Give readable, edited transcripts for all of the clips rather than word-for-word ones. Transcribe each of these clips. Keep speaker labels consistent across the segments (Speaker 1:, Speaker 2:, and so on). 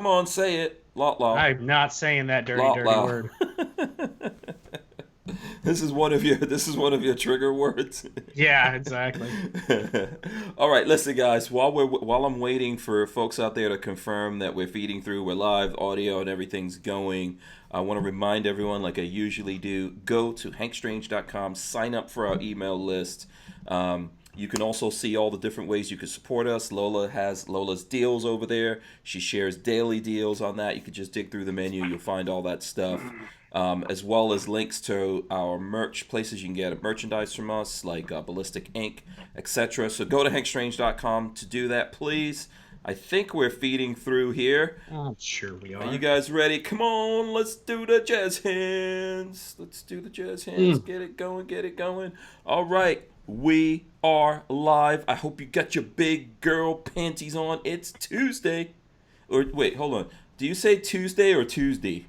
Speaker 1: Come on, say it. Lot law.
Speaker 2: I'm not saying that dirty,
Speaker 1: Lot
Speaker 2: dirty
Speaker 1: law.
Speaker 2: word.
Speaker 1: This is one of your trigger words.
Speaker 2: Yeah, exactly.
Speaker 1: All right, listen, guys. While I'm waiting for folks out there to confirm that we're feeding through, we're live, audio, and everything's going. I want to remind everyone, like I usually do, go to hankstrange.com, sign up for our email list. You can also see all the different ways you can support us. Lola has Lola's deals over there. She shares daily deals on that. You can just dig through the menu. You'll find all that stuff. As well as links to our merch, places you can get merchandise from us, like Ballistic Ink, etc. So go to hankstrange.com to do that, please. I think we're feeding through here.
Speaker 2: I'm sure we
Speaker 1: Are
Speaker 2: are.
Speaker 1: you guys ready? Come on, let's do the jazz hands. Let's do the jazz hands. Get it going, get it going. All right, we are live. I hope you got your big girl panties on. It's Tuesday. Or wait, hold on. Do you say Tuesday or Tuesday?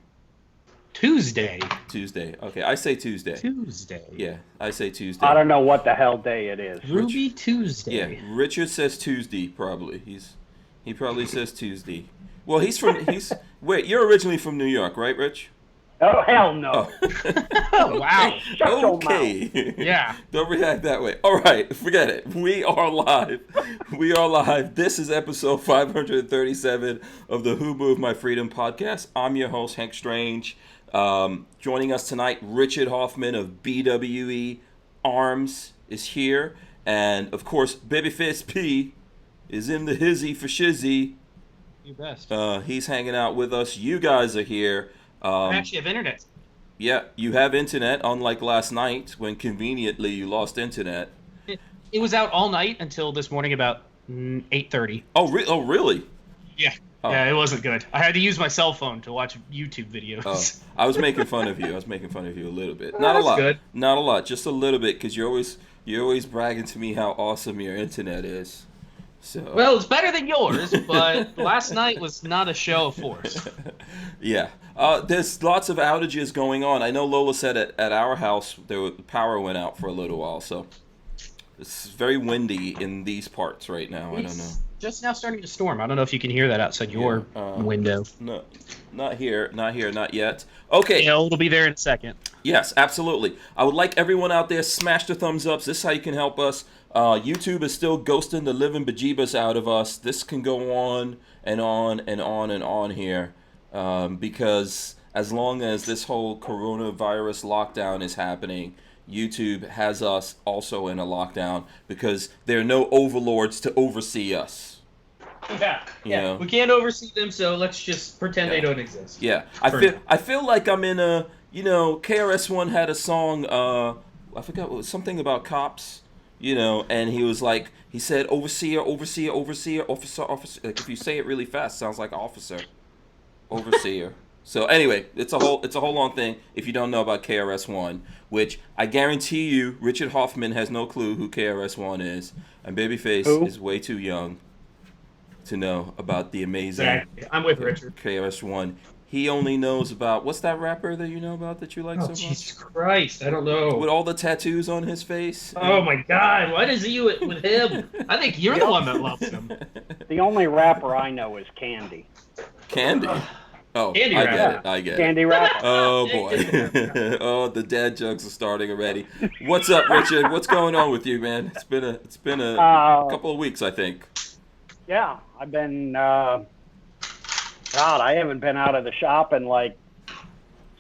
Speaker 2: Tuesday.
Speaker 1: Tuesday. Okay, I say Tuesday.
Speaker 2: Tuesday.
Speaker 1: Yeah, I say Tuesday.
Speaker 3: I don't know what the hell day it is.
Speaker 2: Ruby Tuesday.
Speaker 1: Yeah, Richard says Tuesday probably. He probably says Tuesday. Well, wait, you're originally from New York, right, Rich?
Speaker 3: Oh, hell no.
Speaker 2: Oh, wow.
Speaker 3: Shut your
Speaker 1: Okay.
Speaker 2: Yeah.
Speaker 1: Don't react that way. All right, forget it. We are live. We are live. This is episode 537 of the Who Moved My Freedom podcast. I'm your host, Hank Strange. Joining us tonight, Richard Hoffman of BWE Arms is here. And, of course, Babyface P is in the hizzy for shizzy.
Speaker 2: You best.
Speaker 1: He's hanging out with us. You guys are here.
Speaker 2: I actually have internet.
Speaker 1: Yeah, you have internet, unlike last night when conveniently you lost internet.
Speaker 2: It was out all night until this morning about 8:30.
Speaker 1: Oh, really?
Speaker 2: Yeah.
Speaker 1: Oh.
Speaker 2: Yeah, it wasn't good. I had to use my cell phone to watch YouTube videos.
Speaker 1: Oh, I was making fun of you. I was making fun of you a little bit.
Speaker 2: Well,
Speaker 1: Not a
Speaker 2: that's
Speaker 1: lot.
Speaker 2: good.
Speaker 1: Not a lot. Just a little bit, because you're always bragging to me how awesome your internet is. So.
Speaker 2: Well, it's better than yours, but last night was not a show of force.
Speaker 1: Yeah. There's lots of outages going on. I know Lola said at our house the power went out for a little while, so it's very windy in these parts right now. I don't know.
Speaker 2: Just now starting to storm. I don't know if you can hear that outside your window.
Speaker 1: No, not here, not yet. Okay.
Speaker 2: Yeah, it'll be there in a second.
Speaker 1: Yes, absolutely. I would like everyone out there, smash the thumbs ups. This is how you can help us. YouTube is still ghosting the living bejeebus out of us. This can go on and on and on and on here. Because as long as this whole coronavirus lockdown is happening, YouTube has us also in a lockdown because there are no overlords to oversee us.
Speaker 2: Yeah,
Speaker 1: You know?
Speaker 2: We can't oversee them, so let's just pretend they don't exist.
Speaker 1: Yeah, I feel like I'm in a, KRS-One had a song, I forgot, what was something about cops, and he said overseer, officer. Like if you say it really fast, it sounds like officer, overseer. So anyway, it's a whole long thing if you don't know about KRS-One, which I guarantee you Richard Hoffman has no clue who KRS-One is, and Babyface is way too young to know about the amazing
Speaker 2: Exactly. I'm with Richard.
Speaker 1: KRS-One. He only knows about, what's that rapper that you know about that you like so much?
Speaker 2: Jesus Christ, I don't know.
Speaker 1: With all the tattoos on his face?
Speaker 2: Oh my God, what is you with him? I think you're the one that loves him.
Speaker 3: The only rapper I know is Candy.
Speaker 1: Candy? Oh,
Speaker 2: Candy
Speaker 1: I
Speaker 2: rapper.
Speaker 1: get it.
Speaker 3: Candy rapper.
Speaker 1: Oh, boy. Oh, the dad jokes are starting already. What's up, Richard? What's going on with you, man? It's been a couple of weeks, I think.
Speaker 3: Yeah, I've been, God, I haven't been out of the shop in like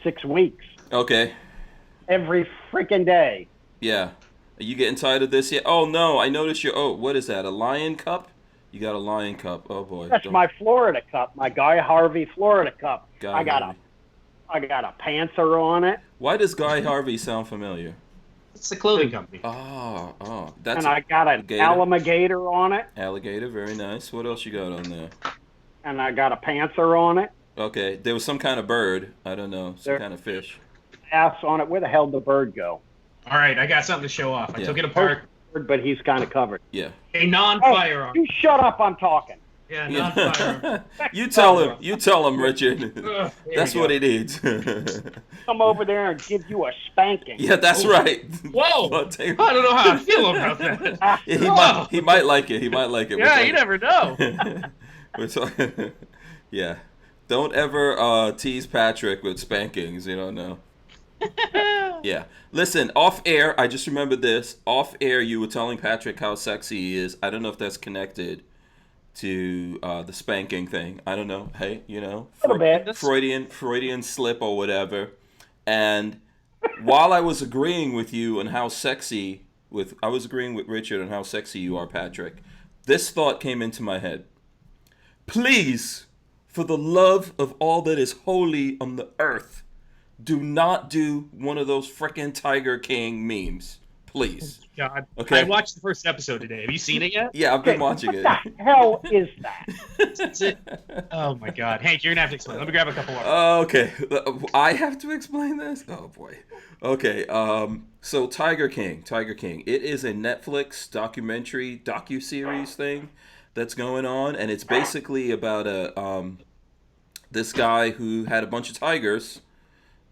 Speaker 3: 6 weeks.
Speaker 1: Okay.
Speaker 3: Every freaking day.
Speaker 1: Yeah. Are you getting tired of this yet? Oh, no. I noticed what is that? A Lion Cup? You got a Lion Cup. Oh, boy.
Speaker 3: That's my Florida Cup, my Guy Harvey Florida Cup.
Speaker 1: Guy
Speaker 3: I got a Panther on it.
Speaker 1: Why does Guy Harvey sound familiar?
Speaker 2: It's the clothing company.
Speaker 1: Oh. That's
Speaker 3: And I got an alligator on it.
Speaker 1: Alligator, very nice. What else you got on there?
Speaker 3: And I got a Panther on it.
Speaker 1: Okay, there was some kind of bird. I don't know, kind of fish.
Speaker 3: Ass on it. Where the hell did the bird go?
Speaker 2: All right, I got something to show off. I took it apart.
Speaker 3: But he's kind of covered.
Speaker 1: Yeah.
Speaker 2: A non-firearm.
Speaker 3: You shut up, I'm talking.
Speaker 2: Yeah, non-firearm.
Speaker 1: You tell him, Richard. That's what he needs.
Speaker 3: Come over there and give you a spanking.
Speaker 1: Yeah, that's right.
Speaker 2: Whoa! I don't know how I feel about that.
Speaker 1: Yeah, he might like it. He might like it.
Speaker 2: Yeah, you never know.
Speaker 1: We're talking. Yeah. Don't ever tease Patrick with spankings. You don't know. Yeah. Listen, off air, I just remembered this. Off air, you were telling Patrick how sexy he is. I don't know if that's connected to the spanking thing. I don't know. Hey, you know, Freudian slip or whatever. And while I was agreeing with you on how sexy, I was agreeing with Richard on how sexy you are, Patrick. This thought came into my head. Please, for the love of all that is holy on the earth, do not do one of those frickin' Tiger King memes. Please.
Speaker 2: God.
Speaker 1: Okay.
Speaker 2: I watched the first episode today. Have you seen it yet?
Speaker 1: Yeah, I've been watching it.
Speaker 3: What the hell is that?
Speaker 2: That's it. Oh my God. Hank, you're gonna have to explain. Let me grab a couple more.
Speaker 1: Okay. I have to explain this? Oh boy. Okay. So Tiger King. It is a Netflix docu-series thing that's going on, and it's basically about this guy who had a bunch of tigers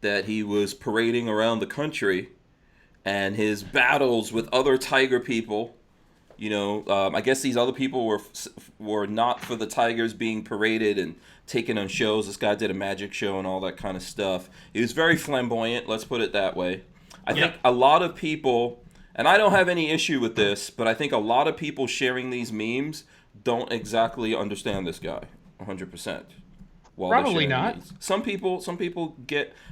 Speaker 1: that he was parading around the country, and his battles with other tiger people. You know, I guess these other people were not for the tigers being paraded and taken on shows. This guy did a magic show and all that kind of stuff. He was very flamboyant, let's put it that way. I think a lot of people, and I don't have any issue with this, but I think a lot of people sharing these memes don't exactly understand this guy 100%.
Speaker 2: Probably not.
Speaker 1: Some people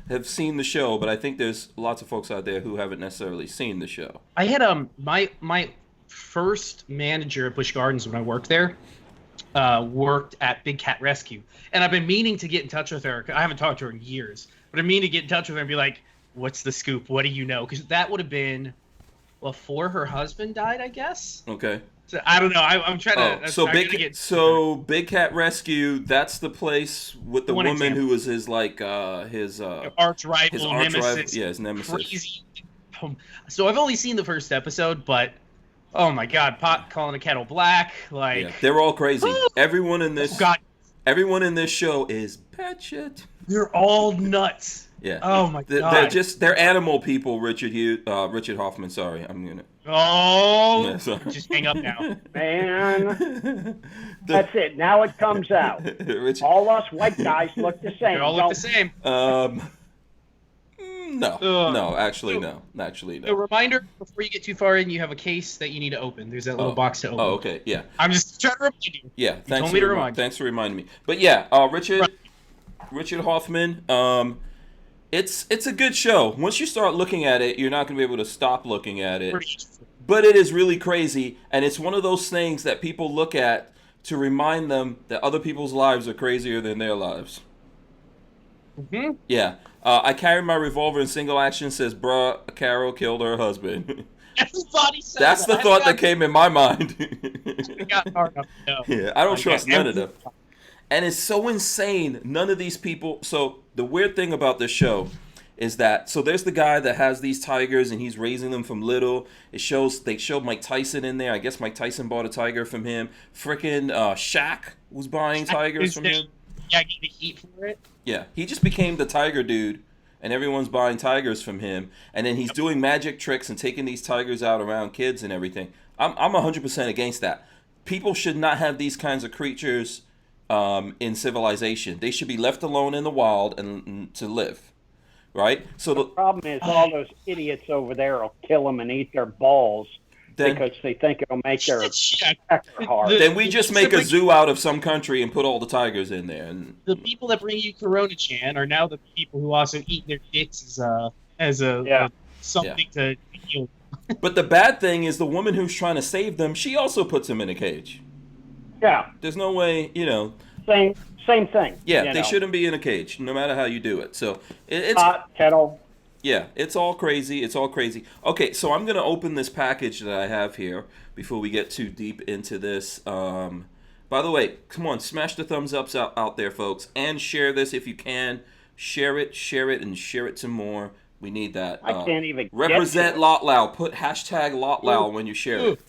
Speaker 1: have seen the show, but I think there's lots of folks out there who haven't necessarily seen the show.
Speaker 2: I had my first manager at Busch Gardens when I worked there worked at Big Cat Rescue, and I've been meaning to get in touch with her. I haven't talked to her in years, but I mean to get in touch with her and be like, "What's the scoop? What do you know?" Because that would have been before her husband died, I guess.
Speaker 1: Okay.
Speaker 2: So, I don't know. I'm trying to.
Speaker 1: So Big Cat Rescue. That's the place with the woman
Speaker 2: example.
Speaker 1: who was his arch rival,
Speaker 2: nemesis.
Speaker 1: Yeah, his nemesis.
Speaker 2: Crazy. So I've only seen the first episode, but oh my God, pot calling a kettle black. Like
Speaker 1: they're all crazy. Everyone in this.
Speaker 2: Oh God.
Speaker 1: Everyone in this show is batshit.
Speaker 2: They're all nuts.
Speaker 1: Yeah.
Speaker 2: Oh my God.
Speaker 1: They're animal people. Richard Hoffman. Sorry, I'm gonna.
Speaker 2: Oh.
Speaker 1: Yeah,
Speaker 2: just hang up now.
Speaker 3: Man, that's it. Now it comes out. All us white guys look the same.
Speaker 2: They all look the same.
Speaker 1: No, actually no.
Speaker 2: A reminder before you get too far in, you have a case that you need to open. There's that little box to open.
Speaker 1: Oh, okay, yeah.
Speaker 2: I'm just trying to remind you.
Speaker 1: Yeah,
Speaker 2: thanks
Speaker 1: for reminding me. But yeah, Richard Hoffman. It's a good show. Once you start looking at it, you're not going to be able to stop looking at it. But it is really crazy, and it's one of those things that people look at to remind them that other people's lives are crazier than their lives.
Speaker 2: Mm-hmm.
Speaker 1: Yeah. I carry my revolver in single action, says, bruh, Carol killed her husband.
Speaker 2: Everybody says
Speaker 1: That's the thought that came in my mind. Yeah, I don't trust none of them. And it's so insane. None of these people. So the weird thing about this show is that, so there's the guy that has these tigers and he's raising them from little. They showed Mike Tyson in there. I guess Mike Tyson bought a tiger from him. Frickin' Shaq was buying tigers from him.
Speaker 2: Yeah, get the heat for it.
Speaker 1: Yeah, he just became the tiger dude, and everyone's buying tigers from him. And then he's doing magic tricks and taking these tigers out around kids and everything. I'm 100% against that. People should not have these kinds of creatures in civilization. They should be left alone in the wild and to live. Right? So
Speaker 3: the problem is all those idiots over there will kill them and eat their balls because they think it'll make their pecker hard.
Speaker 1: Then we just make a zoo out of some country and put all the tigers in there. And
Speaker 2: the people that bring you Corona Chan are now the people who also eat their dicks as something to heal.
Speaker 1: But the bad thing is the woman who's trying to save them, she also puts them in a cage.
Speaker 3: Yeah.
Speaker 1: There's no way,
Speaker 3: Same thing.
Speaker 1: Yeah, they shouldn't be in a cage, no matter how you do it. So it's
Speaker 3: hot kettle.
Speaker 1: Yeah, it's all crazy. Okay, so I'm gonna open this package that I have here before we get too deep into this. By the way, come on, smash the thumbs ups out there, folks, and share this if you can. Share it, and share it some more. We need that.
Speaker 3: I can't even
Speaker 1: represent Lotlow. Put hashtag Lotlow when you share it.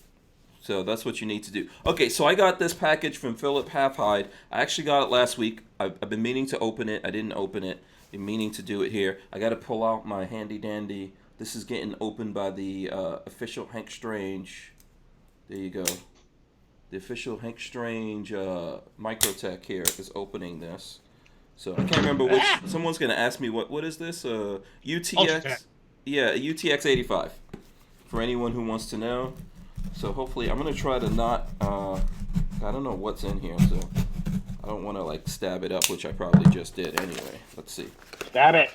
Speaker 1: So that's what you need to do. Okay, so I got this package from Philip Halfhide. I actually got it last week. I've been meaning to open it. I didn't open it. Been meaning to do it here. I got to pull out my handy dandy. This is getting opened by the official Hank Strange. There you go. The official Hank Strange Microtech here is opening this. So I can't remember which. Someone's gonna ask me what is this? UTX.
Speaker 2: Ultra-Cat.
Speaker 1: Yeah, UTX 85. For anyone who wants to know. So hopefully, I'm gonna try to not. I don't know what's in here, so I don't want to like stab it up, which I probably just did anyway. Let's see.
Speaker 3: Stab it.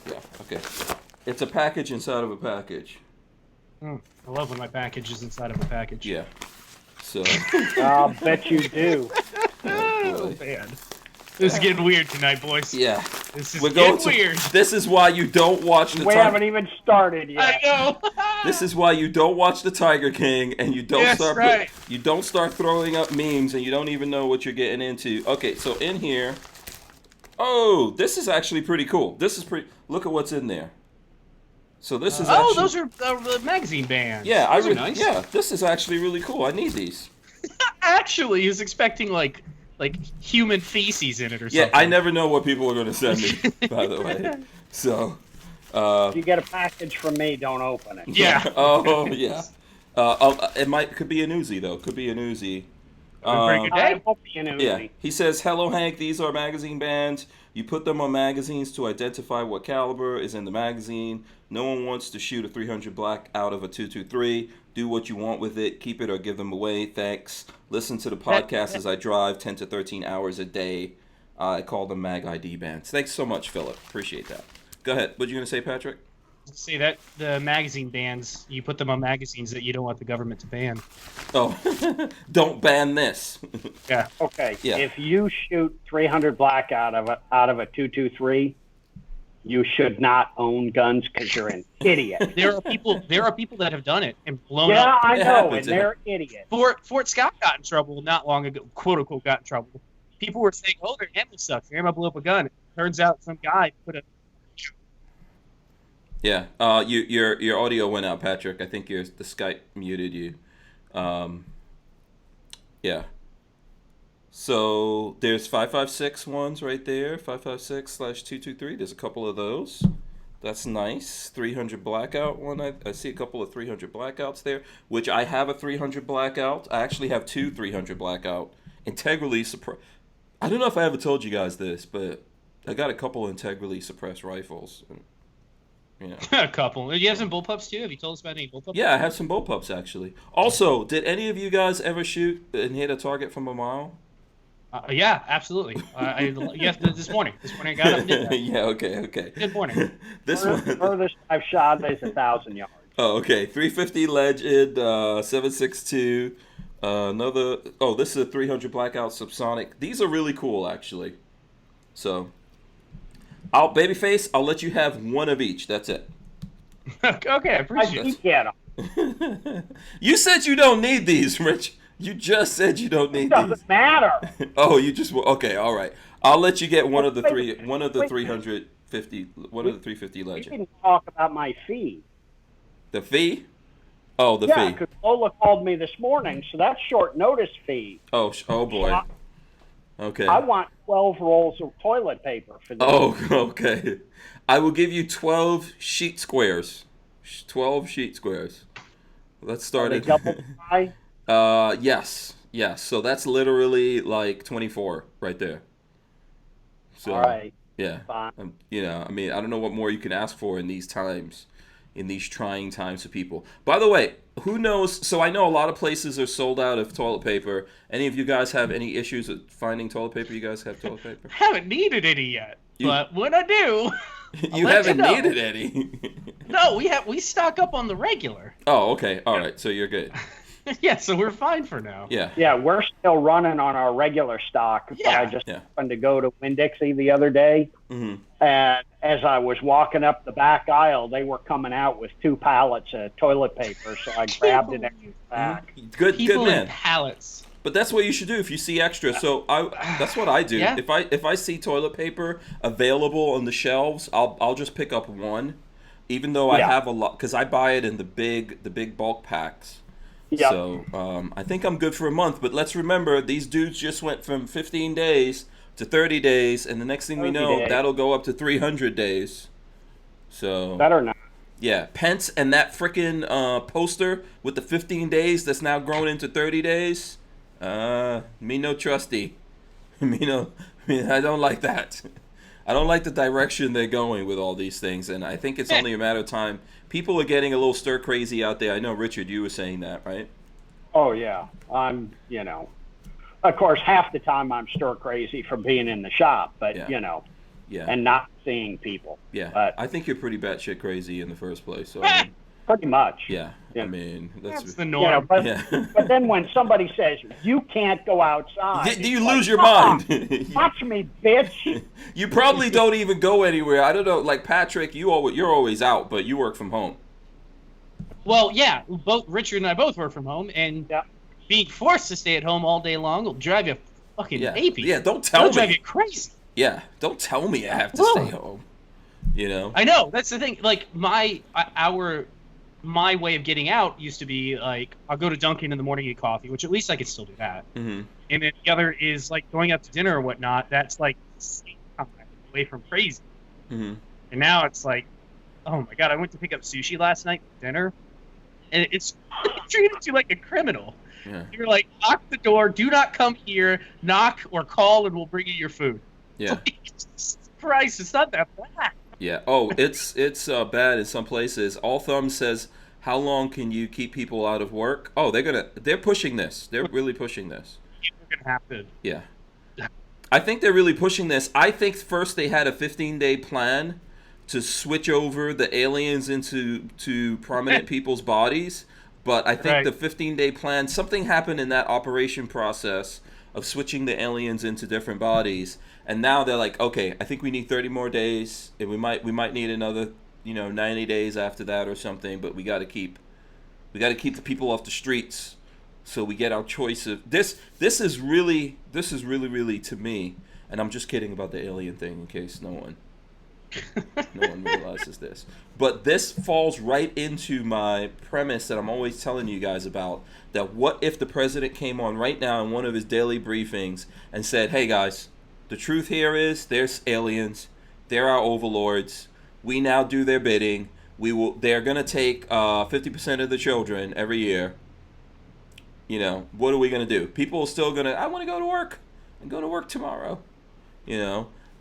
Speaker 1: Yeah. Okay. It's a package inside of a package.
Speaker 2: I love when my package is inside of a package.
Speaker 1: Yeah. So.
Speaker 3: I'll bet you do.
Speaker 2: Oh, man. This is getting weird tonight, boys.
Speaker 1: Yeah.
Speaker 2: This is
Speaker 1: We're going
Speaker 2: getting weird.
Speaker 1: This is why you don't watch the.
Speaker 3: We haven't even started yet.
Speaker 2: I know.
Speaker 1: This is why you don't watch the Tiger King, and you don't you don't start throwing up memes, and you don't even know what you're getting into. Okay, so in here, oh, this is actually pretty cool. This is pretty. Look at what's in there. So this is.
Speaker 2: Oh,
Speaker 1: actually,
Speaker 2: those are the magazine bands.
Speaker 1: Yeah,
Speaker 2: those are nice.
Speaker 1: Yeah, this is actually really cool. I need these.
Speaker 2: Actually, he was expecting like human feces in it or something.
Speaker 1: Yeah, I never know what people are going to send me. By the way, so.
Speaker 3: If you get a package from me, don't open it.
Speaker 2: Yeah.
Speaker 1: Oh yeah. Could be an Uzi though. Could be an Uzi.
Speaker 2: Very good day.
Speaker 3: I hope you know
Speaker 1: Yeah.
Speaker 3: me.
Speaker 1: He says, "Hello Hank. These are magazine bands. You put them on magazines to identify what caliber is in the magazine. No one wants to shoot a 300 black out of a 223. Do what you want with it. Keep it or give them away. Thanks. Listen to the podcast as I drive 10 to 13 hours a day. I call them Mag ID bands. Thanks so much, Philip. Appreciate that. Go ahead. What you gonna say, Patrick?
Speaker 2: See that the magazine bans, you put them on magazines that you don't want the government to ban.
Speaker 1: Oh, don't ban this.
Speaker 2: Yeah.
Speaker 3: Okay.
Speaker 1: Yeah.
Speaker 3: If you shoot 300 black out of a 223, you should not own guns because you're an idiot.
Speaker 2: There are people that have done it and blown
Speaker 3: Yeah,
Speaker 2: up.
Speaker 3: I
Speaker 1: It
Speaker 3: know,
Speaker 1: happens,
Speaker 3: and they're idiots.
Speaker 2: Fort Scott got in trouble not long ago, quote unquote got in trouble. People were saying, "Oh, their ammo sucks. Their ammo blew up a gun." Turns out some guy put a
Speaker 1: Yeah. Your audio went out, Patrick. I think the Skype muted you. Yeah. So there's 5.56 ones right there. 5.56/223. There's a couple of those. That's nice. 300 blackout one. I see a couple of 300 blackouts there, which I have a 300 blackout. I actually have two 300 blackout. Integrally suppressed. I don't know if I ever told you guys this, but I got a couple integrally suppressed rifles. You know.
Speaker 2: a couple. Do you have some bullpups too? Have you told us about any bullpups?
Speaker 1: Yeah, I have some bullpups actually. Also, did any of you guys ever shoot and hit a target from a mile?
Speaker 2: Yeah, absolutely. Yes, this morning. This morning I got up and did that.
Speaker 1: Yeah, okay.
Speaker 2: Good morning.
Speaker 1: This
Speaker 3: The
Speaker 1: one.
Speaker 3: furthest I've shot is 1,000 yards.
Speaker 1: Oh, okay. 350 Legend, 7.62. Another. Oh, this is a 300 Blackout Subsonic. These are really cool, actually. So, Babyface, I'll let you have one of each. That's it.
Speaker 2: Okay, I
Speaker 3: I
Speaker 2: appreciate
Speaker 3: did
Speaker 2: it.
Speaker 3: get them.
Speaker 1: You said you don't need these, Rich. You just said you don't need
Speaker 3: It
Speaker 1: these.
Speaker 3: doesn't matter.
Speaker 1: Oh, you just okay. All right. I'll let you get one of the
Speaker 3: Wait,
Speaker 1: three. One of the
Speaker 3: wait.
Speaker 1: 350. One of the 350
Speaker 3: You
Speaker 1: Legend.
Speaker 3: didn't talk about my fee.
Speaker 1: The fee? Oh, the
Speaker 3: Yeah,
Speaker 1: fee.
Speaker 3: because Lola called me this morning, so that's short notice fee.
Speaker 1: Oh, oh boy.
Speaker 3: So
Speaker 1: Okay.
Speaker 3: I want 12 rolls of toilet paper for this.
Speaker 1: Oh, okay. I will give you 12 sheet squares. 12 sheet squares. Let's
Speaker 3: Are
Speaker 1: start
Speaker 3: they
Speaker 1: it.
Speaker 3: double ply?
Speaker 1: Yes. So that's literally like 24 right there. So,
Speaker 3: All right.
Speaker 1: Yeah.
Speaker 3: Fine.
Speaker 1: I mean, I don't know what more you can ask for in these times, in these trying times for people. By the way, who knows? So I know a lot of places are sold out of toilet paper. Any of you guys have any issues with finding toilet paper? You guys have toilet paper?
Speaker 2: Haven't needed any yet, but when I do,
Speaker 1: You
Speaker 2: let
Speaker 1: haven't
Speaker 2: you know.
Speaker 1: needed any.
Speaker 2: no, we stock up on the regular.
Speaker 1: Oh, okay. All right. So you're good.
Speaker 2: Yeah, so we're fine for now.
Speaker 1: Yeah.
Speaker 3: Yeah, we're still running on our regular stock, but
Speaker 2: Yeah.
Speaker 3: I just
Speaker 1: Yeah.
Speaker 3: happened to go to Winn-Dixie the other day,
Speaker 1: hmm
Speaker 3: and as I was walking up the back aisle, they were coming out with 2 pallets of toilet paper, so I grabbed an extra pack.
Speaker 1: Good
Speaker 2: People in
Speaker 1: man.
Speaker 2: pallets.
Speaker 1: But that's what you should do if you see extra. So that's what I do.
Speaker 2: Yeah.
Speaker 1: If I see toilet paper available on the shelves, I'll just pick up one, even though I
Speaker 3: Yeah.
Speaker 1: have a lot because I buy it in the big bulk packs.
Speaker 3: Yep.
Speaker 1: So I think I'm good for a month. But let's remember, these dudes just went from 15 days to 30 days, and the next thing we
Speaker 3: 30
Speaker 1: know,
Speaker 3: days.
Speaker 1: that'll go up to 300 days. So
Speaker 3: Better not.
Speaker 1: yeah, Pence and that frickin' poster with the 15 days that's now grown into 30 days. Me no trusty. I don't like that. I don't like the direction they're going with all these things, and I think it's only a matter of time. People are getting a little stir crazy out there. I know, Richard, you were saying that, right?
Speaker 3: Oh yeah, of course, half the time I'm stir crazy from being in the shop, but
Speaker 1: Yeah.
Speaker 3: and not seeing people.
Speaker 1: Yeah.
Speaker 3: But
Speaker 1: I think you're pretty batshit crazy in the first place. So,
Speaker 3: pretty much.
Speaker 1: yeah.
Speaker 3: Yeah.
Speaker 1: I mean,
Speaker 2: That's the norm.
Speaker 3: But,
Speaker 1: yeah.
Speaker 3: but then when somebody says you can't go outside,
Speaker 1: Do you
Speaker 3: it's
Speaker 1: lose
Speaker 3: like,
Speaker 1: your mind?
Speaker 3: Watch me, bitch.
Speaker 1: You probably don't even go anywhere. I don't know. Like Patrick, you're always out, but you work from home.
Speaker 2: Well, yeah, both Richard and I both work from home, and being forced to stay at home all day long will drive you fucking apey.
Speaker 1: Yeah, don't tell
Speaker 2: It'll
Speaker 1: me.
Speaker 2: drive you crazy.
Speaker 1: Yeah, don't tell me I have to stay home. You know?
Speaker 2: I know, that's the thing. Like, my way of getting out used to be, like, I'll go to Dunkin' in the morning and get coffee, which at least I can still do that.
Speaker 1: Mm-hmm.
Speaker 2: And then the other is, like, going out to dinner or whatnot. That's, like, away from crazy.
Speaker 1: Mm-hmm.
Speaker 2: And now it's like, oh, my God, I went to pick up sushi last night for dinner, and it's treated you like a criminal.
Speaker 1: Yeah.
Speaker 2: You're like, lock the door, do not come here, knock or call, and we'll bring you your food.
Speaker 1: Yeah.
Speaker 2: Christ, it's not that bad.
Speaker 1: Yeah. Oh, it's bad in some places. All Thumbs says, how long can you keep people out of work? Oh, they're pushing this. They're really pushing this.
Speaker 2: We're gonna have to.
Speaker 1: Yeah. I think they're really pushing this. I think first they had a 15-day plan to switch over the aliens into prominent people's bodies. But I think the 15-day plan, something happened in that operation process of switching the aliens into different bodies. And now they're like, okay, I think we need 30 more days. And we might need another, 90 days after that or something. But we got to keep the people off the streets, so we get our choice of this. This is really to me. And I'm just kidding about the alien thing in case no one realizes this. But this falls right into my premise that I'm always telling you guys about. That what if the president came on right now in one of his daily briefings and said, hey guys, the truth here is there's aliens. They're our overlords. We now do their bidding. They're going to take 50% of the children every year. What are we going to do? People are still going to, I want to go to work. I'm going to work tomorrow.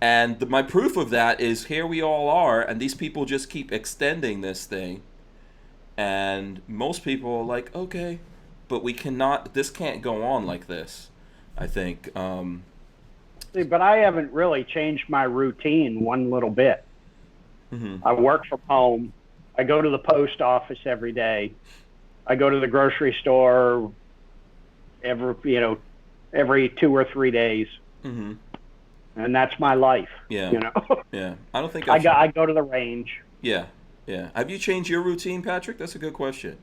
Speaker 1: And my proof of that is here we all are, and these people just keep extending this thing. And most people are like, okay, but this can't go on like this, I think.
Speaker 3: See, but I haven't really changed my routine one little bit.
Speaker 1: Mm-hmm.
Speaker 3: I work from home. I go to the post office every day. I go to the grocery store every 2 or 3 days.
Speaker 1: Mm-hmm.
Speaker 3: And that's my life.
Speaker 1: Yeah. Yeah. I don't think
Speaker 3: I go to the range.
Speaker 1: Yeah. Yeah. Have you changed your routine, Patrick? That's a good question.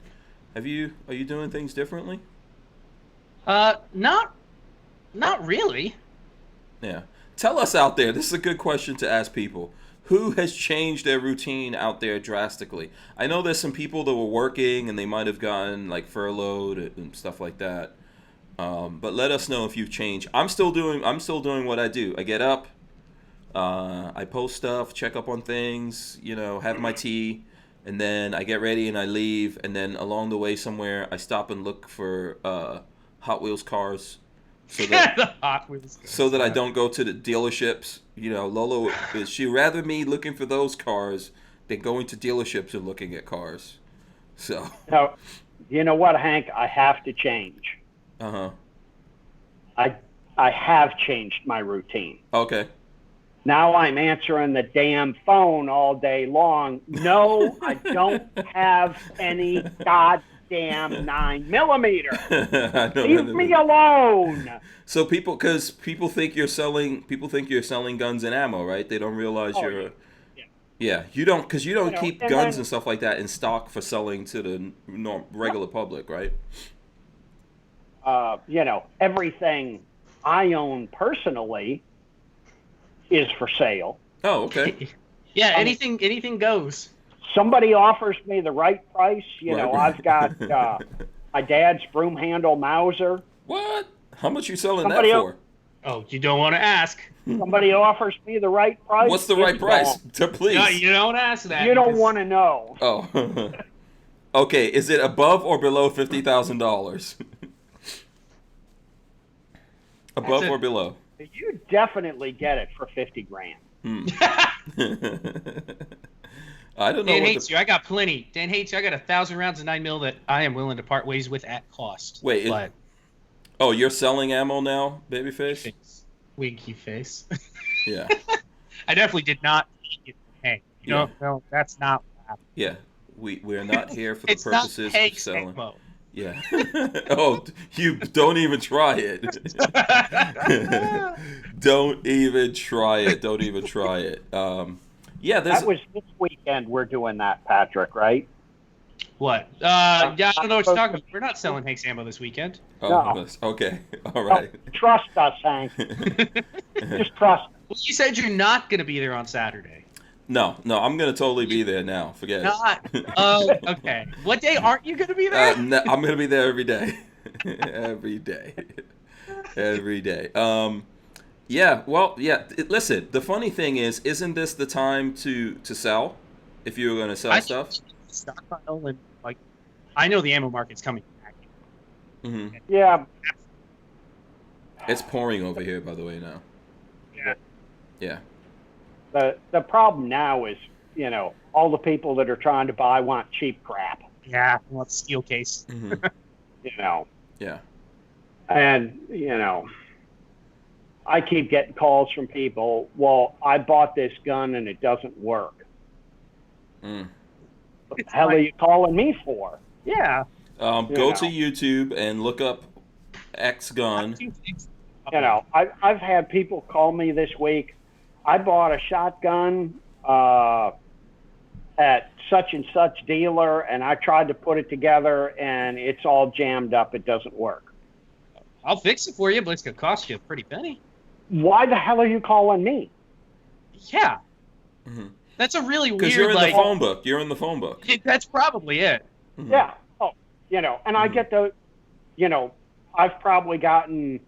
Speaker 1: Are you doing things differently?
Speaker 2: Not really.
Speaker 1: Yeah. Tell us out there. This is a good question to ask people. Who has changed their routine out there drastically? I know there's some people that were working and they might have gotten like furloughed and stuff like that. But let us know if you've changed. I'm still doing what I do. I get up, I post stuff, check up on things, have my tea, and then I get ready and I leave. And then along the way somewhere, I stop and look for Hot Wheels cars, so that
Speaker 2: The Hot Wheels.
Speaker 1: so that I don't go to the dealerships. Lola, she'd rather me looking for those cars than going to dealerships and looking at cars. So.
Speaker 3: Now, you know what, Hank? I have to change.
Speaker 1: Uh-huh.
Speaker 3: I have changed my routine.
Speaker 1: Okay.
Speaker 3: Now I'm answering the damn phone all day long. No, I don't have any goddamn 9mm. Leave me alone.
Speaker 1: So people think you're selling guns and ammo, right? They don't realize you're. Yeah, you don't, because you don't keep guns and stuff like that in stock for selling to the regular public, right?
Speaker 3: Everything I own personally is for sale.
Speaker 1: Oh, okay.
Speaker 2: Yeah, anything goes.
Speaker 3: Somebody offers me the right price.
Speaker 1: Right.
Speaker 3: I've got my dad's broom handle Mauser.
Speaker 1: What? How much you selling that for?
Speaker 2: Oh, you don't want to ask.
Speaker 3: Somebody offers me the right price.
Speaker 1: What's the right price? Please.
Speaker 2: No, you don't ask that.
Speaker 3: You don't want to know.
Speaker 1: Oh. Okay, is it above or below $50,000? Above or below?
Speaker 3: You definitely get it for $50,000.
Speaker 1: Hmm. I don't know.
Speaker 2: Dan hates you. I got plenty. Dan hates you. I got 1,000 rounds of 9mm that I am willing to part ways with at cost.
Speaker 1: Wait.
Speaker 2: But
Speaker 1: Oh, you're selling ammo now, babyface?
Speaker 2: Winky face.
Speaker 1: Yeah.
Speaker 2: I definitely did not. Hey, no, that's not what happened.
Speaker 1: Yeah. We're not here for the purposes of selling.
Speaker 2: Ammo.
Speaker 1: Yeah. Oh, you don't even try it. Don't even try it. Don't even try it. Yeah,
Speaker 3: that was this weekend we're doing that, Patrick, right?
Speaker 2: What? Yeah, I don't know what you're talking about. We're not selling Hank's ammo this weekend.
Speaker 1: Oh, no. Okay. All right.
Speaker 3: No, trust us, Hank. Just trust us.
Speaker 2: Well, you said you're not going to be there on Saturday.
Speaker 1: No, I'm going to totally be there now. Forget
Speaker 2: it. Oh, okay. What day aren't you going to be there?
Speaker 1: No, I'm going to be there every day. Every day. Every day. Yeah, well, yeah. Listen, the funny thing is, isn't this the time to sell? If you were going to sell stuff?
Speaker 2: Stockpile and, like, I know the ammo market's coming back.
Speaker 1: Mm-hmm.
Speaker 3: Yeah.
Speaker 1: It's pouring over here, by the way, now.
Speaker 2: Yeah.
Speaker 1: Yeah.
Speaker 3: The problem now is, all the people that are trying to buy want cheap crap.
Speaker 2: Yeah, want steel case.
Speaker 1: Mm-hmm. Yeah.
Speaker 3: And, I keep getting calls from people, well, I bought this gun and it doesn't work.
Speaker 1: Mm.
Speaker 3: What the hell are you calling me for?
Speaker 2: Yeah.
Speaker 1: Go to YouTube and look up X gun.
Speaker 3: I've had people call me this week. I bought a shotgun at such and such dealer, and I tried to put it together, and it's all jammed up. It doesn't work.
Speaker 2: I'll fix it for you, but it's going to cost you a pretty penny.
Speaker 3: Why the hell are you calling me?
Speaker 2: Yeah.
Speaker 1: Mm-hmm.
Speaker 2: That's a really weird...
Speaker 1: Because you're in the phone book. You're in the phone book.
Speaker 2: That's probably it.
Speaker 1: Mm-hmm.
Speaker 3: Yeah. Oh, and I get the... I've probably gotten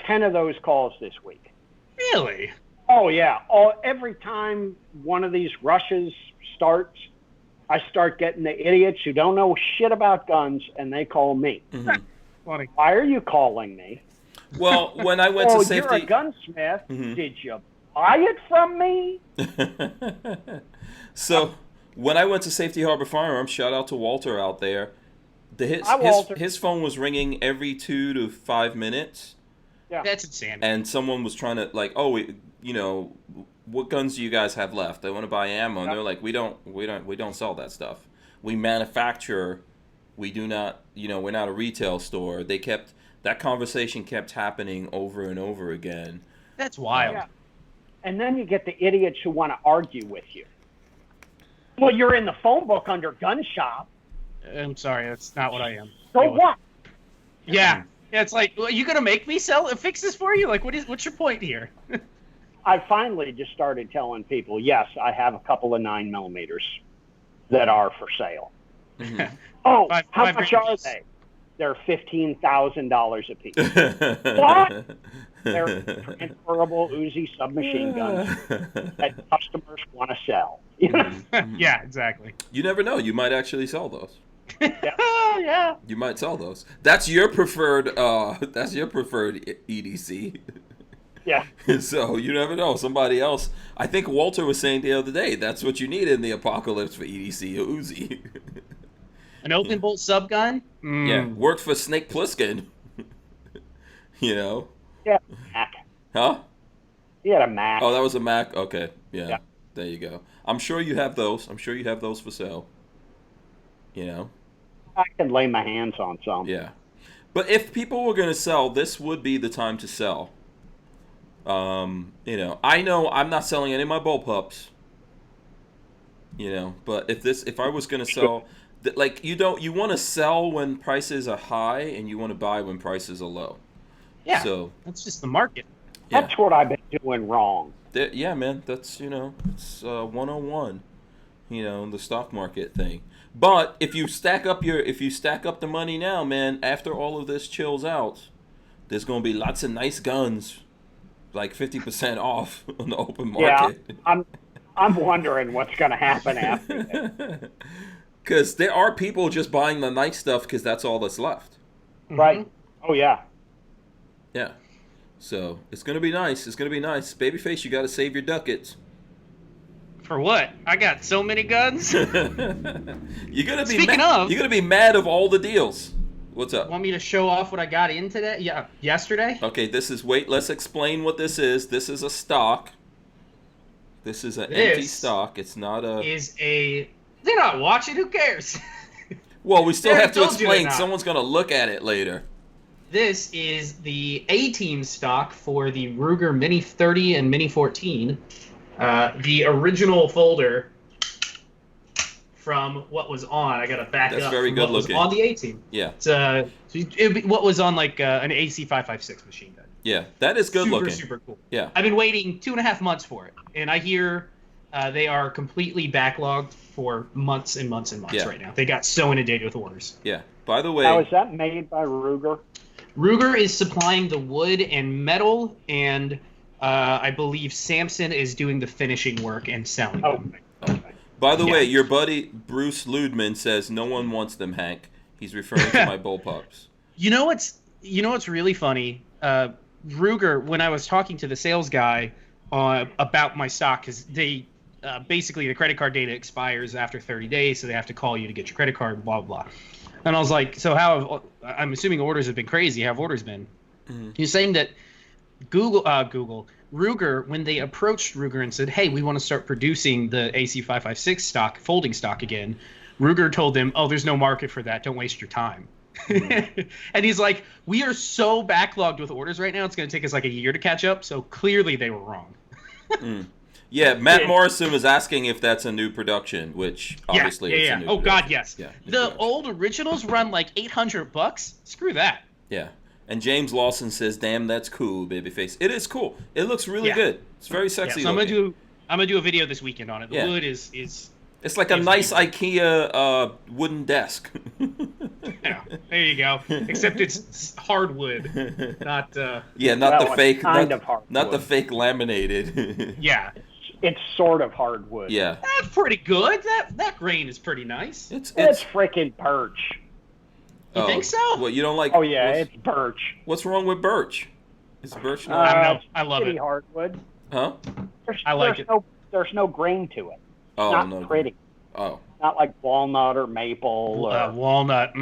Speaker 3: 10 of those calls this week.
Speaker 2: Really?
Speaker 3: Oh, yeah. Every time one of these rushes starts, I start getting the idiots who don't know shit about guns, and they call me.
Speaker 1: Mm-hmm.
Speaker 2: Funny.
Speaker 3: Why are you calling me?
Speaker 1: Well, when I went to safety...
Speaker 3: you're a gunsmith.
Speaker 1: Mm-hmm.
Speaker 3: Did you buy it from me?
Speaker 1: So, when I went to Safety Harbor Firearms, shout out to Walter out there, his phone was ringing every 2 to 5 minutes.
Speaker 3: Yeah.
Speaker 2: That's insanity.
Speaker 1: And someone was trying to, like, what guns do you guys have left? They want to buy ammo, and they're like, we don't sell that stuff. We manufacture. We do not, we're not a retail store. That conversation kept happening over and over again.
Speaker 2: That's wild.
Speaker 3: Yeah. And then you get the idiots who want to argue with you. Well, you're in the phone book under gun shop.
Speaker 2: I'm sorry, that's not what I am.
Speaker 3: So
Speaker 2: anyway.
Speaker 3: what?
Speaker 2: Yeah. It's like, well, you gonna make me fix this for you? Like, what's your point here?
Speaker 3: I finally just started telling people, yes, I have a couple of 9mm that are for sale.
Speaker 1: Mm-hmm.
Speaker 3: Oh, how much are they? They're $15,000 a piece. What? They're transferable Uzi submachine guns that customers want to sell.
Speaker 2: Yeah, exactly.
Speaker 1: You never know. You might actually sell those.
Speaker 2: Yeah.
Speaker 1: You might sell those. That's your preferred. That's your preferred EDC.
Speaker 3: Yeah.
Speaker 1: So you never know. Somebody else. I think Walter was saying the other day. That's what you need in the apocalypse for EDC, a Uzi.
Speaker 2: An open bolt sub gun.
Speaker 1: Yeah, worked for Snake Plissken.
Speaker 3: Yeah. Mac.
Speaker 1: Huh?
Speaker 3: He had a Mac.
Speaker 1: Oh, that was a Mac. Okay. Yeah. There you go. I'm sure you have those. For sale.
Speaker 3: I can lay my hands on some.
Speaker 1: Yeah. But if people were going to sell, this would be the time to sell. I know I'm not selling any of my Bullpups. But if I was going to sell, you want to sell when prices are high and you want to buy when prices are low.
Speaker 2: Yeah.
Speaker 1: So
Speaker 2: that's just the market.
Speaker 1: Yeah.
Speaker 3: That's what I've been doing wrong.
Speaker 1: Yeah, man. That's it's 101. The stock market thing. But if you stack up the money now, man, after all of this chills out, there's gonna be lots of nice guns, like 50% off on the open market.
Speaker 3: Yeah, I'm wondering what's gonna happen after this.
Speaker 1: Because there are people just buying the nice stuff because that's all that's left.
Speaker 3: Right. Oh yeah.
Speaker 1: Yeah. So it's gonna be nice. It's gonna be nice. Babyface, you gotta save your ducats.
Speaker 2: For what? I got so many guns.
Speaker 1: You're gonna be
Speaker 2: Speaking of,
Speaker 1: you're gonna be mad of all the deals. What's up?
Speaker 2: Want me to show off what I got in today? Yeah, yesterday.
Speaker 1: Okay, let's explain what this is. This is a stock. This is an empty stock. It's not a.
Speaker 2: They're not watching. Who cares?
Speaker 1: Well, we still have to
Speaker 2: told you they're
Speaker 1: explain.
Speaker 2: not.
Speaker 1: Someone's gonna look at it later.
Speaker 2: This is the A-Team stock for the Ruger Mini 30 and Mini 14. The original folder from what was on. I gotta back
Speaker 1: That's
Speaker 2: up.
Speaker 1: very
Speaker 2: from
Speaker 1: good
Speaker 2: what
Speaker 1: looking.
Speaker 2: Was on the A-Team.
Speaker 1: Yeah.
Speaker 2: It's what was on like an AC-556 machine gun.
Speaker 1: Yeah, that is good looking.
Speaker 2: Super cool.
Speaker 1: Yeah.
Speaker 2: I've been waiting 2.5 months for it, and I hear they are completely backlogged for months and months and months right now. They got so inundated with orders.
Speaker 1: Yeah. By the way,
Speaker 3: Now, is that made by Ruger?
Speaker 2: Ruger is supplying the wood and metal, and I believe Samson is doing the finishing work and selling them.
Speaker 1: by the way, your buddy Bruce Ludman says no one wants them, Hank. He's referring to my Bullpups.
Speaker 2: You know what's really funny? Ruger, when I was talking to the sales guy about my stock, because they basically the credit card data expires after 30 days, so they have to call you to get your credit card, blah blah. And I was like, so I'm assuming orders have been crazy. How have orders been? Mm-hmm. He's saying that Ruger, when they approached Ruger and said, hey, we want to start producing the AC556 stock, folding stock again, Ruger told them, oh, there's no market for that. Don't waste your time. Mm-hmm. And he's like, we are so backlogged with orders right now, it's going to take us like a year to catch up. So clearly they were wrong.
Speaker 1: Yeah, Matt Morrison was asking if that's a new production, which obviously it's a new production.
Speaker 2: God, yes.
Speaker 1: Yeah,
Speaker 2: the old originals run like $800. Screw that.
Speaker 1: Yeah. And James Lawson says, damn, that's cool, babyface. It is cool. It looks really good. It's very sexy
Speaker 2: so
Speaker 1: looking.
Speaker 2: I'm gonna do a video this weekend on it. The wood is
Speaker 1: it's like a nice IKEA wooden desk.
Speaker 2: Yeah, there you go. Except it's hardwood, not
Speaker 1: not the fake not the fake laminated.
Speaker 2: Yeah.
Speaker 3: It's sort of hardwood.
Speaker 1: Yeah.
Speaker 2: That's pretty good. That grain is pretty nice.
Speaker 3: It's freaking birch.
Speaker 2: You think so?
Speaker 1: Well, you don't like?
Speaker 3: Oh yeah, it's birch.
Speaker 1: What's wrong with birch? Is birch not?
Speaker 2: I love it.
Speaker 3: Hardwood.
Speaker 1: Huh?
Speaker 2: I like it.
Speaker 3: There's no grain to it.
Speaker 1: Oh,
Speaker 3: not
Speaker 1: no.
Speaker 3: pretty.
Speaker 1: Oh.
Speaker 3: Not like walnut or maple. Or...
Speaker 2: walnut.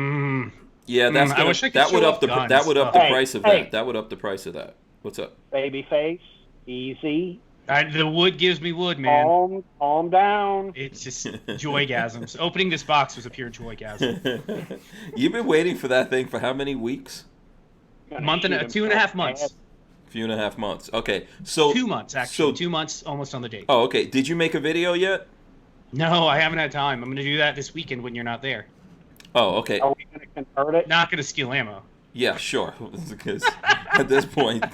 Speaker 1: Yeah, that's that would up the price of that. That would up the price of that. What's up?
Speaker 3: Babyface, easy.
Speaker 2: The wood gives me wood, man.
Speaker 3: Calm down.
Speaker 2: It's just joygasms. Opening this box was a pure joygasm.
Speaker 1: You've been waiting for that thing for how many weeks?
Speaker 2: 2.5 months.
Speaker 1: Few and a half months. Okay, so
Speaker 2: 2 months actually. 2 months, almost on the date.
Speaker 1: Oh, okay. Did you make a video yet?
Speaker 2: No, I haven't had time. I'm going to do that this weekend when you're not there.
Speaker 1: Oh, okay.
Speaker 3: Are we going to convert it?
Speaker 2: Not going to steal ammo.
Speaker 1: Yeah, sure. Because at this point,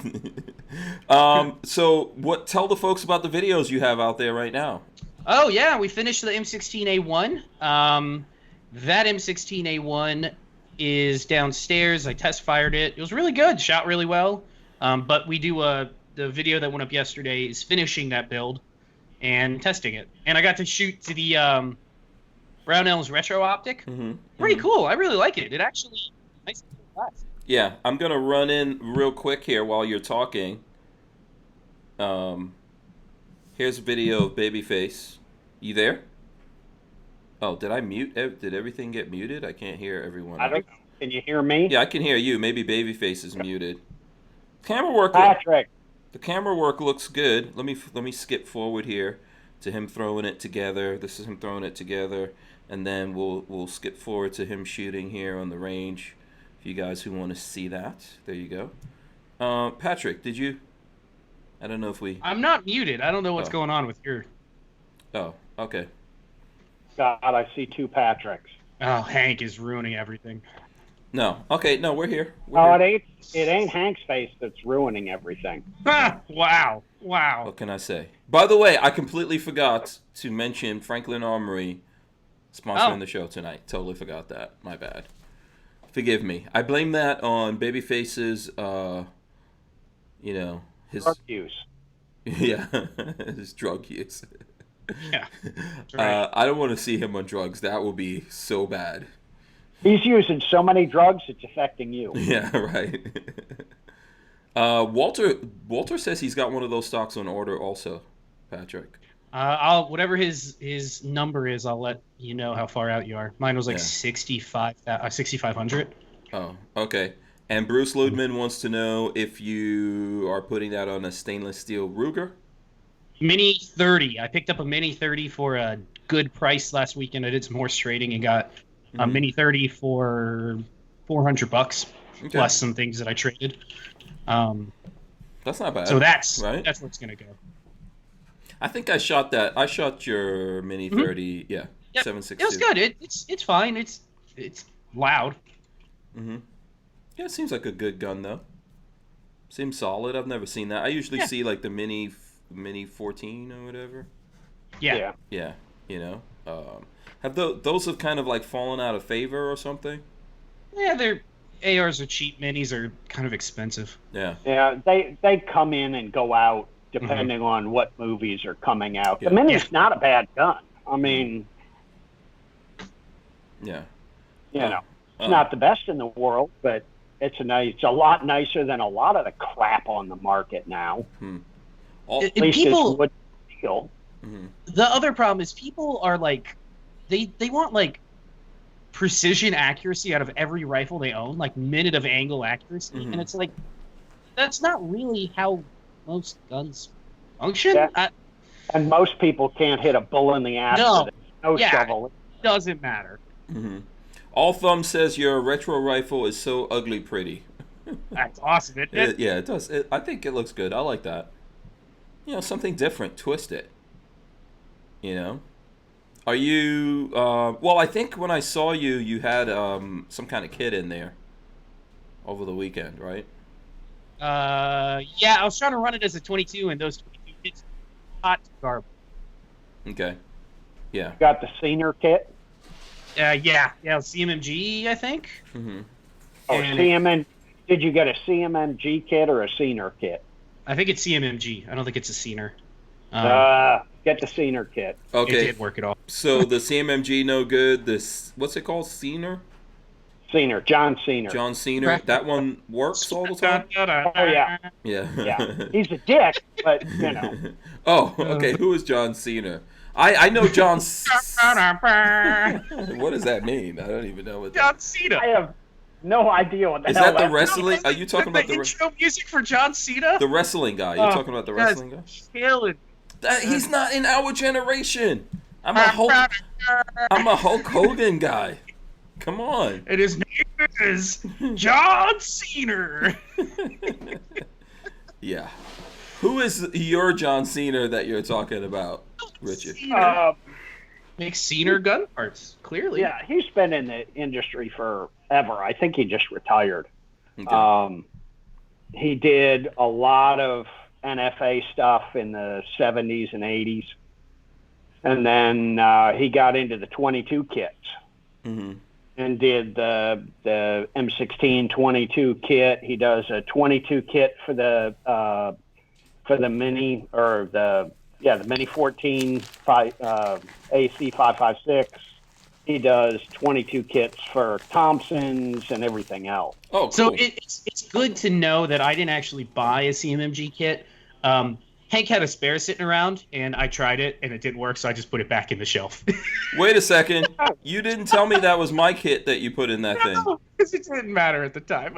Speaker 1: so tell the folks about the videos you have out there right now.
Speaker 2: Oh yeah, we finished the M16A1. That M16A1 is downstairs. I test fired it. It was really good. Shot really well. But we do the video that went up yesterday is finishing that build and testing it. And I got to shoot to the Barnauls retro optic. Pretty cool. I really like it. It actually nice and fast.
Speaker 1: Yeah, I'm going to run in real quick here while you're talking. Here's a video of Babyface. You there? Oh, did I mute? Did everything get muted? I can't hear everyone.
Speaker 3: I don't know. Can you hear me?
Speaker 1: Yeah, I can hear you. Maybe Babyface is muted. Camera work.
Speaker 3: Patrick.
Speaker 1: The camera work looks good. Let me skip forward here to him throwing it together. This is him throwing it together, and then we'll skip forward to him shooting here on the range. For you guys who want to see that, there you go. Patrick, did you? I don't know if we.
Speaker 2: I'm not muted. I don't know what's going on with your.
Speaker 1: Oh, okay.
Speaker 3: God, I see two Patricks.
Speaker 2: Oh, Hank is ruining everything.
Speaker 1: No, okay, no, we're here.
Speaker 3: It ain't Hank's face that's ruining everything.
Speaker 2: Wow.
Speaker 1: What can I say? By the way, I completely forgot to mention Franklin Armory sponsoring the show tonight. Totally forgot that. My bad. Forgive me. I blame that on Babyface's, his
Speaker 3: drug use.
Speaker 1: Yeah, his drug use.
Speaker 2: Yeah. Right.
Speaker 1: I don't want to see him on drugs. That will be so bad.
Speaker 3: He's using so many drugs, it's affecting you.
Speaker 1: Yeah, right. Walter says he's got one of those stocks on order also, Patrick.
Speaker 2: I'll whatever his number is, I'll let you know how far out you are. Mine was like
Speaker 1: Yeah.
Speaker 2: 6,500.
Speaker 1: Oh, okay. And Bruce Ludman wants to know if you are putting that on a stainless steel Ruger.
Speaker 2: Mini 30. I picked up a Mini 30 for a good price last weekend. I did some horse trading and got a Mini 30 for $400 plus some things that I traded.
Speaker 1: That's not bad.
Speaker 2: So that's
Speaker 1: right.
Speaker 2: That's what's gonna go.
Speaker 1: I think I shot that. I shot your Mini 30. Yeah,
Speaker 2: Yep.
Speaker 1: 7.62.
Speaker 2: It was good. It's fine. It's loud.
Speaker 1: Yeah, it seems like a good gun though. Seems solid. I've never seen that. I usually see like the Mini 14 or whatever.
Speaker 2: Yeah.
Speaker 1: Yeah. You know, have those have kind of like fallen out of favor or something?
Speaker 2: Yeah, their ARs are cheap. Minis are kind of expensive.
Speaker 1: Yeah.
Speaker 3: Yeah, they come in and go out depending on what movies are coming out.
Speaker 1: Yeah.
Speaker 3: The Mini's not a bad gun. I mean,
Speaker 1: Yeah.
Speaker 3: you know, it's not the best in the world, but it's a lot nicer than a lot of the crap on the market now. At least
Speaker 2: people,
Speaker 3: it's wood steel.
Speaker 2: The other problem is people are like, they want like precision accuracy out of every rifle they own, like minute of angle accuracy, and it's like that's not really how most guns function.
Speaker 3: Yeah. And most people can't hit a bull in the ass with a snow shovel.
Speaker 2: It doesn't matter.
Speaker 1: All Thumb says your retro rifle is so ugly pretty.
Speaker 2: That's awesome, isn't it?
Speaker 1: Yeah, it does. I think it looks good. I like that. You know, something different. Twist it. You know? Are you... well, I think when I saw you, you had some kind of kit in there over the weekend, right?
Speaker 2: Yeah, I was trying to run it as a 22, and those 22 kits hot garbage.
Speaker 1: Okay. Yeah.
Speaker 3: Got the Senior kit?
Speaker 2: Yeah, CMMG, I think.
Speaker 3: Oh, CMM. Did you get a CMMG kit or a Senior kit?
Speaker 2: I think it's CMMG. I don't think it's a Senior.
Speaker 3: Get the Senior kit.
Speaker 1: Okay.
Speaker 2: It did work at all.
Speaker 1: So the CMMG no good. This, what's it called? Senior?
Speaker 3: Senior. John Senior.
Speaker 1: John Senior. That one works all the time?
Speaker 3: Oh, yeah.
Speaker 1: Yeah.
Speaker 3: Yeah. He's a dick, but, you know.
Speaker 1: Oh, okay. Who is John Cena? I know John. What does that mean? I don't even know what.
Speaker 2: John Cena.
Speaker 3: I have no idea what the
Speaker 1: Is
Speaker 3: hell
Speaker 1: that the wrestling? Are you talking about the
Speaker 2: intro music for John Cena?
Speaker 1: The wrestling guy. You're talking about the wrestling guy?
Speaker 2: Killing.
Speaker 1: He's not in our generation. I'm a Hulk Hogan guy. Come on.
Speaker 2: And his name is John Cena.
Speaker 1: Yeah. Who is your John Cena that you're talking about, Richard?
Speaker 2: Makes Cena gun parts, clearly.
Speaker 3: Yeah, he's been in the industry forever. I think he just retired.
Speaker 1: Okay.
Speaker 3: He did a lot of NFA stuff in the 70s and 80s. And then he got into the 22 kits and did the M16 22 kit. He does a 22 kit for the Mini, or the Mini 14 AC 556. He does 22 kits for Thompsons and everything else.
Speaker 1: Oh, cool.
Speaker 2: So it's good to know that I didn't actually buy a CMMG kit. Hank had a spare sitting around, and I tried it, and it didn't work, so I just put it back in the shelf.
Speaker 1: Wait a second. You didn't tell me that was my kit that you put in that thing.
Speaker 2: No, because it didn't matter at the time.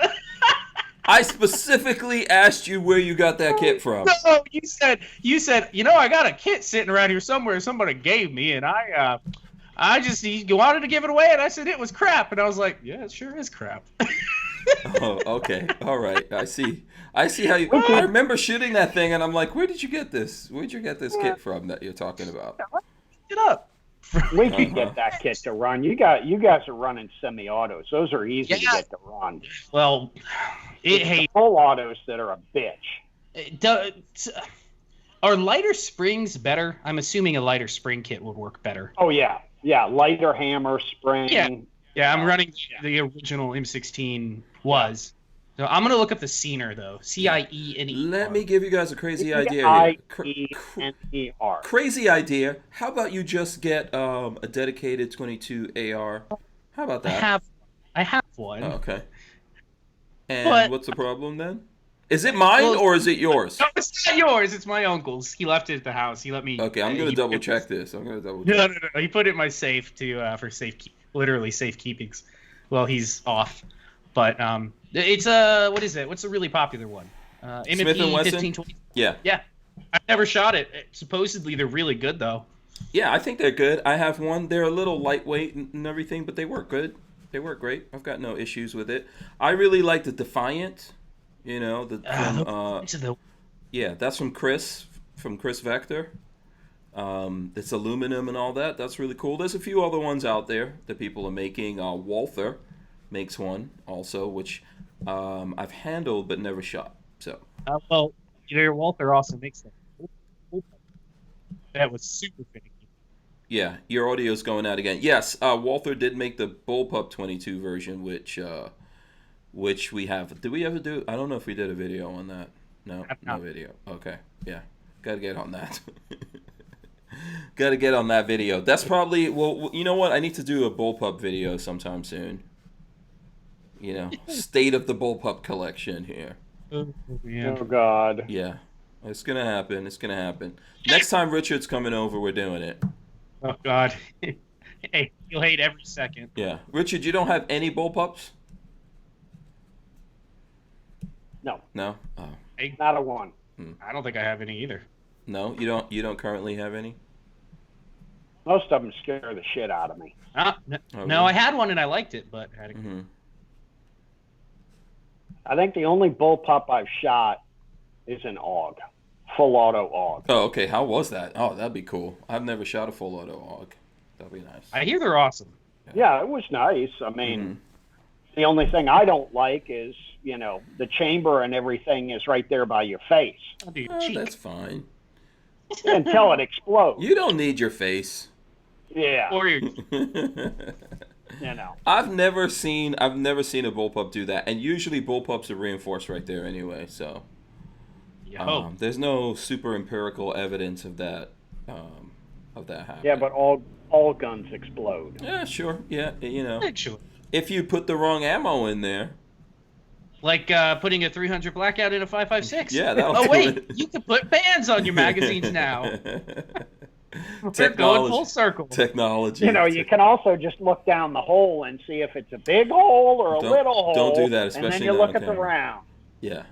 Speaker 1: I specifically asked you where you got that kit from.
Speaker 2: No, you said, I got a kit sitting around here somewhere somebody gave me, and you wanted to give it away, and I said it was crap, and I was like, yeah, it sure is crap.
Speaker 1: Oh, okay. All right. I see how you... I remember shooting that thing, and I'm like, where did you get this? Where'd you get this kit from that you're talking about?
Speaker 2: Get up.
Speaker 3: We could get that kit to run. You guys are running semi-autos. Those are easy to get to run.
Speaker 2: Well,
Speaker 3: full autos that are a bitch.
Speaker 2: Are lighter springs better? I'm assuming a lighter spring kit would work better.
Speaker 3: Oh, yeah. Yeah, lighter hammer, spring.
Speaker 2: Yeah, I'm running the original M16 was. So I'm going to look up the Ciener, though. CIENER.
Speaker 1: Let me give you guys a crazy idea here.
Speaker 3: CIENER.
Speaker 1: Crazy idea. How about you just get a dedicated 22 AR? How about that?
Speaker 2: I have one.
Speaker 1: Oh, okay. And what's the problem then? Is it mine or is it yours?
Speaker 2: No, it's not yours. It's my uncle's. He left it at the house. He let me.
Speaker 1: Okay, I'm gonna double check this.
Speaker 2: No. He put it in my safe for literally safe keepings. Well, he's off, but it's what is it? What's a really popular one?
Speaker 1: Smith & Wesson?
Speaker 2: 1520.
Speaker 1: Yeah.
Speaker 2: Yeah, I've never shot it. Supposedly they're really good though.
Speaker 1: Yeah, I think they're good. I have one. They're a little lightweight and everything, but they work good. They work great. I've got no issues with it. I really like the Defiant. You know, yeah, that's from Chris Vector. It's aluminum and all that. That's really cool. There's a few other ones out there that people are making. Walther makes one also, which I've handled but never shot. So.
Speaker 2: Well, Walther also makes that. That was super finicky.
Speaker 1: Yeah, your audio's going out again. Yes, Walther did make the Bullpup 22 version, which we have. Did we ever do? I don't know if we did a video on that. No video. Okay, yeah, got to get on that. Got to get on that video. That's probably, well, you know what? I need to do a Bullpup video sometime soon. You know, state of the Bullpup collection here.
Speaker 3: Oh God.
Speaker 1: Yeah, it's gonna happen. It's gonna happen. Next time Richard's coming over, we're doing it.
Speaker 2: Oh God. Hey, you'll hate every second.
Speaker 1: Yeah, Richard, you don't have any Bullpups?
Speaker 3: No.
Speaker 1: No. Oh.
Speaker 3: Not a one.
Speaker 2: I don't think I have any either.
Speaker 1: No, you don't. You don't currently have any.
Speaker 3: Most of them scare the shit out of me.
Speaker 2: No,
Speaker 1: really?
Speaker 2: I had one and I liked it, but I had
Speaker 1: Mm-hmm.
Speaker 3: I think the only bullpup I've shot is an AUG, full auto AUG.
Speaker 1: Oh, okay. How was that? Oh, that'd be cool. I've never shot a full auto AUG. That'd be nice.
Speaker 2: I hear they're awesome.
Speaker 3: Yeah, it was nice. I mean, the only thing I don't like is, you know, the chamber and everything is right there by your face.
Speaker 1: That's fine.
Speaker 3: Until it explodes.
Speaker 1: You don't need your face.
Speaker 3: Yeah.
Speaker 2: Or your
Speaker 3: You know.
Speaker 1: I've never seen a bullpup do that, and usually bullpups are reinforced right there anyway. So there's no super empirical evidence of that happening.
Speaker 3: Yeah, but all guns explode.
Speaker 1: Yeah, sure. Yeah, you know,
Speaker 2: sure.
Speaker 1: if you put the wrong ammo in there.
Speaker 2: Like putting a 300 blackout in a 5.56.
Speaker 1: Yeah, that'll
Speaker 2: Oh
Speaker 1: do
Speaker 2: wait,
Speaker 1: it.
Speaker 2: you can put bands on your magazines now. We're going full circle.
Speaker 1: Technology.
Speaker 3: You know, you can also just look down the hole and see if it's a big hole or a little hole.
Speaker 1: Don't do that, especially
Speaker 3: and then you
Speaker 1: not
Speaker 3: look
Speaker 1: on
Speaker 3: at the
Speaker 1: camera.
Speaker 3: round.
Speaker 1: Yeah,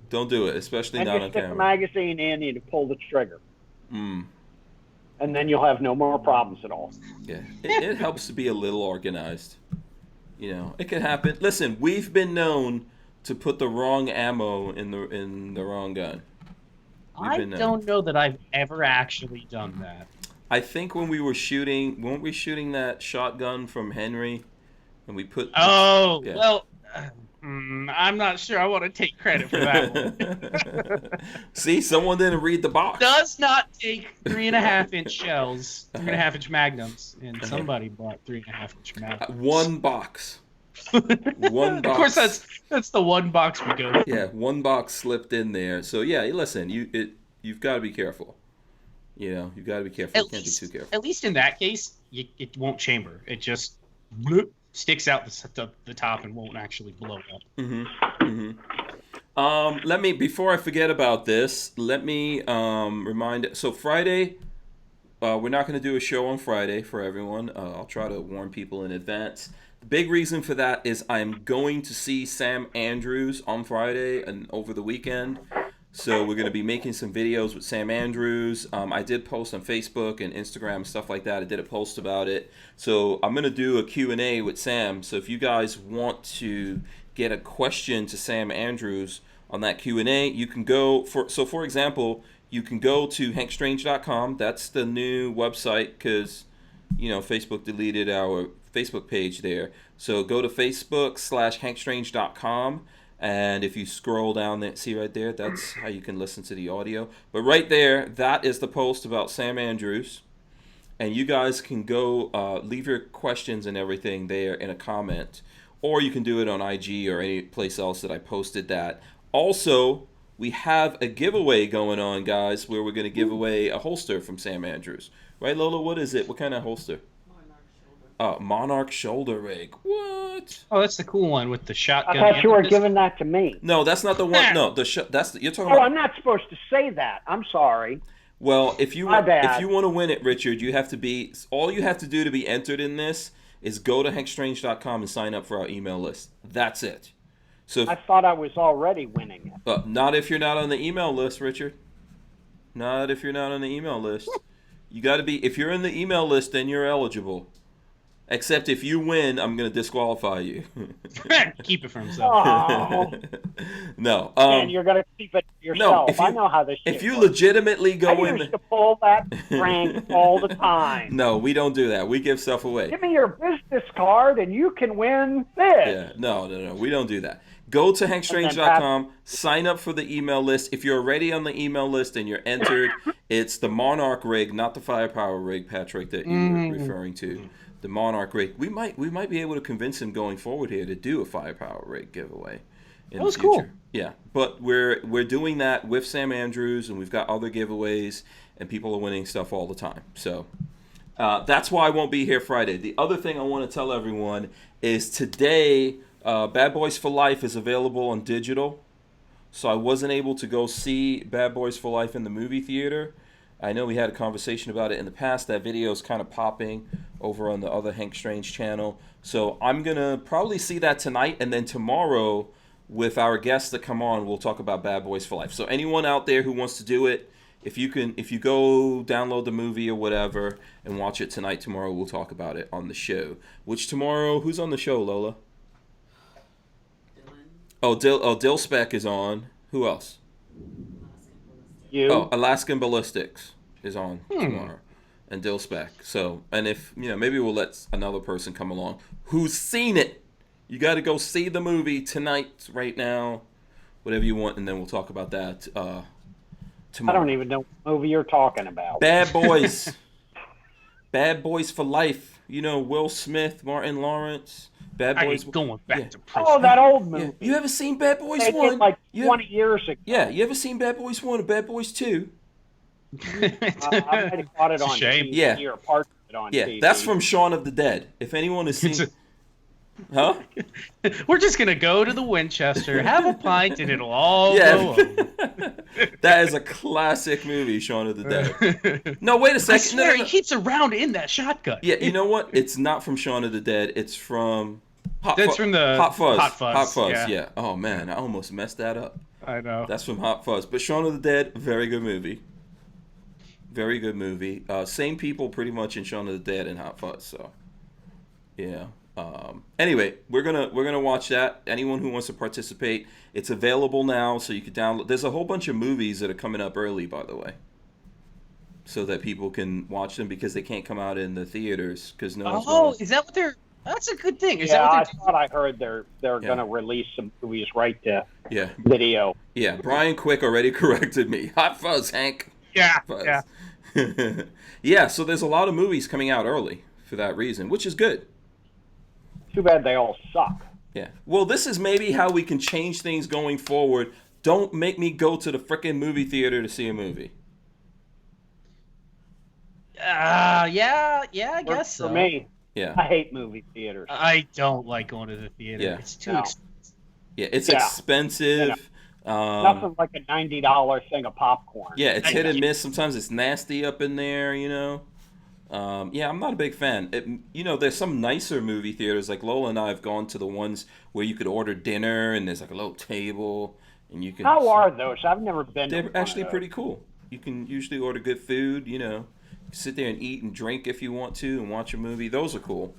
Speaker 1: don't do it, especially
Speaker 3: And
Speaker 1: not
Speaker 3: you
Speaker 1: on
Speaker 3: stick the
Speaker 1: camera.
Speaker 3: magazine in and you pull the trigger.
Speaker 1: Mm.
Speaker 3: And then you'll have no more problems at all.
Speaker 1: Yeah, it helps to be a little organized. You know, it can happen. Listen, we've been known to put the wrong ammo in the wrong gun.
Speaker 2: I don't know that I've ever actually done that.
Speaker 1: I think when we were shooting, weren't we shooting that shotgun from Henry, and we put.
Speaker 2: Oh,
Speaker 1: yeah.
Speaker 2: well, I'm not sure I want to take credit for that one.
Speaker 1: See, someone didn't read the box.
Speaker 2: Does not take 3.5-inch shells, 3.5-inch magnums, and somebody bought 3.5-inch magnums.
Speaker 1: One box. One box.
Speaker 2: Of course, that's the one box we go with.
Speaker 1: Yeah, one box slipped in there. So yeah, listen, you've got to be careful. You know, you've got to be careful. You can't be too careful.
Speaker 2: At least in that case, it won't chamber. It just sticks out the top and won't actually blow up.
Speaker 1: Mm-hmm. Mm-hmm. Before I forget about this, let me remind. So Friday, we're not going to do a show on Friday for everyone. I'll try to warn people in advance. The big reason for that is I'm going to see Sam Andrews on Friday and over the weekend. So we're going to be making some videos with Sam Andrews. I did post on Facebook and Instagram and stuff like that. I did a post about it. So I'm going to do a Q&A with Sam. So if you guys want to get a question to Sam Andrews on that Q&A, you can go for example, you can go to hankstrange.com. That's the new website because, you know, Facebook deleted our Facebook page there. So go to Facebook/hankstrange.com. And if you scroll down there, see right there, that's how you can listen to the audio. But right there, that is the post about Sam Andrews. And you guys can go leave your questions and everything there in a comment. Or you can do it on IG or any place else that I posted that. Also, we have a giveaway going on, guys, where we're going to give away a holster from Sam Andrews. Right, Lola? What is it? What kind of holster? Monarch shoulder rig. What? What?
Speaker 2: Oh, that's the cool one with the shotgun.
Speaker 3: I thought you were
Speaker 2: and the
Speaker 3: giving that to me.
Speaker 1: No, that's not the one. No, that's you're talking
Speaker 3: Oh,
Speaker 1: about.
Speaker 3: I'm not supposed to say that. I'm sorry.
Speaker 1: Well, if you
Speaker 3: My bad.
Speaker 1: if you want to win it, Richard, you have to be. All you have to do to be entered in this is go to hankstrange.com and sign up for our email list. That's it. So
Speaker 3: I thought I was already winning it.
Speaker 1: not if you're not on the email list, Richard. Not if you're not on the email list. You got to be. If you're in the email list, then you're eligible. Except if you win, I'm going to disqualify you.
Speaker 2: Keep it for himself.
Speaker 3: Oh,
Speaker 1: No.
Speaker 3: and you're going to keep it yourself.
Speaker 1: if you-
Speaker 3: I know how this shit
Speaker 1: If you
Speaker 3: works.
Speaker 1: legitimately go
Speaker 3: I
Speaker 1: in.
Speaker 3: used to pull that prank all the time.
Speaker 1: No, we don't do that. We give stuff away.
Speaker 3: Give me your business card and you can win this.
Speaker 1: Yeah, no, we don't do that. Go to hankstrange.com, sign up for the email list. If you're already on the email list and you're entered, it's the Monarch rig, not the Firepower rig, Patrick, that you're referring to. The Monarch rig. We might be able to convince him going forward here to do a Firepower rig giveaway in
Speaker 2: That was
Speaker 1: the future.
Speaker 2: cool.
Speaker 1: Yeah, but we're doing that with Sam Andrews, and we've got other giveaways, and people are winning stuff all the time. So that's why I won't be here Friday. The other thing I want to tell everyone is today, Bad Boys for Life is available on digital. So I wasn't able to go see Bad Boys for Life in the movie theater. I know we had a conversation about it in the past. That video is kind of popping over on the other Hank Strange channel. So I'm going to probably see that tonight, and then tomorrow with our guests that come on, we'll talk about Bad Boys for Life. So anyone out there who wants to do it, if you go download the movie or whatever and watch it tonight, tomorrow we'll talk about it on the show. Which tomorrow, who's on the show, Lola? Dill Speck is on. Who else?
Speaker 3: You.
Speaker 1: Oh, Alaskan Ballistics is on tomorrow, and Dill Speck. So, and if maybe we'll let another person come along who's seen it. You got to go see the movie tonight, right now, whatever you want, and then we'll talk about that tomorrow.
Speaker 3: I don't even know what movie you're talking about.
Speaker 1: Bad Boys, Bad Boys for Life. Will Smith, Martin Lawrence. Bad
Speaker 2: I
Speaker 1: Boys.
Speaker 2: ain't going back to prison.
Speaker 3: Oh, that old movie.
Speaker 1: Yeah. You ever seen Bad Boys
Speaker 3: They
Speaker 1: 1?
Speaker 3: did like 20 years ago.
Speaker 1: Yeah, you ever seen Bad Boys 1 or Bad Boys 2?
Speaker 3: I might have caught it
Speaker 2: It's a
Speaker 3: on
Speaker 2: shame.
Speaker 3: TV
Speaker 1: Yeah.
Speaker 3: or parts of it on
Speaker 1: Yeah,
Speaker 3: TV.
Speaker 1: that's from Shaun of the Dead. If anyone has seen... Huh?
Speaker 2: We're just gonna go to the Winchester, have a pint, and it'll all go
Speaker 1: Yeah.
Speaker 2: over.
Speaker 1: That is a classic movie, Shaun of the Dead. No, wait a
Speaker 2: I
Speaker 1: second.
Speaker 2: swear,
Speaker 1: No.
Speaker 2: he keeps around in that shotgun.
Speaker 1: Yeah, you know what? It's not from Shaun of the Dead. It's from...
Speaker 2: That's from the
Speaker 1: Hot Fuzz.
Speaker 2: Hot Fuzz,
Speaker 1: Hot Fuzz,
Speaker 2: yeah.
Speaker 1: yeah. Oh, man, I almost messed that up.
Speaker 2: I know.
Speaker 1: That's from Hot Fuzz. But Shaun of the Dead, very good movie. Very good movie. Same people pretty much in Shaun of the Dead and Hot Fuzz. So, yeah. Anyway, we're gonna watch that. Anyone who wants to participate, it's available now, so you can download. There's a whole bunch of movies that are coming up early, by the way, so that people can watch them because they can't come out in the theaters because no one's
Speaker 2: Oh,
Speaker 1: going.
Speaker 2: is that what they're? That's a good thing. Is
Speaker 3: Yeah,
Speaker 2: that
Speaker 3: I
Speaker 2: what they're
Speaker 3: thought I heard they're going to release some movies right to
Speaker 1: Yeah,
Speaker 3: video.
Speaker 1: yeah. Brian Quick already corrected me. Hot Fuzz, Hank.
Speaker 2: Yeah,
Speaker 1: Fuzz.
Speaker 2: yeah.
Speaker 1: Yeah, so there's a lot of movies coming out early for that reason, which is good.
Speaker 3: Too bad they all suck.
Speaker 1: Yeah. Well, this is maybe how we can change things going forward. Don't make me go to the frickin' movie theater to see a movie.
Speaker 2: Yeah, I
Speaker 3: For-
Speaker 2: guess so.
Speaker 3: For me,
Speaker 1: Yeah.
Speaker 3: I hate movie theaters.
Speaker 2: I don't like going to the theater.
Speaker 1: Yeah.
Speaker 2: It's too
Speaker 3: No.
Speaker 2: expensive.
Speaker 1: Yeah, it's
Speaker 3: Yeah.
Speaker 1: expensive.
Speaker 3: Nothing like a $90 thing of popcorn.
Speaker 1: Yeah, it's
Speaker 2: I-
Speaker 1: hit and miss. Sometimes it's nasty up in there, Yeah, I'm not a big fan. There's some nicer movie theaters. Like Lola and I have gone to the ones where you could order dinner and there's like a little table and you can.
Speaker 3: How are those? I've never been to
Speaker 1: They're
Speaker 3: one
Speaker 1: actually
Speaker 3: of those.
Speaker 1: pretty cool. You can usually order good food. Sit there and eat and drink if you want to and watch a movie. Those are cool.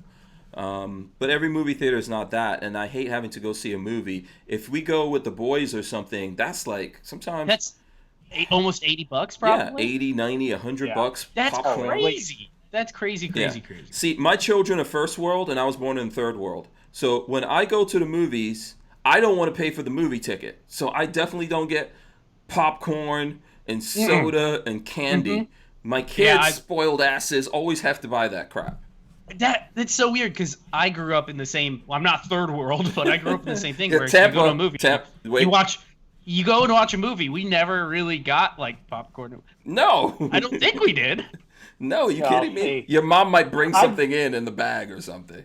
Speaker 1: But every movie theater is not that, and I hate having to go see a movie. If we go with the boys or something, that's like sometimes
Speaker 2: That's almost $80, probably.
Speaker 1: yeah, 80, 90, 100
Speaker 3: Yeah.
Speaker 1: bucks.
Speaker 2: That's
Speaker 1: popcorn.
Speaker 2: crazy. That's crazy.
Speaker 1: Yeah. See, my children are first world, and I was born in third world. So when I go to the movies, I don't want to pay for the movie ticket. So I definitely don't get popcorn and soda and candy. My kids, spoiled asses, always have to buy that crap.
Speaker 2: That's so weird because I grew up in the same. Well, I'm not third world, but I grew up in the same thing
Speaker 1: Yeah,
Speaker 2: where
Speaker 1: Tampa-
Speaker 2: you go to a movie,
Speaker 1: wait.
Speaker 2: you go and watch a movie. We never really got like popcorn.
Speaker 1: No.
Speaker 2: I don't think we did.
Speaker 1: No, you
Speaker 3: Yeah,
Speaker 1: kidding me?
Speaker 3: see.
Speaker 1: Your mom might bring something in the bag or something.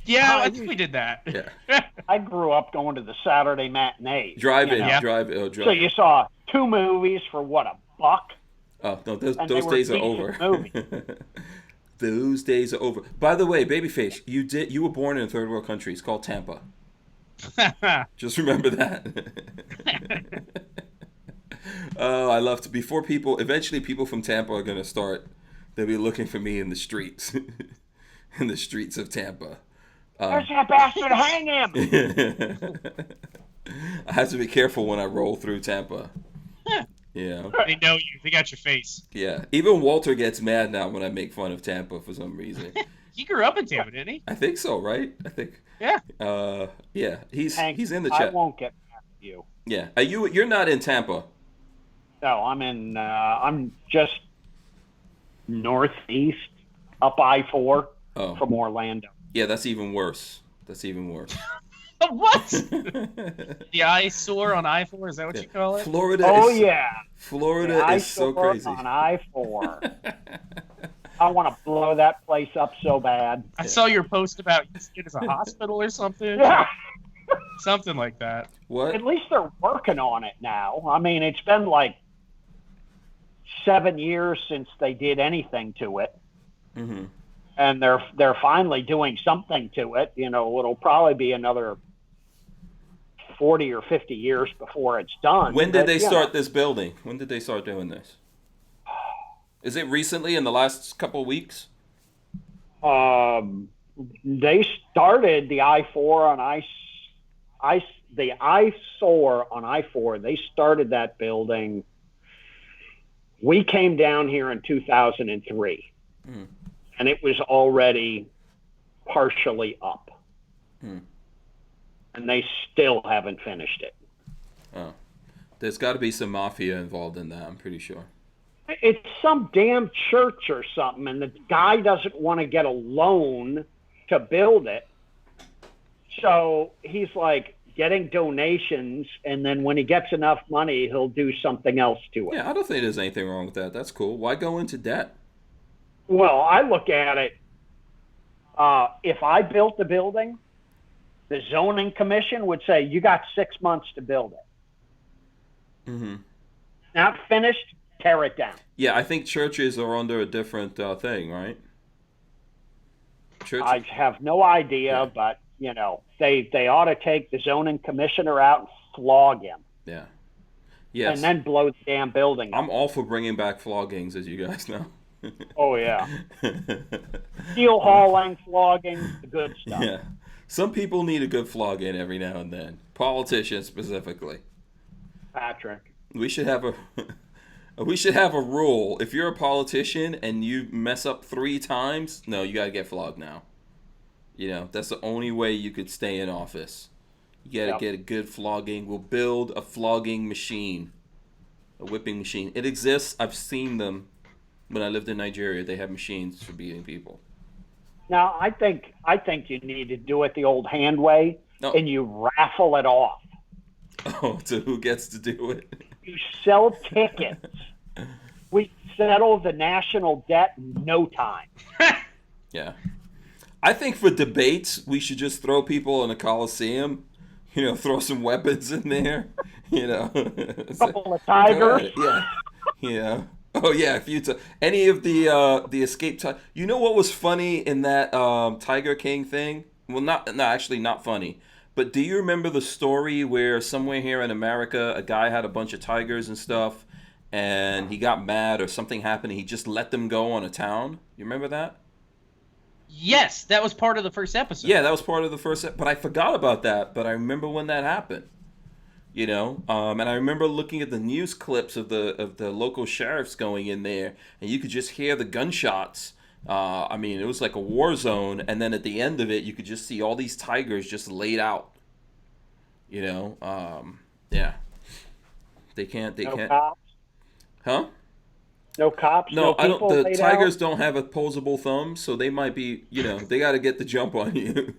Speaker 2: Yeah, I think we did that.
Speaker 1: Yeah.
Speaker 3: I grew up going to the Saturday matinees.
Speaker 1: Drive-in,
Speaker 2: Yeah.
Speaker 3: So you saw 2 movies for what, $1?
Speaker 1: Oh no,
Speaker 3: And
Speaker 1: those
Speaker 3: they were
Speaker 1: days are
Speaker 3: decent
Speaker 1: over.
Speaker 3: movies.
Speaker 1: Those days are over. By the way, Babyface, you were born in a third world country. It's called Tampa. Just remember that. Oh, I love to. Before eventually people from Tampa are gonna start. They'll be looking for me in the streets, in the streets of Tampa.
Speaker 3: There's that bastard, hang him!
Speaker 1: I have to be careful when I roll through Tampa. Yeah.
Speaker 2: They know you. They got your face.
Speaker 1: Yeah. Even Walter gets mad now when I make fun of Tampa for some reason.
Speaker 2: He grew up in Tampa, didn't he?
Speaker 1: I think so, right? I think.
Speaker 2: Yeah.
Speaker 1: Yeah. He's
Speaker 3: Hank,
Speaker 1: in the chat.
Speaker 3: I won't get mad at you.
Speaker 1: Yeah. You're not in Tampa.
Speaker 3: No, I'm just northeast, up I-4 from Orlando.
Speaker 1: Yeah, that's even worse.
Speaker 2: What? The eyesore on I-4, is that what you call it?
Speaker 1: Florida. Florida is so crazy.
Speaker 3: On I-4. I want to blow that place up so bad.
Speaker 2: I saw your post about it as a hospital or something.
Speaker 3: Yeah.
Speaker 2: Something like that.
Speaker 1: What?
Speaker 3: At least they're working on it now. I mean, it's been like 7 years since they did anything to it.
Speaker 1: Mm-hmm.
Speaker 3: And they're finally doing something to it. You know, it'll probably be another 40 or 50 years before it's done.
Speaker 1: When did they start this building? When did they start doing this? Is it recently, in the last couple of weeks?
Speaker 3: They started the I-4 on the eyesore on I-4. They started that building. We came down here in 2003. Mm. And it was already partially up. Hmm. And they still haven't finished it.
Speaker 1: Oh. There's got to be some mafia involved in that, I'm pretty sure.
Speaker 3: It's some damn church or something, and the guy doesn't want to get a loan to build it. So he's like getting donations, and then when he gets enough money, he'll do something else to it.
Speaker 1: Yeah, I don't think there's anything wrong with that. That's cool. Why go into debt?
Speaker 3: Well, I look at it, if I built the building, the zoning commission would say, you got 6 months to build it. Mm-hmm. Not finished, tear it down.
Speaker 1: Yeah, I think churches are under a different thing, right?
Speaker 3: I have no idea, but, you know, they ought to take the zoning commissioner out and flog him.
Speaker 1: Yeah. Yes.
Speaker 3: And then blow the damn building up.
Speaker 1: I'm all for bringing back floggings, as you guys know.
Speaker 3: Oh, yeah. Steel hauling, flogging, the good stuff.
Speaker 1: Yeah. Some people need a good flogging every now and then. Politicians specifically.
Speaker 3: Patrick.
Speaker 1: We should have a rule. If you're a politician and you mess up 3 times, no, you gotta get flogged now. You know, that's the only way you could stay in office. You gotta get a good flogging. We'll build a flogging machine. A whipping machine. It exists. I've seen them. When I lived in Nigeria, they have machines for beating people.
Speaker 3: Now, I think you need to do it the old hand way, and you raffle it off.
Speaker 1: Oh, so who gets to do it?
Speaker 3: You sell tickets. We settle the national debt in no time.
Speaker 1: Yeah. I think for debates, we should just throw people in a coliseum. You know, throw some weapons in there. You know.
Speaker 3: A couple of tigers.
Speaker 1: Yeah. Yeah. Oh yeah, any of the escape tigers. You know what was funny in that Tiger King thing? Well, actually not funny. But do you remember the story where somewhere here in America, a guy had a bunch of tigers and stuff, and he got mad or something happened, and he just let them go on a town? You remember that?
Speaker 2: Yes, that was part of the first episode.
Speaker 1: Yeah, that was part of the first but I forgot about that, but I remember when that happened. You know, and I remember looking at the news clips of the local sheriffs going in there, and you could just hear the gunshots. I mean, it was like a war zone, and then at the end of it, you could just see all these tigers just laid out. You know, yeah. They can't.
Speaker 3: Cops? Huh? No cops?
Speaker 1: No, I don't. The tigers don't have opposable thumbs, so they might be. You know, they got to get the jump on you.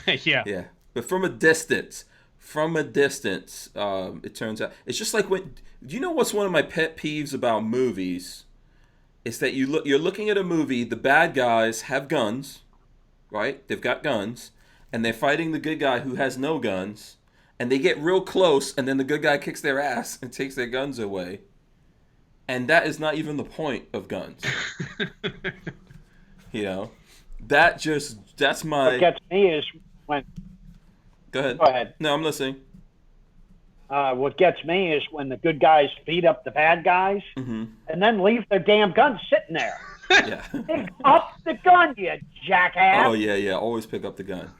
Speaker 2: Yeah.
Speaker 1: Yeah, but from a distance. It turns out it's just like when. Do you know what's one of my pet peeves about movies? Is that you're looking at a movie. The bad guys have guns, right? They've got guns, and they're fighting the good guy who has no guns, and they get real close, and then the good guy kicks their ass and takes their guns away. And that is not even the point of guns. You know? That's my...
Speaker 3: What gets me is when...
Speaker 1: Go ahead.
Speaker 3: Go ahead.
Speaker 1: No, I'm listening.
Speaker 3: What gets me is when the good guys beat up the bad guys and then leave their damn guns sitting there.
Speaker 1: Yeah.
Speaker 3: Pick up the gun, you jackass.
Speaker 1: Oh, yeah. Always pick up the gun.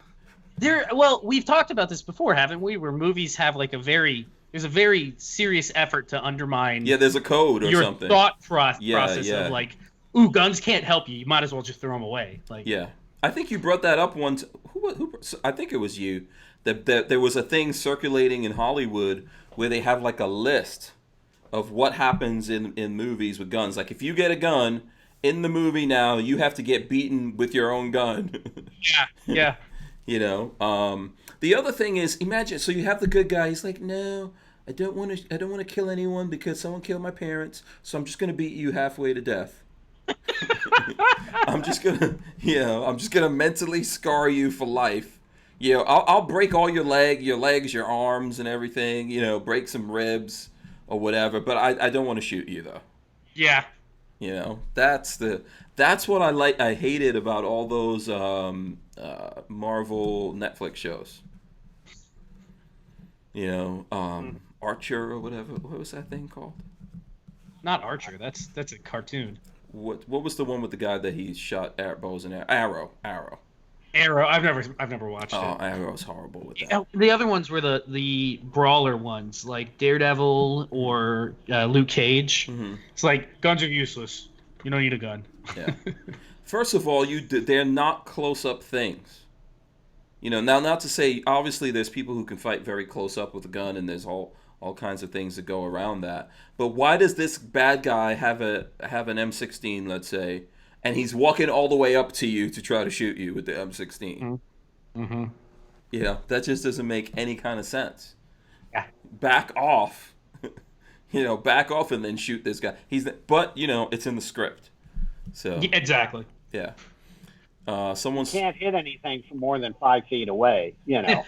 Speaker 2: Well, we've talked about this before, haven't we? Where movies have like there's a very serious effort to undermine.
Speaker 1: Yeah, there's a code or
Speaker 2: your
Speaker 1: something.
Speaker 2: Thought process of like, ooh, guns can't help you. You might as well just throw them away. Like,
Speaker 1: yeah, I think you brought that up once. Who? I think it was you. That there was a thing circulating in Hollywood where they have like a list of what happens in movies with guns. Like if you get a gun in the movie now, you have to get beaten with your own gun.
Speaker 2: Yeah.
Speaker 1: You know. The other thing is, imagine. So you have the good guy. He's like, no, I don't want to kill anyone because someone killed my parents. So I'm just gonna beat you halfway to death. I'm just gonna mentally scar you for life. You know, I'll break all your legs, your arms, and everything. You know, break some ribs or whatever. But I don't want to shoot you though.
Speaker 2: Yeah.
Speaker 1: You know, that's what I like. I hated about all those Marvel Netflix shows. You know, Archer or whatever. What was that thing called?
Speaker 2: Not Archer. That's a cartoon.
Speaker 1: What was the one with the guy that he shot bows and arrow?
Speaker 2: Arrow. I've never watched it.
Speaker 1: Oh, Arrow's horrible with that.
Speaker 2: The other ones were the brawler ones, like Daredevil or Luke Cage. Mm-hmm. It's like guns are useless. You don't need a gun.
Speaker 1: Yeah. First of all, they're not close-up things. You know, now not to say obviously there's people who can fight very close up with a gun, and there's all kinds of things that go around that. But why does this bad guy have an M16, let's say, and he's walking all the way up to you to try to shoot you with the M16?
Speaker 2: Mm-hmm.
Speaker 1: You know, that just doesn't make any kind of sense.
Speaker 2: Yeah.
Speaker 1: Back off. You know, back off and then shoot this guy. But you know, it's in the script. So
Speaker 2: yeah, exactly.
Speaker 1: Yeah.
Speaker 3: Someone's can't hit anything from more than 5 feet away. You know.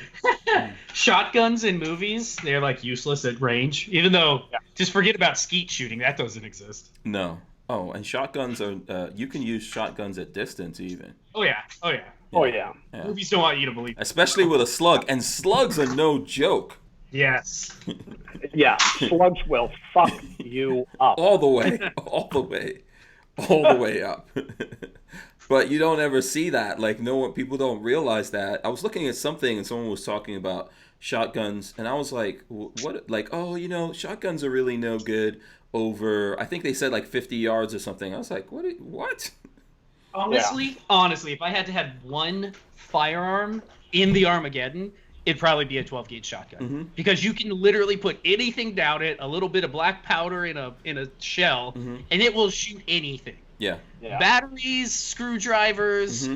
Speaker 2: Shotguns in movies, they're like useless at range. Even though, just forget about skeet shooting. That doesn't exist.
Speaker 1: No. Oh, and shotguns are. You can use shotguns at distance even.
Speaker 2: Oh yeah.
Speaker 3: Yeah.
Speaker 2: Movies don't want you to believe.
Speaker 1: Especially with a slug, and slugs are no joke.
Speaker 2: Yes.
Speaker 3: Yeah, slugs will fuck you up.
Speaker 1: All the way up. But you don't ever see that. Like, people don't realize that. I was looking at something and someone was talking about shotguns, and I was like, what? Like, oh, you know, shotguns are really no good over, I think they said like 50 yards or something. I was like, what?
Speaker 2: Honestly, if I had to have one firearm in the Armageddon, it'd probably be a 12-gauge shotgun, because you can literally put anything down it, a little bit of black powder in a shell, and it will shoot anything.
Speaker 1: Yeah.
Speaker 2: Batteries, screwdrivers,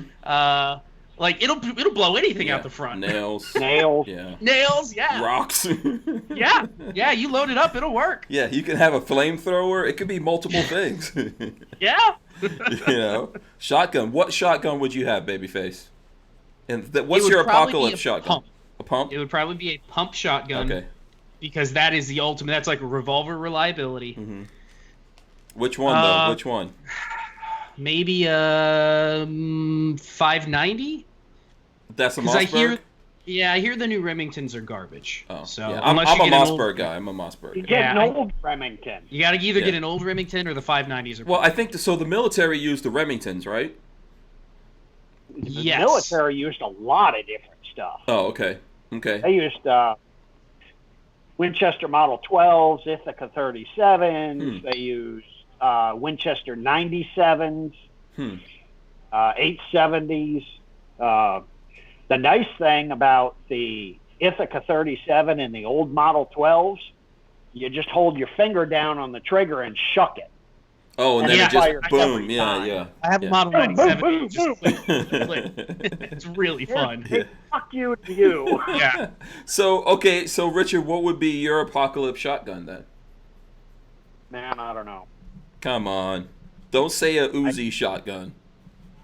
Speaker 2: like it'll blow anything out the front.
Speaker 3: Nails.
Speaker 1: Yeah.
Speaker 2: Nails. Yeah.
Speaker 1: Rocks.
Speaker 2: Yeah. You load it up, it'll work.
Speaker 1: Yeah. You can have a flamethrower. It could be multiple things.
Speaker 2: Yeah.
Speaker 1: You know, shotgun. What shotgun would you have, Babyface? And what's your apocalypse shotgun? A pump?
Speaker 2: It would probably be a pump shotgun.
Speaker 1: Okay.
Speaker 2: Because that is the ultimate. That's like revolver reliability.
Speaker 1: Mm-hmm. Which one though? Which one?
Speaker 2: Maybe 590.
Speaker 1: That's a Mossberg?
Speaker 2: I hear the new Remingtons are garbage.
Speaker 1: Oh,
Speaker 2: so
Speaker 1: yeah. I'm a Mossberg guy. I'm a Mossberg guy.
Speaker 3: You get an old Remington.
Speaker 2: You got to either get an old Remington or the 590s.
Speaker 1: Well, I think so. The military used the Remingtons, right?
Speaker 3: The military used a lot of different stuff.
Speaker 1: Oh, okay.
Speaker 3: They used Winchester Model 12s, Ithaca 37s. They used Winchester 97s, 870s. The nice thing about the Ithaca 37 and the old Model 12s, you just hold your finger down on the trigger and shuck it.
Speaker 1: Oh, and then it just boom. Yeah.
Speaker 2: I have a Model 97. It's really fun.
Speaker 3: Hey, fuck you to you.
Speaker 2: Yeah.
Speaker 1: So Richard, what would be your apocalypse shotgun then?
Speaker 3: Man, I don't know.
Speaker 1: Come on. Don't say a Uzi shotgun.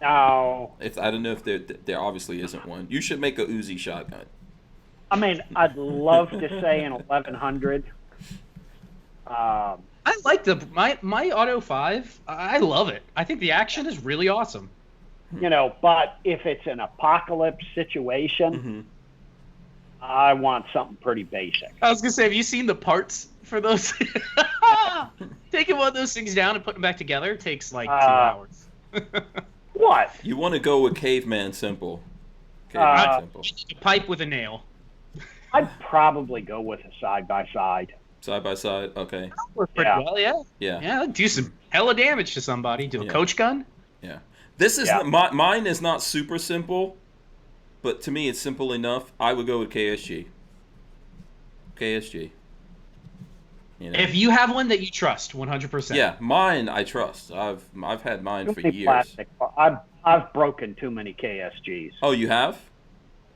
Speaker 3: No.
Speaker 1: If I don't know if there obviously isn't one. You should make a Uzi shotgun.
Speaker 3: I mean, I'd love to say an 1100.
Speaker 2: I like my Auto 5. I love it. I think the action is really awesome.
Speaker 3: You know, but if it's an apocalypse situation, I want something pretty basic.
Speaker 2: I was gonna say, have you seen the parts for those? Taking one of those things down and putting them back together takes like 2 hours.
Speaker 3: What?
Speaker 1: You want to go with caveman simple. Caveman simple.
Speaker 2: A pipe with a nail.
Speaker 3: I'd probably go with a side-by-side.
Speaker 1: Side by side, okay.
Speaker 2: Work pretty well, yeah.
Speaker 1: Yeah.
Speaker 2: Yeah, do some hella damage to somebody. Do a coach gun.
Speaker 1: Yeah. This is mine is not super simple, but to me it's simple enough. I would go with KSG. KSG. You know?
Speaker 2: If you have one that you trust, 100%.
Speaker 1: Yeah, mine I trust. I've had mine for years.
Speaker 3: Plastic. I've broken too many KSGs.
Speaker 1: Oh, you have?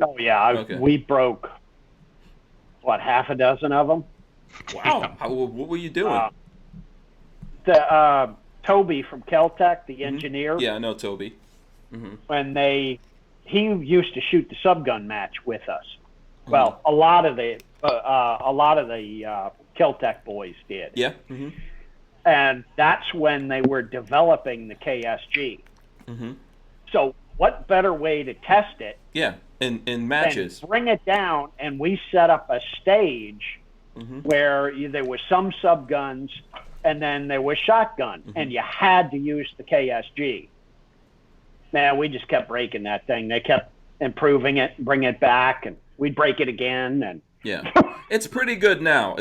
Speaker 3: Oh yeah, we broke what, half a dozen of them.
Speaker 1: Wow. What were you doing?
Speaker 3: Toby from Keltec, the engineer.
Speaker 1: Yeah, I know Toby.
Speaker 3: When he used to shoot the subgun match with us. Well, a lot of the Keltec boys did.
Speaker 1: Yeah.
Speaker 3: And that's when they were developing the KSG. So what better way to test it?
Speaker 1: Yeah, in matches.
Speaker 3: Than bring it down, and we set up a stage where there was some subguns, and then there was shotgun, and you had to use the KSG. Man, we just kept breaking that thing. They kept improving it, bring it back, and we'd break it again. And
Speaker 1: yeah, it's pretty good now.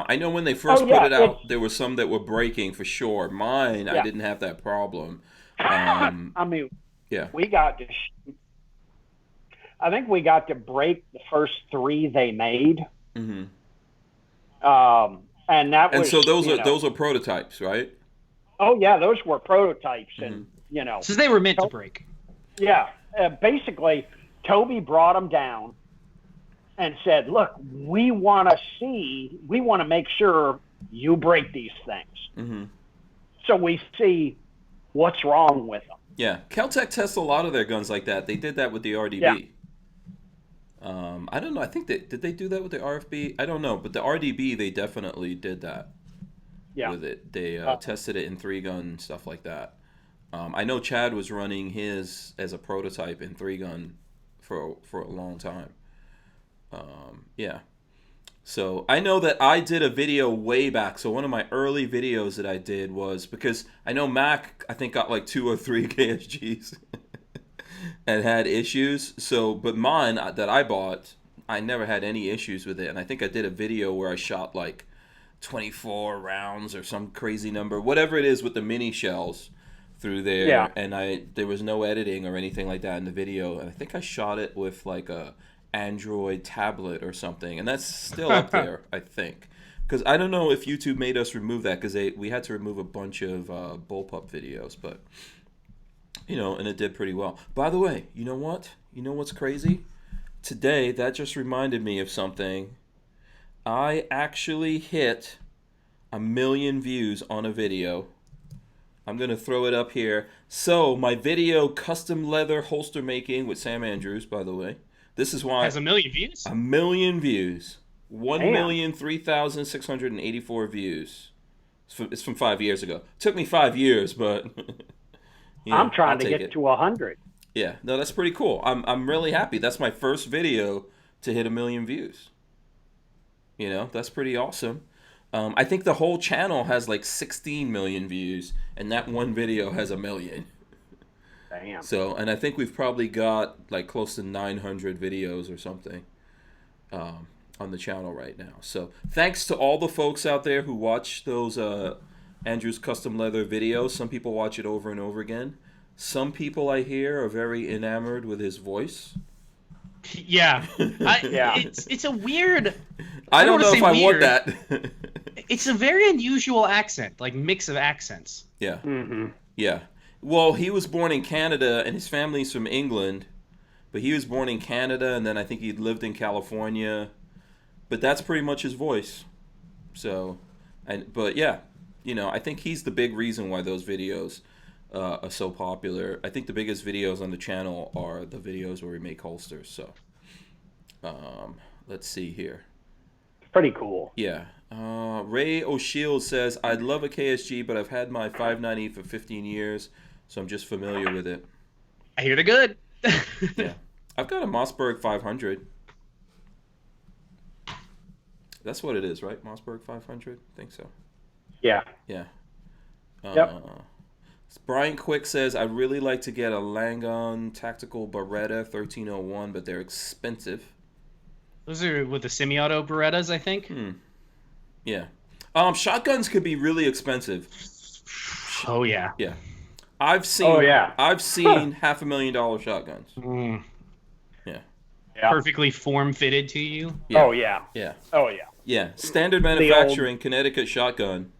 Speaker 1: I know when they first put it out, there were some that were breaking for sure. Mine, I didn't have that problem.
Speaker 3: I mean, we got to. I think we got to break the first 3 they made. And that was.
Speaker 1: And so those are prototypes, right?
Speaker 3: Oh yeah, those were prototypes, and you know.
Speaker 2: So they were meant to break.
Speaker 3: Yeah, basically, Toby brought them down and said, "Look, we want to make sure you break these things, so we see what's wrong with them."
Speaker 1: Yeah, Keltec tests a lot of their guns like that. They did that with the RDB. Yeah. I don't know. I think did they do that with the RFB? I don't know, but the RDB they definitely did that. Yeah. With it, they tested it in 3-gun stuff like that. I know Chad was running his as a prototype in 3-gun for a long time. Yeah. So I know that I did a video way back. So one of my early videos that I did was because I know Mac, I think, got like 2 or 3 KSGs and had issues. So, but mine that I bought, I never had any issues with it. And I think I did a video where I shot like 24 rounds or some crazy number, whatever it is with the mini shells through there. Yeah. And there was no editing or anything like that in the video. And I think I shot it with like a Android tablet or something, and that's still up there, I think, because I don't know if YouTube made us remove that because we had to remove a bunch of Bullpup videos, but and it did pretty well. By the way, you know what's crazy? Today, that just reminded me of something. I actually hit 1 million views on a video. I'm gonna throw it up here. So my video, custom leather holster making with Sam Andrews, by the way. This is why
Speaker 2: has 1 million views.
Speaker 1: 1 million views. 1,003,684 views. It's from 5 years ago. Took me 5 years, but
Speaker 3: I'm trying to get to 100.
Speaker 1: Yeah, no, that's pretty cool. I'm really happy. That's my first video to hit 1 million views. That's pretty awesome. I think the whole channel has like 16 million views, and that one video has 1 million.
Speaker 3: Damn.
Speaker 1: So, and I think we've probably got like close to 900 videos or something on the channel right now. So thanks to all the folks out there who watch those Andrew's custom leather videos. Some people watch it over and over again. Some people I hear are very enamored with his voice.
Speaker 2: Yeah. It's a weird...
Speaker 1: I don't know if I want that.
Speaker 2: It's a very unusual accent, like mix of accents.
Speaker 1: Yeah. Yeah. Well, he was born in Canada, and his family's from England. But he was born in Canada, and then I think he lived in California. But that's pretty much his voice. So, but yeah, I think he's the big reason why those videos are so popular. I think the biggest videos on the channel are the videos where we make holsters. So, let's see here.
Speaker 3: Pretty cool.
Speaker 1: Yeah. Ray O'Shield says, I'd love a KSG, but I've had my 590 for 15 years, so I'm just familiar with it.
Speaker 2: I hear they're good.
Speaker 1: Yeah. I've got a Mossberg 500. That's what it is, right? Mossberg 500? I think so.
Speaker 3: Yeah.
Speaker 1: Yeah.
Speaker 3: Yep.
Speaker 1: Brian Quick says, I'd really like to get a Langon Tactical Beretta 1301, but they're expensive.
Speaker 2: Those are with the semi-auto Berettas, I think.
Speaker 1: Yeah. Shotguns could be really expensive.
Speaker 2: Oh, yeah.
Speaker 1: Yeah. I've seen $500,000 shotguns. Yeah.
Speaker 3: Yeah.
Speaker 2: Perfectly form-fitted to you.
Speaker 1: Yeah.
Speaker 3: Oh, yeah.
Speaker 1: Yeah.
Speaker 3: Oh, yeah.
Speaker 1: Yeah. Standard manufacturing, Connecticut shotgun.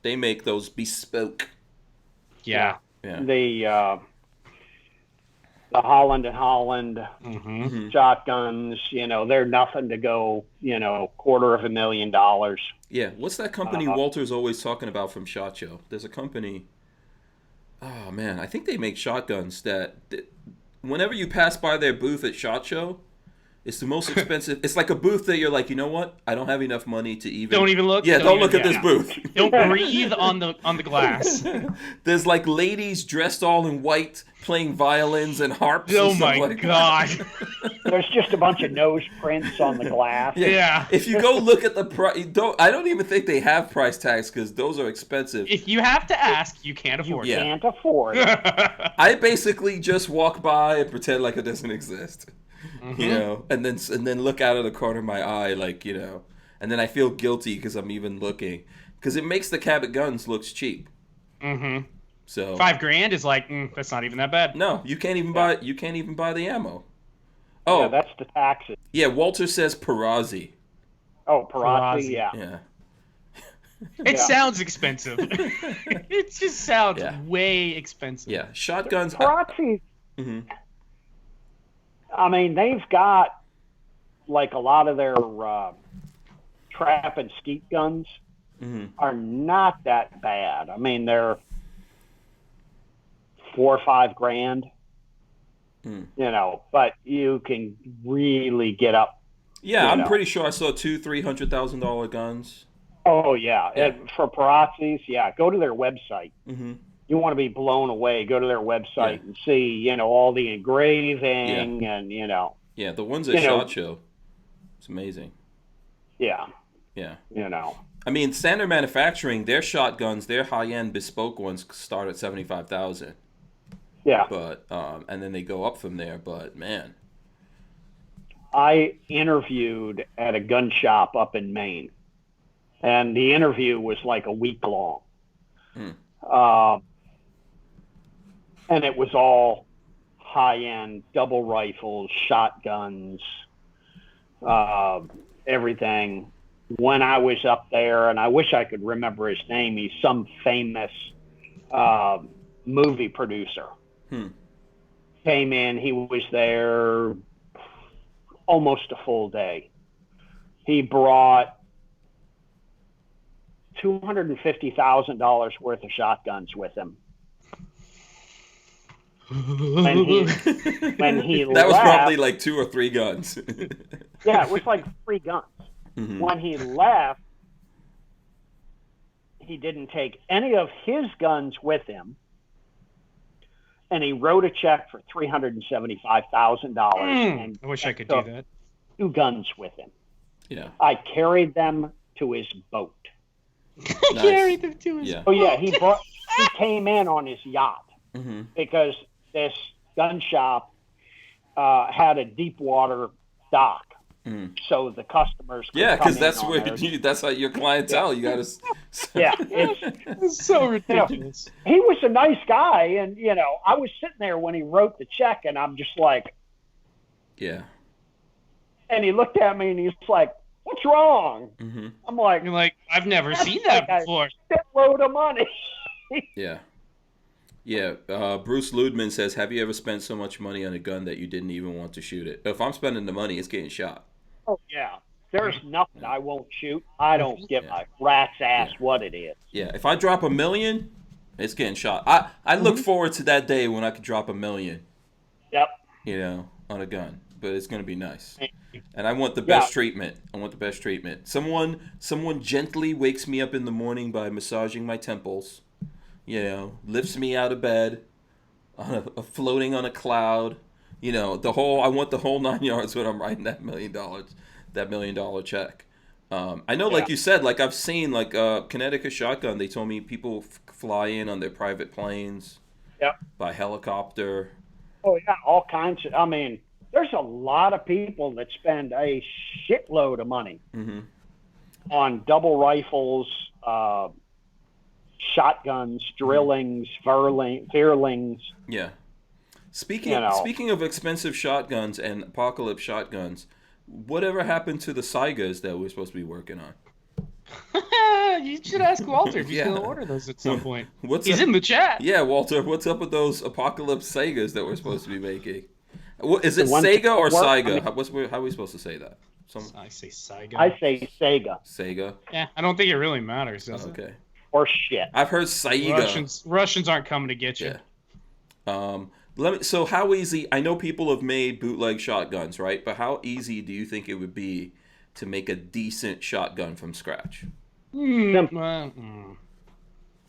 Speaker 1: They make those bespoke.
Speaker 2: Yeah.
Speaker 1: Yeah.
Speaker 3: The Holland and Holland shotguns, they're nothing to go, $250,000.
Speaker 1: Yeah. What's that company Walter's always talking about from SHOT Show? There's a company. Oh, man. I think they make shotguns that whenever you pass by their booth at SHOT Show, it's the most expensive. It's like a booth that you're like, you know what? I don't have enough money to even.
Speaker 2: Don't even look.
Speaker 1: Yeah, don't look at this booth.
Speaker 2: Don't breathe on the glass.
Speaker 1: There's like ladies dressed all in white playing violins and harps.
Speaker 2: Oh
Speaker 1: and stuff
Speaker 2: my
Speaker 1: like
Speaker 2: god.
Speaker 3: There's just a bunch of nose prints on the glass.
Speaker 2: Yeah.
Speaker 1: If you go look at the price, I don't even think they have price tags because those are expensive.
Speaker 2: If you have to ask, you can't afford
Speaker 1: Yeah.
Speaker 2: it.
Speaker 3: Can't afford it.
Speaker 1: I basically just walk by and pretend like it doesn't exist. And then look out of the corner of my eye, like, and then I feel guilty because I'm even looking, because it makes the Cabot guns looks cheap. So
Speaker 2: $5,000 is like that's not even that bad.
Speaker 1: no, you can't even buy the ammo. Oh,
Speaker 3: Yeah, that's the taxes.
Speaker 1: yeah. Walter says Perazzi.
Speaker 3: Oh, Perazzi,
Speaker 2: Perazzi.
Speaker 3: yeah.
Speaker 1: Yeah,
Speaker 2: It sounds expensive. It just sounds way expensive.
Speaker 1: yeah. Shotguns.
Speaker 3: Perazzi, I mean, they've got, like, a lot of their trap and skeet guns are not that bad. I mean, they're $4,000 or $5,000, but you can really get up.
Speaker 1: Yeah, I'm pretty sure I saw $200,000-$300,000 guns.
Speaker 3: Oh, yeah. And for Perazzi's, go to their website. You want to be blown away, go to their website and see, all the engraving and,
Speaker 1: Yeah, the ones at SHOT Show. It's amazing.
Speaker 3: Yeah.
Speaker 1: Yeah.
Speaker 3: I
Speaker 1: mean, standard manufacturing, their shotguns, their high-end bespoke ones start at $75,000.
Speaker 3: Yeah.
Speaker 1: But and then they go up from there. But man,
Speaker 3: I interviewed at a gun shop up in Maine, and the interview was like a week long. And it was all high-end double rifles, shotguns, everything. When I was up there, and I wish I could remember his name, he's some famous movie producer. Came in, he was there almost a full day. He brought $250,000 worth of shotguns with him. When he
Speaker 1: that
Speaker 3: left,
Speaker 1: was probably like 2 or 3 guns.
Speaker 3: yeah, it was like 3 guns. When he left, he didn't take any of his guns with him, and he wrote a check for $375,000.
Speaker 2: I wish I could do that.
Speaker 3: 2 guns with him.
Speaker 1: Yeah.
Speaker 3: I carried them to his boat.
Speaker 1: Nice.
Speaker 2: Carried them to his
Speaker 1: Yeah.
Speaker 3: Oh yeah, he came in on his yacht because this gun shop had a deep water dock, so the customers could come
Speaker 1: because
Speaker 3: in
Speaker 1: that's
Speaker 3: on
Speaker 1: where
Speaker 3: there.
Speaker 1: that's how your clientele. You got to.
Speaker 3: Yeah,
Speaker 2: It's so ridiculous.
Speaker 3: he was a nice guy, and I was sitting there when he wrote the check, and I'm just like,
Speaker 1: Yeah.
Speaker 3: and he looked at me and he's like, "What's wrong?" I'm like,
Speaker 2: You're like, I've never
Speaker 3: "That's
Speaker 2: seen that
Speaker 3: like
Speaker 2: before.
Speaker 3: a shitload of money."
Speaker 1: Yeah. Yeah. Bruce Ludman says, "Have you ever spent so much money on a gun that you didn't even want to shoot it?" If I'm spending the money, it's getting shot.
Speaker 3: Oh yeah, there's nothing I won't shoot. I don't give a rat's ass what it is.
Speaker 1: Yeah. If I drop $1 million It's getting shot. I look forward to that day when I could drop $1 million.
Speaker 3: Yep.
Speaker 1: You know, on a gun, but it's gonna be nice. And I want the best treatment. Someone gently wakes me up in the morning by massaging my temples. You know, lifts me out of bed, floating on a cloud. You know, I want the whole 9 yards when I'm writing that $1 million, $1 million check. I know, like you said, like I've seen, like Connecticut Shotgun. They told me people fly in on their private planes.
Speaker 3: Yep.
Speaker 1: By helicopter.
Speaker 3: Oh yeah, all kinds of. I mean, there's a lot of people that spend a shitload of money on double rifles, shotguns, drillings, Fearlings.
Speaker 1: Yeah. Speaking of expensive shotguns and apocalypse shotguns, whatever happened to the Saigas that we're supposed to be working on?
Speaker 2: You should ask Walter if he's going to order those at some point. He's in the chat.
Speaker 1: Yeah, Walter, what's up with those apocalypse Sagas that we're supposed to be making? Is it Sega or Saiga? How are we supposed to say that?
Speaker 2: I say Saiga.
Speaker 3: I say Sega.
Speaker 1: Sega?
Speaker 2: Yeah, I don't think it really matters, does it?
Speaker 3: Okay. Or shit.
Speaker 1: I've heard Saiga.
Speaker 2: Russians aren't coming to get you.
Speaker 1: Yeah. So how easy, I know people have made bootleg shotguns, right? But how easy do you think it would be to make a decent shotgun from scratch?
Speaker 3: Simple.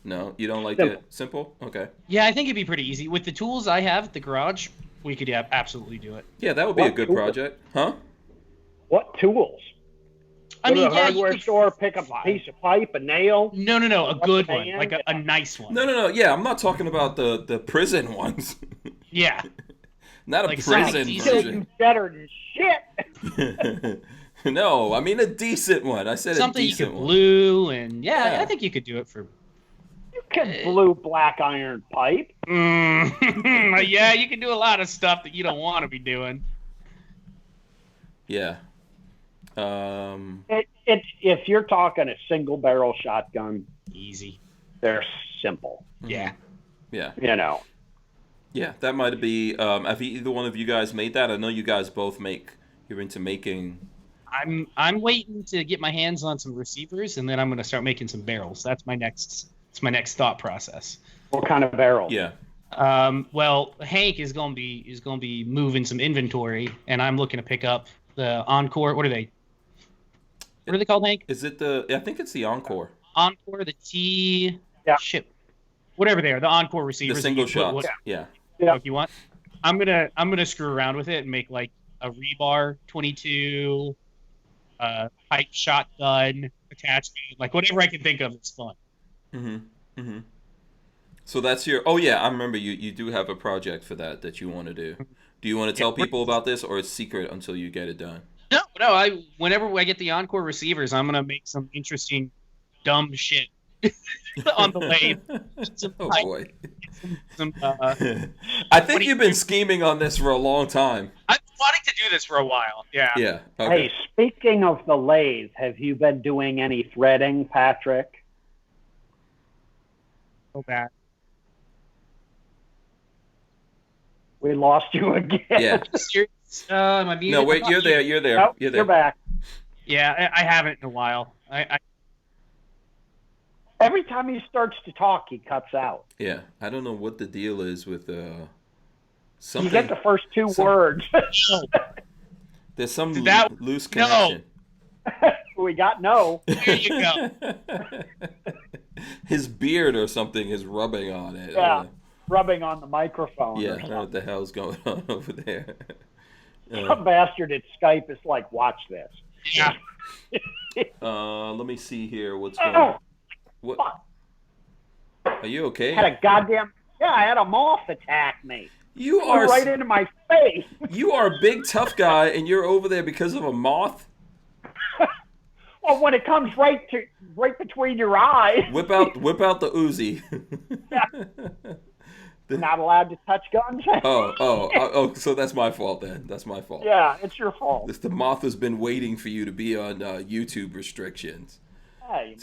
Speaker 1: No, you don't like it? Simple? Okay.
Speaker 2: Yeah, I think it'd be pretty easy. With the tools I have at the garage, we could absolutely do it.
Speaker 1: Yeah, that would be a good project. Huh?
Speaker 3: What tools?
Speaker 2: I mean,
Speaker 3: Go to a hardware store, pick up a piece of pipe, a nail.
Speaker 2: No, a good one, like a nice one.
Speaker 1: No. Yeah, I'm not talking about the prison ones.
Speaker 2: Yeah.
Speaker 1: Not
Speaker 2: like
Speaker 1: a prison version.
Speaker 3: Better than shit.
Speaker 1: No, I mean a decent one. I said
Speaker 2: something
Speaker 1: a decent
Speaker 2: you could glue, and
Speaker 3: yeah,
Speaker 2: I think you could do it for.
Speaker 3: You can glue black iron pipe.
Speaker 2: Yeah, you can do a lot of stuff that you don't want to be doing.
Speaker 1: Yeah.
Speaker 3: If you're talking a single barrel shotgun,
Speaker 2: easy.
Speaker 3: They're simple.
Speaker 2: Yeah.
Speaker 1: Yeah.
Speaker 3: You know.
Speaker 1: Yeah, that might be. Have either one of you guys made that? I know you guys both you're into making.
Speaker 2: I'm waiting to get my hands on some receivers, and then I'm going to start making some barrels. That's my next thought process.
Speaker 3: What kind of barrel?
Speaker 1: Yeah.
Speaker 2: Well, Hank is going to be moving some inventory, and I'm looking to pick up the Encore. What are they? What are they called, Hank?
Speaker 1: Is it I think it's the Encore.
Speaker 2: Encore, the T.
Speaker 3: Yeah.
Speaker 2: Shit. Whatever they are, the Encore receivers.
Speaker 1: The single shots. Yeah.
Speaker 2: If you want, I'm gonna screw around with it and make like a rebar 22, pipe shotgun attachment, like whatever I can think of. It's fun.
Speaker 1: So that's your. Oh yeah, I remember you do have a project for that you want to do. Do you want to tell people about this, or it's secret until you get it done?
Speaker 2: No. Whenever I get the Encore receivers, I'm gonna make some interesting, dumb shit on the lathe.
Speaker 1: Oh boy. I think you've been scheming on this for a long time.
Speaker 2: I've been wanting to do this for a while. Yeah.
Speaker 1: Yeah. Okay.
Speaker 3: Hey, speaking of the lathe, have you been doing any threading, Patrick?
Speaker 2: So bad.
Speaker 3: We lost you again.
Speaker 1: Yeah. No, wait, you're there. You're there.
Speaker 3: Nope,
Speaker 1: you're there.
Speaker 3: You're back.
Speaker 2: Yeah, I haven't in a while.
Speaker 3: Every time he starts to talk, he cuts out.
Speaker 1: Yeah, I don't know what the deal is with something.
Speaker 3: You get the first two words.
Speaker 1: There's some loose
Speaker 2: connection.
Speaker 3: We got no.
Speaker 2: There you go.
Speaker 1: His beard or something is rubbing on it.
Speaker 3: Yeah, rubbing on the microphone.
Speaker 1: Yeah, I don't know what the hell's going on over there.
Speaker 3: Some bastard at Skype is like, watch this.
Speaker 2: Yeah.
Speaker 1: Let me see here. What's going on? What? Are you okay?
Speaker 3: I had a moth attack me.
Speaker 1: You are
Speaker 3: right into my face.
Speaker 1: You are a big tough guy, and you're over there because of a moth.
Speaker 3: Well, when it comes right between your eyes.
Speaker 1: Whip out the Uzi.
Speaker 3: Yeah. Not allowed to touch guns.
Speaker 1: Oh, so that's my fault then. That's my fault.
Speaker 3: Yeah, it's your fault.
Speaker 1: The moth has been waiting for you to be on YouTube restrictions.
Speaker 3: Hey,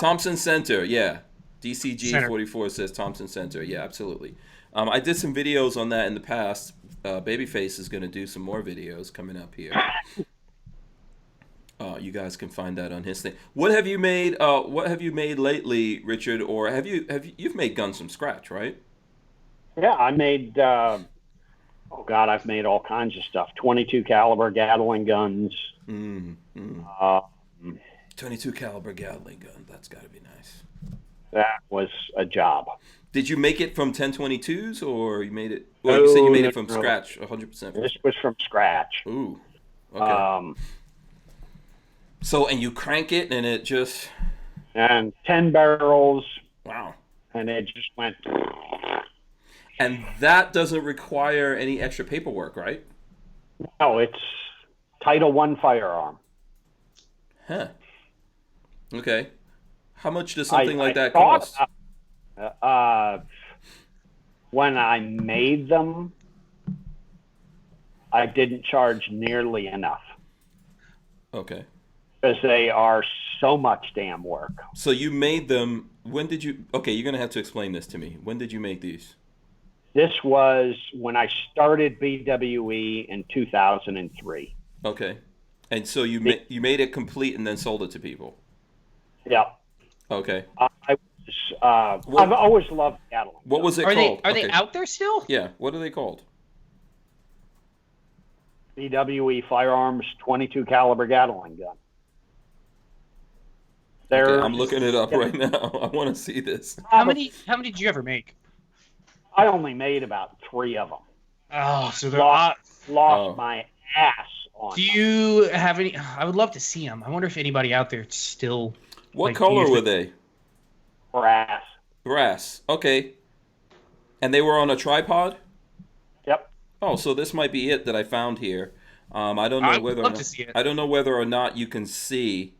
Speaker 1: Thompson Center, yeah. DCG44 says Thompson Center. Yeah, absolutely. I did some videos on that in the past. Babyface is going to do some more videos coming up here. You guys can find that on his thing. What have you made? What have you made lately, Richard? Or you've made guns from scratch, right?
Speaker 3: Yeah, I made. Oh God, I've made all kinds of stuff. 22 caliber Gatling guns.
Speaker 1: 22 caliber Gatling gun. That's got to be nice.
Speaker 3: That was a job.
Speaker 1: Did you make it from 1022s, or you made it? Well, you said you made it from scratch, 100%.
Speaker 3: This was from scratch.
Speaker 1: Ooh. Okay. So, and you crank it, and it just.
Speaker 3: And 10 barrels.
Speaker 1: Wow.
Speaker 3: And it just went.
Speaker 1: And that doesn't require any extra paperwork, right?
Speaker 3: No, it's Title I firearm.
Speaker 1: Huh. Okay. How much does something like that cost?
Speaker 3: When I made them, I didn't charge nearly enough.
Speaker 1: Okay.
Speaker 3: Because they are so much damn work.
Speaker 1: So you made them. When did you? Okay, you're gonna have to explain this to me. When did you make these?
Speaker 3: This was when I started BWE in 2003.
Speaker 1: Okay. And so you made it complete and then sold it to people.
Speaker 3: Yep.
Speaker 1: Okay.
Speaker 3: I've always loved Gatling.
Speaker 1: What was it
Speaker 2: Are
Speaker 1: called?
Speaker 2: Are they out there still?
Speaker 1: Yeah. What are they called?
Speaker 3: BWE Firearms 22 caliber Gatling gun.
Speaker 1: Okay, I'm looking it up right now. I want to see this.
Speaker 2: How many did you ever make?
Speaker 3: I only made about 3 of them.
Speaker 2: Oh, so they're
Speaker 3: lost my ass on.
Speaker 2: Do you have any? I would love to see them. I wonder if anybody out there still.
Speaker 1: What color were they?
Speaker 3: Brass.
Speaker 1: Brass. Okay. And they were on a tripod?
Speaker 3: Yep.
Speaker 1: Oh, so this might be it that I found here. I don't know whether.
Speaker 2: Love to see it.
Speaker 1: I don't know whether or not you can see.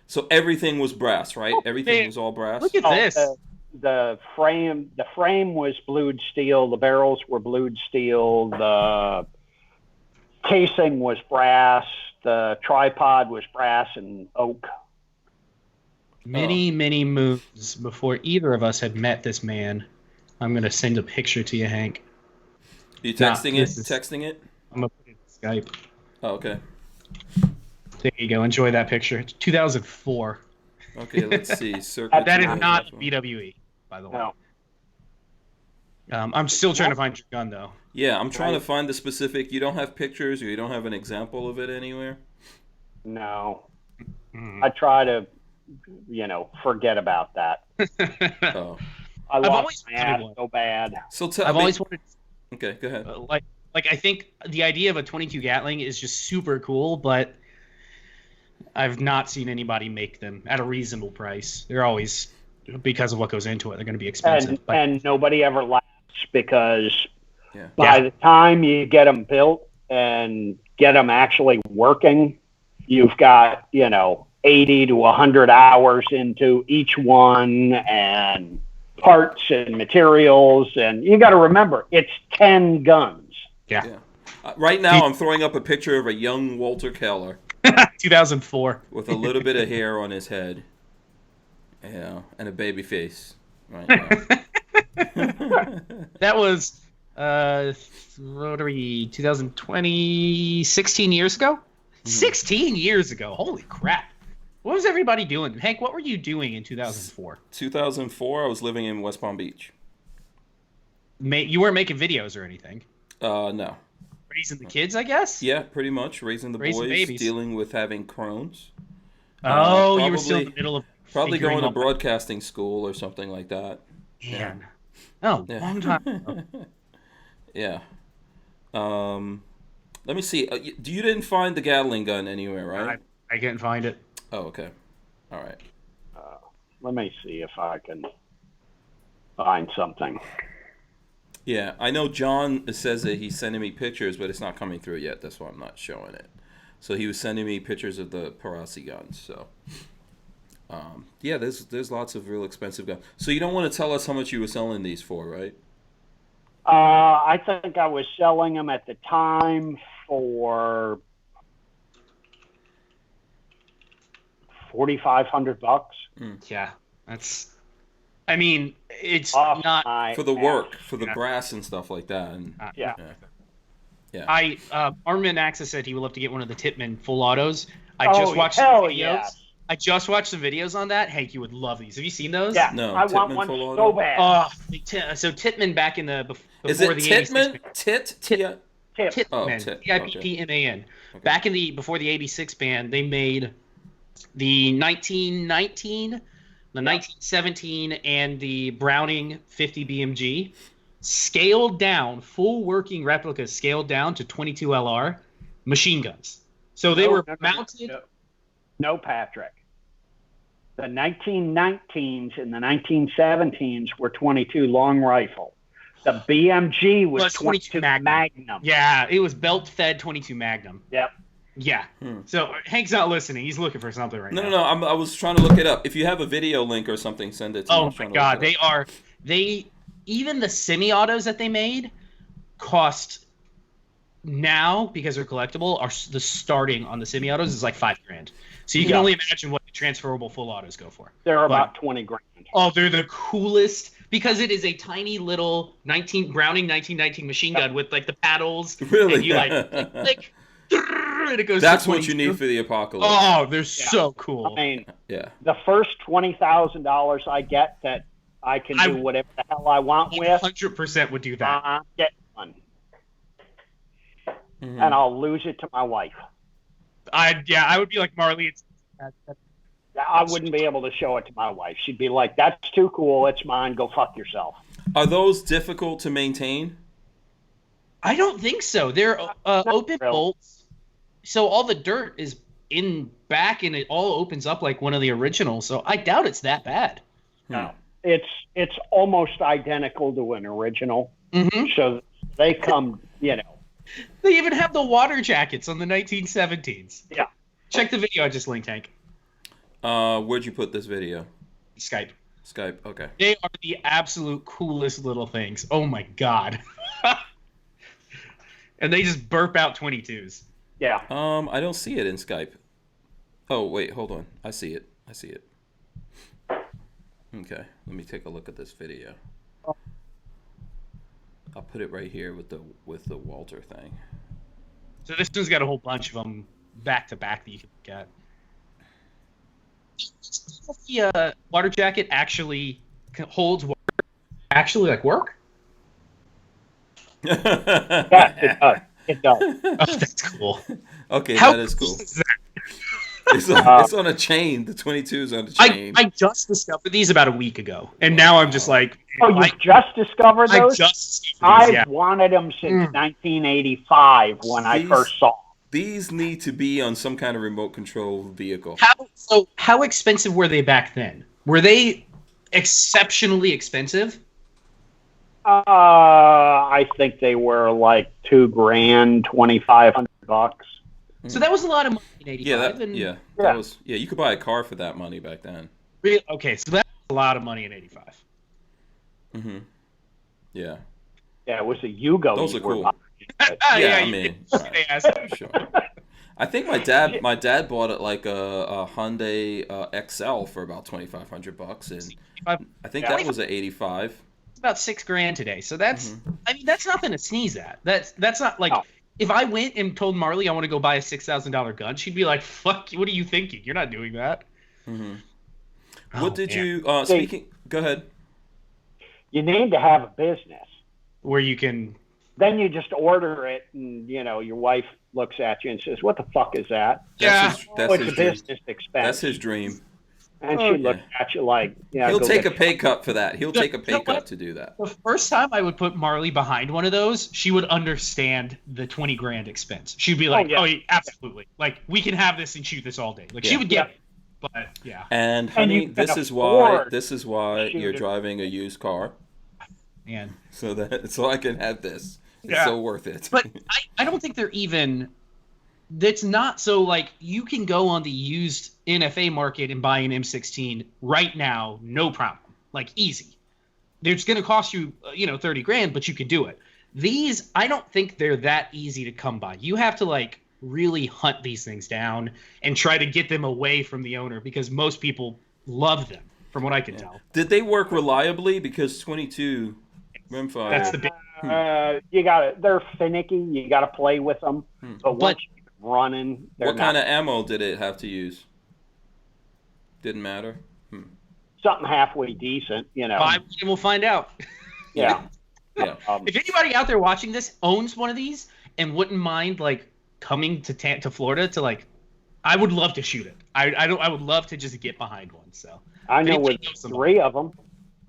Speaker 1: So everything was brass, right? Everything was all brass.
Speaker 2: Look at this.
Speaker 3: The frame was blued steel. The barrels were blued steel. The casing was brass. The tripod was brass and oak.
Speaker 2: Many moons before either of us had met this man. I'm gonna send a picture to you, Hank.
Speaker 1: Are you texting it? Texting it?
Speaker 2: I'm gonna put it in Skype.
Speaker 1: Oh, okay.
Speaker 2: There you go. Enjoy that picture. It's 2004.
Speaker 1: Okay, let's see.
Speaker 2: That is not BWE, by the way.
Speaker 3: No.
Speaker 2: I'm still trying to find your gun, though.
Speaker 1: Yeah, I'm trying to find the specific. You don't have pictures, or you don't have an example of it anywhere?
Speaker 3: No. I try to, forget about that.
Speaker 1: Oh.
Speaker 3: I lost my ass so bad.
Speaker 1: So
Speaker 2: I've always wanted.
Speaker 1: Okay, go ahead.
Speaker 2: Like I think the idea of a 22 Gatling is just super cool, but I've not seen anybody make them at a reasonable price. They're always, because of what goes into it, they're going to be expensive.
Speaker 3: And nobody ever laughs because by the time you get them built and get them actually working, you've got, 80 to 100 hours into each one and parts and materials. And you got to remember, it's 10 guns.
Speaker 2: Yeah.
Speaker 1: Right now, I'm throwing up a picture of a young Walter Keller.
Speaker 2: 2004.
Speaker 1: With a little bit of hair on his head. Yeah, and a baby face. Right now.
Speaker 2: That was, what are we, 2020, 16 years ago? Mm-hmm. 16 years ago. Holy crap. What was everybody doing? Hank, what were you doing in 2004?
Speaker 1: 2004, I was living in West Palm Beach.
Speaker 2: You weren't making videos or anything?
Speaker 1: No.
Speaker 2: Raising the kids, I guess?
Speaker 1: Yeah, pretty much. Raising the boys,
Speaker 2: babies.
Speaker 1: Dealing with having Crohn's.
Speaker 2: You were still in the middle of...
Speaker 1: Probably going to broadcasting school or something like that.
Speaker 2: Man. Oh, long time ago.
Speaker 1: Yeah. Let me see. You didn't find the Gatling gun anywhere, right?
Speaker 2: I can't find it.
Speaker 1: Oh, okay. All right.
Speaker 3: Let me see if I can find something.
Speaker 1: Yeah, I know John says that he's sending me pictures, but it's not coming through yet. That's why I'm not showing it. So he was sending me pictures of the Parasi guns. So, there's lots of real expensive guns. So you don't want to tell us how much you were selling these for, right?
Speaker 3: I think I was selling them at the time for $4,500.
Speaker 2: Yeah, that's. I mean, it's not
Speaker 1: for the work, for the brass and stuff like that. And,
Speaker 3: yeah.
Speaker 2: Armament Access said he would love to get one of the Tipman full autos. I just watched some
Speaker 3: hell
Speaker 2: videos.
Speaker 3: yes.
Speaker 2: I just watched some videos on that. Hank, you would love these. Have you seen those?
Speaker 3: Yeah,
Speaker 1: No,
Speaker 3: I want
Speaker 1: Titman
Speaker 3: one
Speaker 1: full
Speaker 3: so
Speaker 1: auto?
Speaker 3: bad.
Speaker 2: So Titman back in the before
Speaker 1: Is it
Speaker 2: the 86
Speaker 1: Titman?
Speaker 2: ban.
Speaker 1: Tit?
Speaker 3: Tip.
Speaker 2: Titman.
Speaker 1: Tip.
Speaker 2: Tippman.
Speaker 1: Okay.
Speaker 2: Back in before the 86 ban, they made the 1919, the 1917, and the Browning 50 BMG scaled down, full working replicas scaled down to 22 LR machine guns. So they were mounted.
Speaker 3: No, Patrick. The 1919s and the 1917s were 22 long rifle. The BMG was 22 Magnum.
Speaker 2: Yeah, it was belt-fed 22 Magnum.
Speaker 3: Yep.
Speaker 2: Yeah. So Hank's not listening. He's looking for something right now.
Speaker 1: No. I was trying to look it up. If you have a video link or something, send it to me.
Speaker 2: Oh my God, even the semi-autos that they made cost now, because they're collectible, are the starting on the semi-autos is like $5,000. So you can only imagine what the transferable full autos go for.
Speaker 3: They're about 20 grand.
Speaker 2: Oh, they're the coolest because it is a tiny little Browning 1919 machine gun with like the paddles.
Speaker 1: Really?
Speaker 2: And you like and it goes.
Speaker 1: That's what you need for the apocalypse.
Speaker 2: Oh, they're so cool.
Speaker 3: I mean,
Speaker 1: yeah.
Speaker 3: The first $20,000 I get that I can do whatever the hell I want with,
Speaker 2: 100% would do that.
Speaker 3: I'm getting one. And I'll lose it to my wife.
Speaker 2: I would be like Marley.
Speaker 3: I wouldn't be able to show it to my wife. She'd be like, "That's too cool. It's mine. Go fuck yourself."
Speaker 1: Are those difficult to maintain?
Speaker 2: I don't think so. They're open bolts, so all the dirt is in back, and it all opens up like one of the originals. So I doubt it's that bad.
Speaker 3: No, it's almost identical to an original. So they come,
Speaker 2: They even have the water jackets on the 1917s.
Speaker 3: Yeah.
Speaker 2: Check the video I just linked, Hank.
Speaker 1: Where'd you put this video?
Speaker 2: Skype.
Speaker 1: Okay.
Speaker 2: They are the absolute coolest little things. Oh my God. And they just burp out 22s.
Speaker 3: Yeah.
Speaker 1: I don't see it in Skype. Oh, wait, hold on. I see it. Okay, let me take a look at this video. I'll put it right here with the Walther thing.
Speaker 2: So this one's got a whole bunch of them back to back that you can look at. The water jacket actually holds water. Actually, like work?
Speaker 3: Yeah, it does.
Speaker 2: Oh, that's cool.
Speaker 1: Okay,
Speaker 2: How
Speaker 1: that is cool.
Speaker 2: cool is that?
Speaker 1: It's on a chain. The 22 is on a chain.
Speaker 2: I just discovered these about a week ago, and now I'm just like,
Speaker 3: Oh, you just discovered those?
Speaker 2: I just discovered these, yeah.
Speaker 3: I've wanted them since 1985 when I first saw them.
Speaker 1: These need to be on some kind of remote control vehicle.
Speaker 2: How expensive were they back then? Were they exceptionally expensive?
Speaker 3: I think they were like $2,000, $2,500.
Speaker 2: So that was a lot of money in '85.
Speaker 1: You could buy a car for that money back then.
Speaker 2: Really? Okay, so that's a lot of money in '85.
Speaker 1: Yeah.
Speaker 3: Yeah, it was a Yugo.
Speaker 1: Those are cool.
Speaker 2: Yeah,
Speaker 1: I mean, sure. I think my dad bought it like a Hyundai XL for about $2,500, and I think that was at '85.
Speaker 2: It's about $6,000 today. So that's, I mean, that's nothing to sneeze at. That's not like. If I went and told Marley I want to go buy a $6,000 gun, she'd be like, "Fuck, what are you thinking? You're not doing that."
Speaker 1: What did you? Speaking. Go ahead.
Speaker 3: You need to have a business
Speaker 2: where you can.
Speaker 3: Then you just order it, and your wife looks at you and says, "What the fuck is that?"
Speaker 1: That's his
Speaker 3: a business expense.
Speaker 1: That's his dream.
Speaker 3: And she looks at you like,
Speaker 1: he'll take a pay cut for that. He'll take a pay cut to do that.
Speaker 2: The first time I would put Marley behind one of those, she would understand the $20,000 expense. She'd be like, "Oh, absolutely! Like we can have this and shoot this all day." Like she would get it, but yeah.
Speaker 1: And honey, this is why you're driving a used car.
Speaker 2: And
Speaker 1: so I can have this. It's so worth it.
Speaker 2: But I don't think they're even. That's not so like you can go on the used NFA market and buy an M16 right now, no problem, like easy. It's going to cost you, $30,000, but you could do it. These, I don't think they're that easy to come by. You have to like really hunt these things down and try to get them away from the owner because most people love them, from what I can tell.
Speaker 1: Did they work reliably? Because 22 rimfire.
Speaker 2: That's the big.
Speaker 3: They're finicky. You got to play with them. But once you running.
Speaker 1: What kind of ammo did it have to use? Didn't matter.
Speaker 3: Something halfway decent, you know.
Speaker 2: We'll find out.
Speaker 3: Yeah.
Speaker 1: Yeah.
Speaker 2: If anybody out there watching this owns one of these and wouldn't mind like coming to Florida to like, I would love to shoot it. I would love to just get behind one. So
Speaker 3: I know with 3 of them.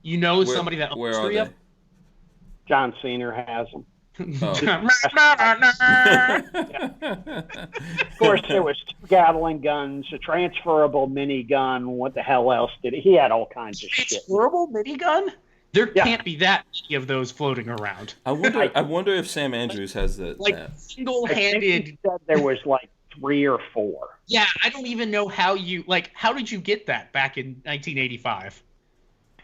Speaker 2: You know somebody that owns 3 of them?
Speaker 3: John Cena has them.
Speaker 1: Oh.
Speaker 3: Of course, there was 2 Gatling guns, a transferable minigun. What the hell else did he had all kinds of shit.
Speaker 2: Transferable minigun? There can't be that many of those floating around.
Speaker 1: I wonder if Sam Andrews has that.
Speaker 2: Single-handed.
Speaker 3: I think he said there was like 3 or 4.
Speaker 2: Yeah, I don't even know how did you get that back in 1985?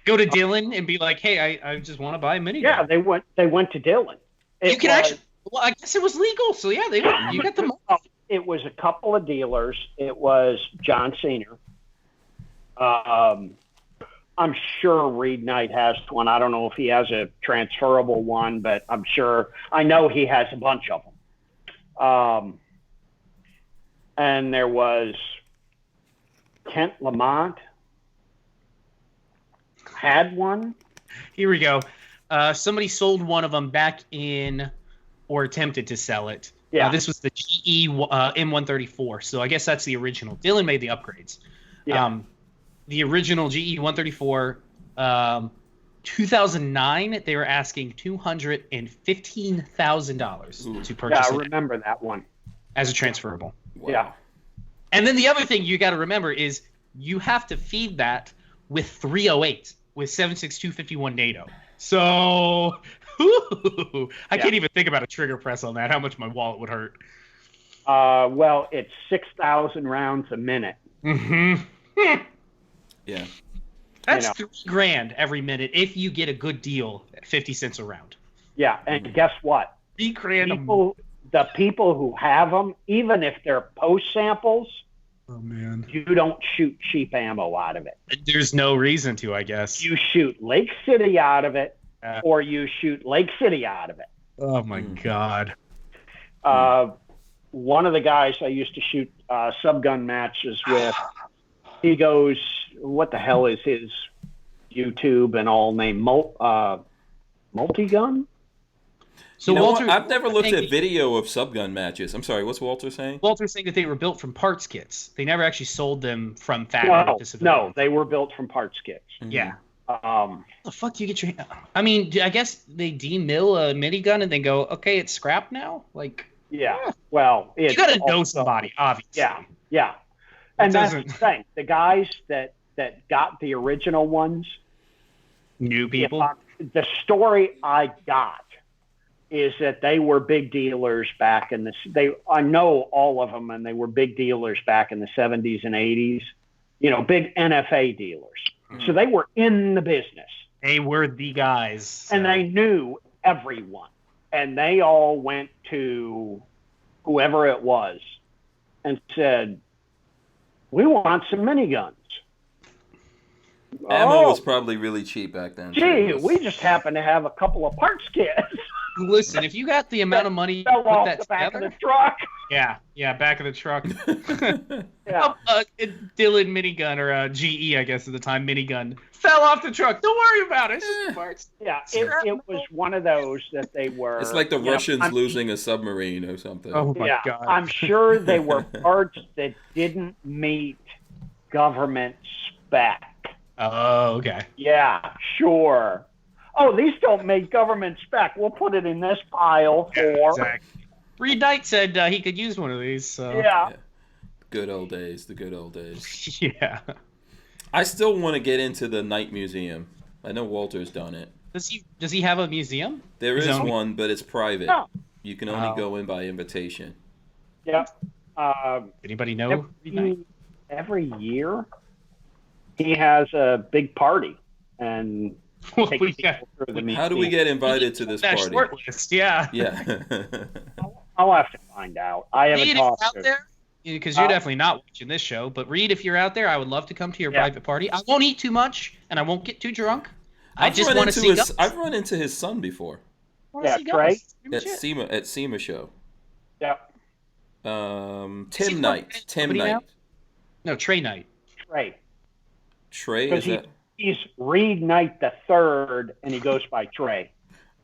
Speaker 2: Go to Dylan and be like, hey, I just want to buy a minigun.
Speaker 3: Yeah, they went to Dylan.
Speaker 2: You can actually. Well, I guess it was legal, so yeah, you got the money.
Speaker 3: It was a couple of dealers. It was John Cena. I'm sure Reed Knight has one. I don't know if he has a transferable one, but I know he has a bunch of them. And there was Kent Lamont had one.
Speaker 2: Here we go. Somebody sold one of them back in, or attempted to sell it.
Speaker 3: Yeah.
Speaker 2: This was the GE M134. So I guess that's the original. Dylan made the upgrades.
Speaker 3: Yeah.
Speaker 2: The original GE 134, 2009, they were asking $215,000 to purchase
Speaker 3: I
Speaker 2: it
Speaker 3: remember that one.
Speaker 2: as a transferable.
Speaker 1: Wow.
Speaker 3: Yeah.
Speaker 2: And then the other thing you got to remember is you have to feed that with 308 with 7.6251 NATO. So I can't even think about a trigger press on that, how much my wallet would hurt.
Speaker 3: Well, it's 6,000 rounds a minute.
Speaker 2: Mm-hmm.
Speaker 1: Yeah.
Speaker 2: That's $3,000 every minute if you get a good deal at 50 cents a round.
Speaker 3: Yeah, and guess what?
Speaker 2: $3,000.
Speaker 3: The people who have them, even if they're post samples,
Speaker 2: oh man,
Speaker 3: you don't shoot cheap ammo out of it.
Speaker 2: There's no reason to, I guess.
Speaker 3: You shoot Lake City out of it, or you shoot Lake City out of it.
Speaker 2: Oh my God.
Speaker 3: One of the guys I used to shoot subgun matches with, he goes, what the hell is his YouTube and all name? Multi-gun?
Speaker 2: So
Speaker 1: Walter, I've never looked at video of subgun matches. I'm sorry, what's Walter saying?
Speaker 2: Walter's saying that they were built from parts kits. They never actually sold them from factory.
Speaker 3: No, they were built from parts kits.
Speaker 2: Mm-hmm. Yeah.
Speaker 3: How
Speaker 2: the fuck do you get your... I mean, I guess they demill a minigun and then go, okay, it's scrap now? Like...
Speaker 3: Yeah. Well,
Speaker 2: you got to know somebody, obviously.
Speaker 3: Yeah. And that's the thing. The guys that got the original ones,
Speaker 2: new people.
Speaker 3: The story I got is that they were big dealers back in the. I know all of them, and they were big dealers back in the 70s and 80s. You know, big NFA dealers. Mm. So they were in the business.
Speaker 2: They were the guys, so.
Speaker 3: And they knew everyone. And they all went to whoever it was and said, we want some miniguns.
Speaker 1: Ammo was probably really cheap back then.
Speaker 3: Gee, we just happen to have a couple of parts kits.
Speaker 2: Listen, if you got the amount of money,
Speaker 3: fell
Speaker 2: put
Speaker 3: off
Speaker 2: that
Speaker 3: the back
Speaker 2: together.
Speaker 3: of the truck.
Speaker 2: Yeah, back of the truck.
Speaker 3: Yeah.
Speaker 2: Dylan minigun, or GE, I guess at the time, minigun, fell off the truck. Don't worry about it. It's just parts.
Speaker 3: Yeah, it was one of those that they were.
Speaker 1: It's like the Russians losing a submarine or something.
Speaker 2: Oh my God.
Speaker 3: I'm sure they were parts that didn't meet government spec.
Speaker 2: Oh, okay.
Speaker 3: Yeah, sure. Oh, these don't make government spec. We'll put it in this pile for.
Speaker 2: Exactly. Reed Knight said he could use one of these. So.
Speaker 3: Yeah.
Speaker 1: Good old days. The good old days.
Speaker 2: Yeah.
Speaker 1: I still want to get into the Knight Museum. I know Walter's done it.
Speaker 2: Does he have a museum?
Speaker 1: There is one, but it's private.
Speaker 3: No.
Speaker 1: You can only go in by invitation.
Speaker 3: Yeah.
Speaker 2: Anybody know?
Speaker 3: Every year, he has a big party and.
Speaker 1: How do we get invited to this party?
Speaker 2: Short list, yeah.
Speaker 1: Yeah.
Speaker 3: I'll have to find out. I haven't
Speaker 2: Reed,
Speaker 3: talked
Speaker 2: out
Speaker 3: to
Speaker 2: there, because you're definitely not watching this show. But Reed, if you're out there, I would love to come to your private party. I won't eat too much, and I won't get too drunk. I just want to see guns.
Speaker 1: I've run into his son before.
Speaker 3: Yeah, Trey.
Speaker 1: At SEMA show.
Speaker 3: Yeah.
Speaker 1: Tim Knight. Tim Knight.
Speaker 2: No, Trey Knight.
Speaker 1: Trey,
Speaker 3: because he's Reed Knight the Third, and he goes by Trey.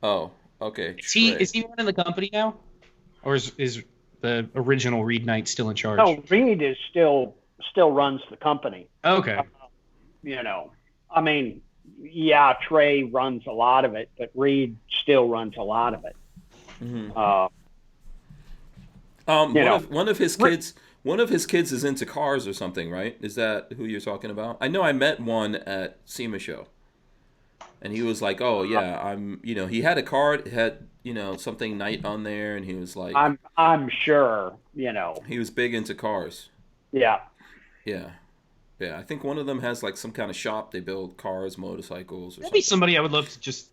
Speaker 1: Oh, okay.
Speaker 2: Is he running the company now, or is the original Reed Knight still in charge?
Speaker 3: No, Reed is still runs the company.
Speaker 2: Okay.
Speaker 3: I mean, yeah, Trey runs a lot of it, but Reed still runs a lot of it.
Speaker 1: Mm-hmm. One of his kids is into cars or something, right? Is that who you're talking about? I know I met one at SEMA show, and he was like, "Oh yeah, he had a card, had something Knight on there, and he was like,
Speaker 3: I'm sure,
Speaker 1: he was big into cars.
Speaker 3: Yeah.
Speaker 1: I think one of them has like some kind of shop. They build cars, motorcycles, or
Speaker 2: Maybe
Speaker 1: something.
Speaker 2: somebody I would love to just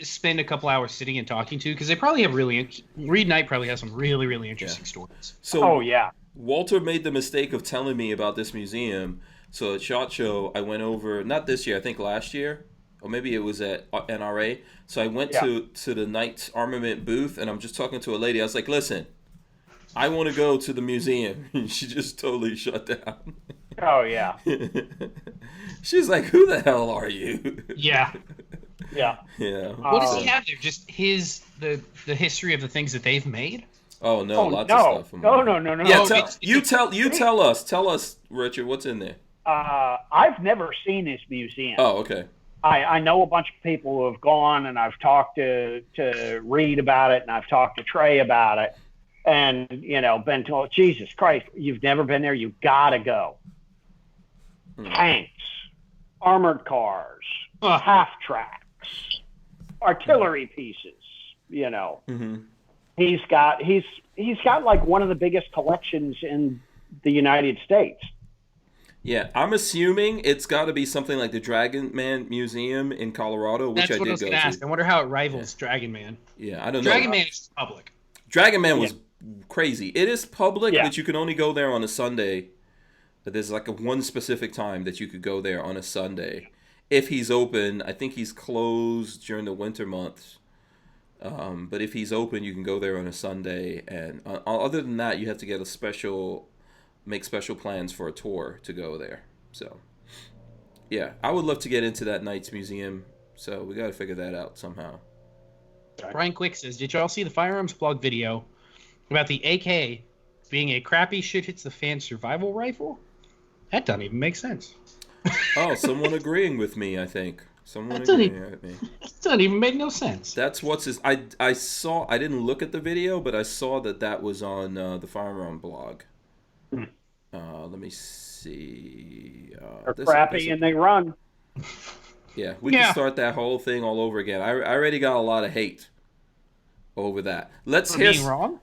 Speaker 2: spend a couple hours sitting and talking to, because they probably have Reed Knight probably has some really, really interesting stories.
Speaker 1: So, Walter made the mistake of telling me about this museum. So at SHOT Show, I went over, not this year, I think last year, or maybe it was at NRA. So I went to the Knight's armament booth, and I'm just talking to a lady. I was like, listen, I want to go to the museum. She just totally shut down.
Speaker 3: Oh, yeah.
Speaker 1: She's like, who the hell are you?
Speaker 2: Yeah.
Speaker 3: Yeah.
Speaker 2: What does he have there? Just the history of the things that they've made?
Speaker 1: Oh no, lots of stuff.
Speaker 3: No.
Speaker 1: Yeah, tell us, Richard, what's in there?
Speaker 3: I've never seen this museum.
Speaker 1: Oh, okay.
Speaker 3: I know a bunch of people who have gone, and I've talked to Reed about it, and I've talked to Trey about it, and been told, Jesus Christ, you've never been there, you gotta go. Tanks, armored cars, half tracks, artillery pieces.
Speaker 1: Mm-hmm.
Speaker 3: He's got like one of the biggest collections in the United States.
Speaker 1: Yeah, I'm assuming it's got to be something like the Dragon Man Museum in Colorado, which
Speaker 2: That's what I was going to ask. I wonder how it rivals Dragon Man.
Speaker 1: Yeah, I don't know.
Speaker 2: Dragon Man is public.
Speaker 1: Dragon Man was crazy. It is public, but you can only go there on a Sunday. But there's like one specific time that you could go there on a Sunday. If he's open, I think he's closed during the winter months. But if he's open, you can go there on a Sunday. And other than that, you have to get make special plans for a tour to go there. So, yeah, I would love to get into that Knight's Museum. So we got to figure that out somehow.
Speaker 2: Brian Quick says, did y'all see the Firearms blog video about the AK being a crappy shit hits the fan survival rifle? That doesn't even make sense.
Speaker 1: Oh, someone agreeing with me, I think. Someone agreeing with me.
Speaker 2: That doesn't even make no sense.
Speaker 1: That's what's his... I didn't look at the video, but I saw that was on the Firearm blog. Let me see.
Speaker 3: They're crappy and they run.
Speaker 1: Yeah, we can start that whole thing all over again. I already got a lot of hate over that.
Speaker 2: Being wrong?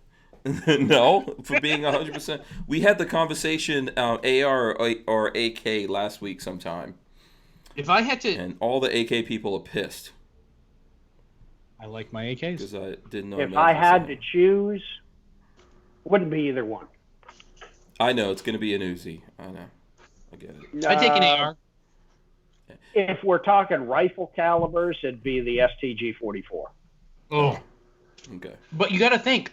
Speaker 1: No, for being 100%. We had the conversation AR or AK last week sometime.
Speaker 2: If I had to...
Speaker 1: And all the AK people are pissed.
Speaker 2: I like my AKs.
Speaker 1: Because I didn't know.
Speaker 3: If I had to choose, wouldn't be either one.
Speaker 1: I know, it's going to be an Uzi. I know. I get it.
Speaker 2: I take an AR.
Speaker 3: If we're talking rifle calibers, it'd be the STG-44.
Speaker 2: Oh.
Speaker 1: Okay.
Speaker 2: But you got to think.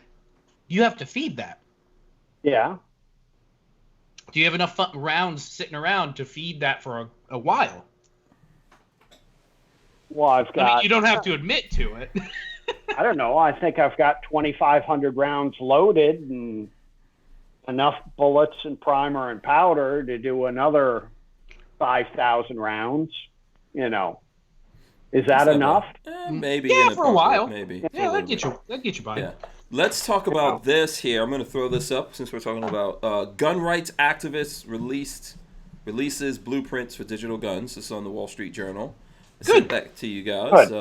Speaker 2: You have to feed that.
Speaker 3: Yeah.
Speaker 2: Do you have enough rounds sitting around to feed that for a while?
Speaker 3: Well, I've got...
Speaker 2: I mean, you don't have to admit to it.
Speaker 3: I don't know. I think I've got 2,500 rounds loaded and enough bullets and primer and powder to do another 5,000 rounds. Is that enough?
Speaker 1: Maybe.
Speaker 2: Yeah, for a while.
Speaker 1: Maybe.
Speaker 2: Yeah, that'd get you by.
Speaker 1: Yeah. Let's talk about this here. I'm going to throw this up since we're talking about gun rights activists releases blueprints for digital guns. This is on the Wall Street Journal. I sent that to you guys.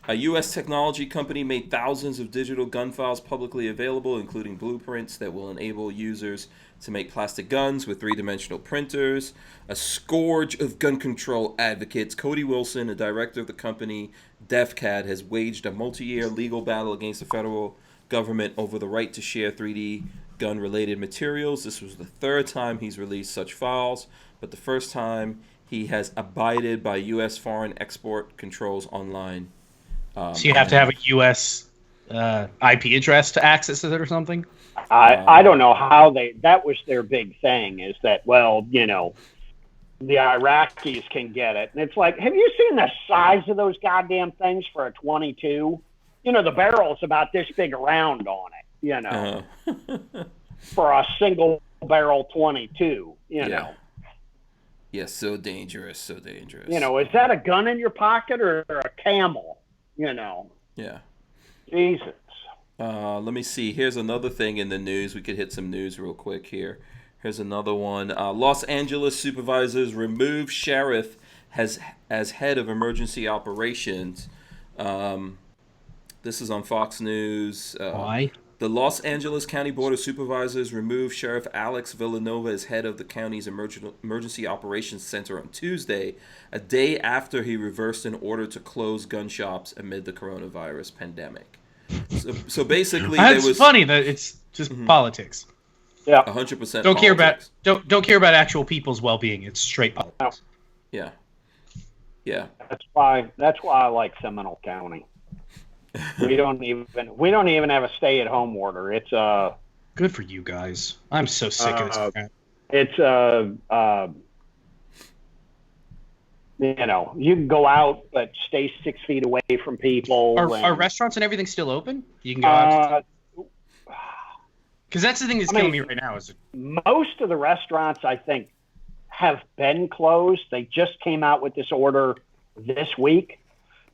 Speaker 1: A U.S. technology company made thousands of digital gun files publicly available, including blueprints that will enable users to make plastic guns with three-dimensional printers. A scourge of gun control advocates, Cody Wilson, a director of the company DefCAD, has waged a multi-year legal battle against the federal government over the right to share 3D gun-related materials. This was the third time he's released such files, but the first time he has abided by U.S. foreign export controls online.
Speaker 2: So you have to have a U.S. IP address to access it or something?
Speaker 3: I don't know how that was their big thing, is that, well, you know, the Iraqis can get it. And it's like, have you seen the size of those goddamn things for a 22? You know, the barrel's about this big around on it, you know, for a single barrel 22, you know.
Speaker 1: Yeah, so dangerous, so dangerous.
Speaker 3: You know, is that a gun in your pocket or a camel? You know.
Speaker 1: Yeah.
Speaker 3: Jesus.
Speaker 1: Let me see. Here's another thing in the news. We could hit some news real quick here. Here's another one. Los Angeles supervisors remove sheriff as head of emergency operations. This is on Fox News.
Speaker 2: Why?
Speaker 1: The Los Angeles County Board of Supervisors removed Sheriff Alex Villanova as head of the county's Emergency Operations Center on Tuesday, a day after he reversed an order to close gun shops amid the coronavirus pandemic. So basically,
Speaker 2: it's funny that it's just politics.
Speaker 3: Yeah,
Speaker 1: 100%.
Speaker 2: Don't care about actual people's well-being. It's straight politics.
Speaker 1: Yeah. Yeah.
Speaker 3: That's why I like Seminole County. We don't even have a stay-at-home order. It's
Speaker 2: good for you guys. I'm so sick of this crap.
Speaker 3: It's you know, you can go out but stay 6 feet away from people.
Speaker 2: Are restaurants and everything still open? You can go out. Because that's the thing that's killing me right now.
Speaker 3: Most of the restaurants, I think, have been closed. They just came out with this order this week,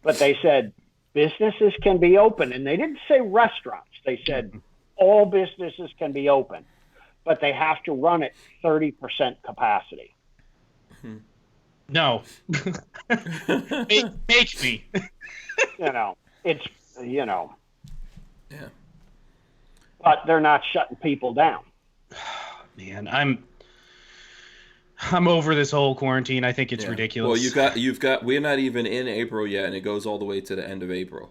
Speaker 3: but they said businesses can be open, and they didn't say restaurants. They said all businesses can be open, but they have to run at 30% capacity.
Speaker 2: No. make me.
Speaker 3: You know, it's, you know.
Speaker 1: Yeah.
Speaker 3: But they're not shutting people down.
Speaker 2: Man, I'm over this whole quarantine. I think it's ridiculous.
Speaker 1: Well, you've got. We're not even in April yet, and it goes all the way to the end of April.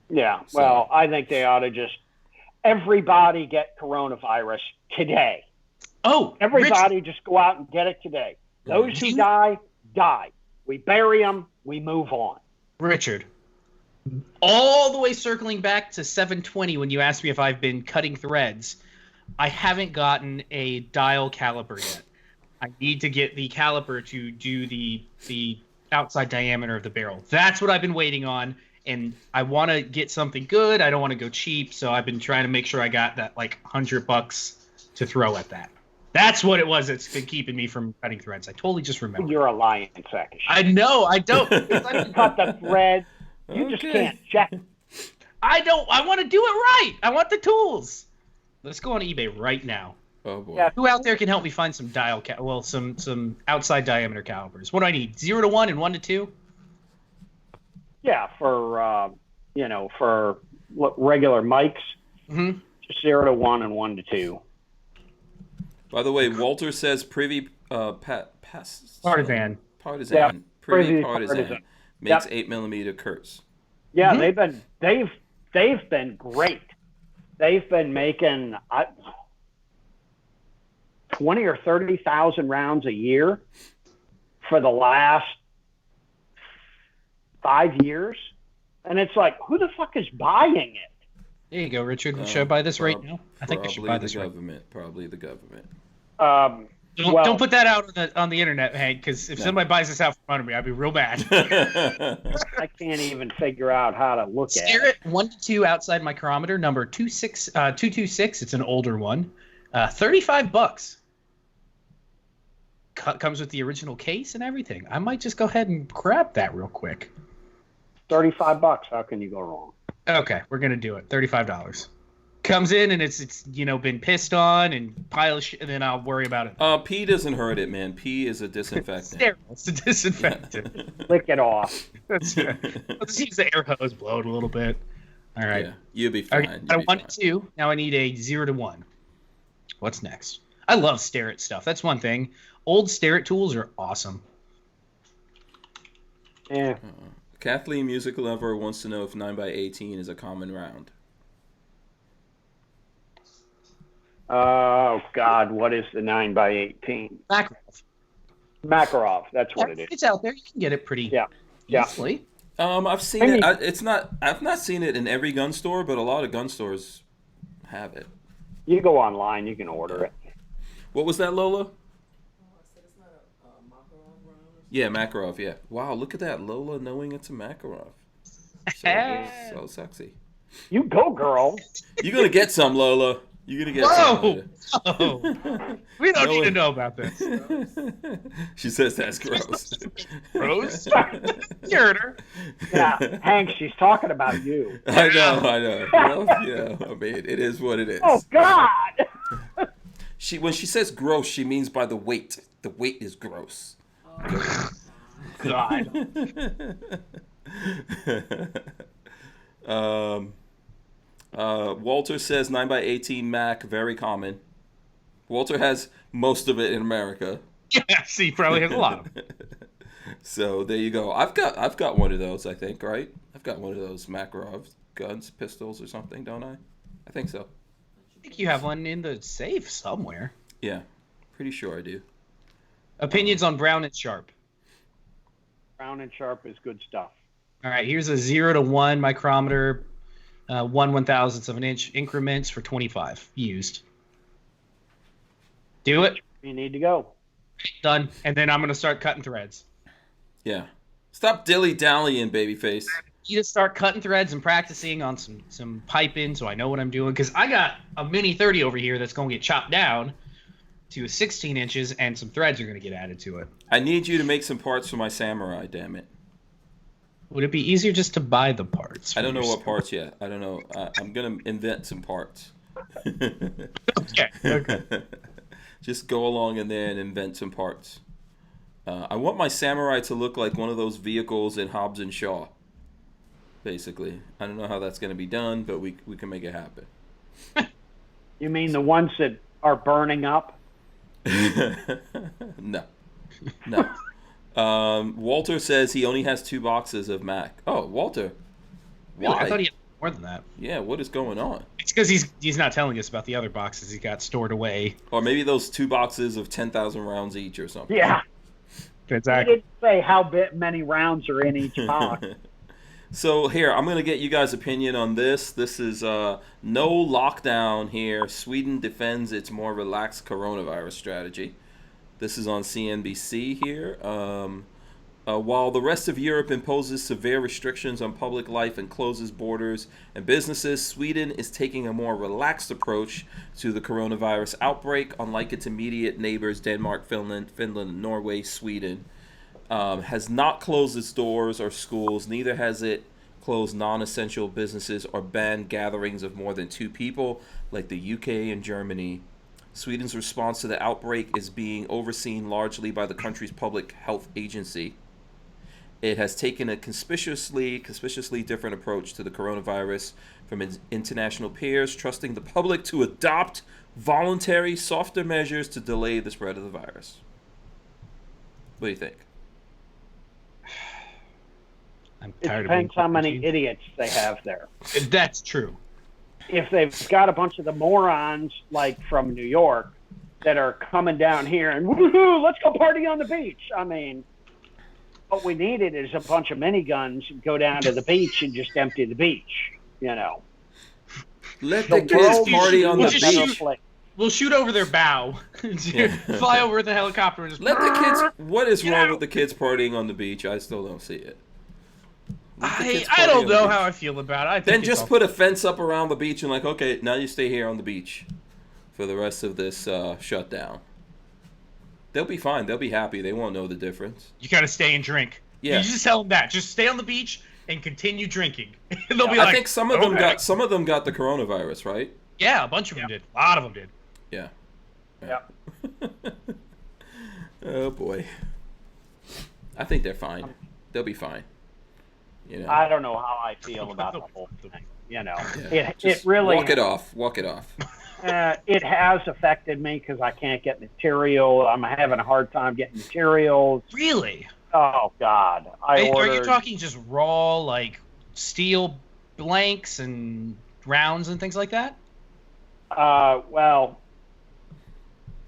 Speaker 3: Yeah. So. Well, I think they ought to just everybody get coronavirus today.
Speaker 2: Oh,
Speaker 3: everybody just go out and get it today. Those who die. We bury them. We move on.
Speaker 2: Richard, all the way circling back to 720 when you asked me if I've been cutting threads, I haven't gotten a dial caliper yet. I need to get the caliper to do the outside diameter of the barrel. That's what I've been waiting on, and I want to get something good. I don't want to go cheap, so I've been trying to make sure I got that like $100 to throw at that. That's what it was that's been keeping me from cutting threads. I totally just remembered.
Speaker 3: You're a lying sack of shit.
Speaker 2: I know. I don't.
Speaker 3: Cut the thread. You just can't check.
Speaker 2: I don't. I want to do it right. I want the tools. Let's go on eBay right now.
Speaker 1: Oh boy.
Speaker 3: Yeah.
Speaker 2: Who out there can help me find some some outside diameter calipers? What do I need? 0 to 1 and 1 to 2?
Speaker 3: Yeah, for you know, for regular mics, just 0 to 1 and 1 to 2.
Speaker 1: By the way, Walter says Privy
Speaker 2: Partisan.
Speaker 3: Yeah,
Speaker 1: Privy Partisan makes 8mm Kurz.
Speaker 3: Yeah, they've been great. They've been making 20 or 30,000 rounds a year for the last 5 years, and it's like, who the fuck is buying it?
Speaker 2: There you go, Richard. Should I buy this right now? I think I should buy this
Speaker 1: Probably the government.
Speaker 2: Don't put that out on the internet, Hank, because if somebody buys this out from under me, I'd be real bad.
Speaker 3: I can't even figure out how to look at it.
Speaker 2: Starrett 1 to 2 outside micrometer, number 226. It's an older one. $35. Comes with the original case and everything. I might just go ahead and grab that real quick.
Speaker 3: $35. How can you go wrong?
Speaker 2: Okay, we're gonna do it. $35. Comes in and it's been pissed on and pile of shit, and then I'll worry about it.
Speaker 1: Pee doesn't hurt it, man. Pee is a disinfectant.
Speaker 2: It's a disinfectant.
Speaker 3: Lick it off.
Speaker 2: Let's use the air hose, blow it a little bit. All right.
Speaker 1: Yeah, you'll be fine.
Speaker 2: I got a 1 to 2. Now I need a 0 to 1. What's next? I love Starrett stuff. That's one thing. Old Starrett tools are awesome.
Speaker 3: Yeah.
Speaker 1: Kathleen Music Lover wants to know if 9x18 is a common round.
Speaker 3: Oh God, what is the 9x18? Makarov. That's what it is.
Speaker 2: It's out there. You can get it pretty easily.
Speaker 1: I've seen it. I've not seen it in every gun store, but a lot of gun stores have it.
Speaker 3: You go online, you can order it.
Speaker 1: What was that, Lola? Yeah, Makarov, yeah. Wow, look at that. Lola knowing it's a Makarov. So sexy.
Speaker 3: You go, girl.
Speaker 1: You're going to get some, Lola. You're going to get some.
Speaker 2: Whoa! We don't need to know about this.
Speaker 1: She says that's gross.
Speaker 2: Gross? You heard her.
Speaker 3: Yeah, Hank, she's talking about you.
Speaker 1: I know. Well, yeah, I mean, it is what it is.
Speaker 3: Oh, God!
Speaker 1: When she says gross, she means by the weight. The weight is gross.
Speaker 2: God.
Speaker 1: Walter says 9x18 Mac, very common. Walter has most of it in America.
Speaker 2: Yes, he probably has a lot of them.
Speaker 1: So there you go. I've got one of those, I think, right? I've got one of those Makarov guns, pistols or something, don't I? I think so.
Speaker 2: I think you have one in the safe somewhere.
Speaker 1: Yeah, pretty sure I do.
Speaker 2: Opinions on Brown and Sharp.
Speaker 3: Brown and Sharp is good stuff.
Speaker 2: All right, here's a 0 to 1 micrometer, 1/1000th of an inch increments for 25 used. Do it.
Speaker 3: You need to go.
Speaker 2: Done. And then I'm going to start cutting threads.
Speaker 1: Yeah. Stop dilly-dallying, babyface.
Speaker 2: You just start cutting threads and practicing on some piping so I know what I'm doing. Because I got a mini 30 over here that's going to get chopped down to 16 inches, and some threads are going to get added to it.
Speaker 1: I need you to make some parts for my samurai, damn it.
Speaker 2: Would it be easier just to buy the parts?
Speaker 1: I don't know what parts yet. I don't know. I'm going to invent some parts.
Speaker 2: Okay.
Speaker 1: Just go along in there and invent some parts. I want my samurai to look like one of those vehicles in Hobbs and Shaw, basically. I don't know how that's going to be done, but we can make it happen.
Speaker 3: You mean the ones that are burning up?
Speaker 1: No. Walter says he only has 2 boxes of Mac. Oh, Walter.
Speaker 2: Really?
Speaker 1: Why?
Speaker 2: I thought he had more than that.
Speaker 1: Yeah, what is going on?
Speaker 2: It's because he's not telling us about the other boxes he got stored away.
Speaker 1: Or maybe those 2 boxes of 10,000 rounds each or something.
Speaker 3: Yeah.
Speaker 2: Exactly.
Speaker 3: He didn't say how many rounds are in each box.
Speaker 1: So here, I'm going to get you guys' opinion on this. This is no lockdown here. Sweden defends its more relaxed coronavirus strategy. This is on CNBC here. While the rest of Europe imposes severe restrictions on public life and closes borders and businesses, Sweden is taking a more relaxed approach to the coronavirus outbreak. Unlike its immediate neighbors, Denmark, Finland, Norway, Sweden has not closed its doors or schools. Neither has it closed non-essential businesses or banned gatherings of more than 2 people like the UK and Germany. Sweden's response to the outbreak is being overseen largely by the country's public health agency. It has taken a conspicuously different approach to the coronavirus from its international peers, trusting the public to adopt voluntary, softer measures to delay the spread of the virus. What do you think?
Speaker 2: I'm
Speaker 3: It
Speaker 2: tired
Speaker 3: depends
Speaker 2: of
Speaker 3: how many idiots they have there.
Speaker 2: That's true.
Speaker 3: If they've got a bunch of the morons, like from New York, that are coming down here and, woohoo, let's go party on the beach. I mean, what we needed is a bunch of miniguns go down to the beach and just empty the beach, you know.
Speaker 1: Let the kids party on the beach.
Speaker 2: We'll shoot over their bow. Fly over with a helicopter and just...
Speaker 1: Let the kids... What is wrong with the kids partying on the beach? I still don't see it.
Speaker 2: I don't know how I feel about it. I think
Speaker 1: then just put a fence up around the beach and like, okay, now you stay here on the beach for the rest of this shutdown. They'll be fine. They'll be happy. They won't know the difference.
Speaker 2: You gotta stay and drink.
Speaker 1: Yeah.
Speaker 2: You just tell them that. Just stay on the beach and continue drinking. They'll be like,
Speaker 1: I think some of them got the coronavirus, right?
Speaker 2: Yeah, a bunch of them did. A lot of them did.
Speaker 1: Yeah.
Speaker 3: Yeah.
Speaker 1: Oh boy. I think they're fine. They'll be fine. You know.
Speaker 3: I don't know how I feel about the whole thing. You know,
Speaker 1: Yeah.
Speaker 3: it really
Speaker 1: walk it off. Walk it off.
Speaker 3: It has affected me because I can't get material. I'm having a hard time getting materials.
Speaker 2: Really?
Speaker 3: Oh God! Are
Speaker 2: you talking just raw, like steel blanks and rounds and things like that?
Speaker 3: Well,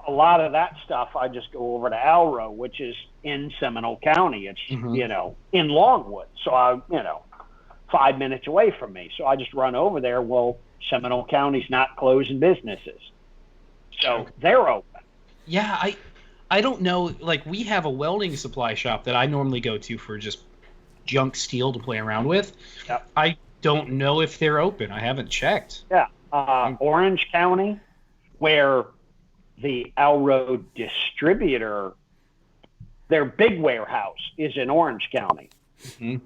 Speaker 3: a lot of that stuff I just go over to Alro, which is in Seminole County. It's you know, in Longwood. So 5 minutes away from me. So I just run over there. Well, Seminole County's not closing businesses. So they're open.
Speaker 2: Yeah, I don't know. Like, we have a welding supply shop that I normally go to for just junk steel to play around with.
Speaker 3: Yep.
Speaker 2: I don't know if they're open. I haven't checked.
Speaker 3: Yeah. Orange County, where the Elroad distributor, their big warehouse is in Orange County.
Speaker 2: Mm-hmm.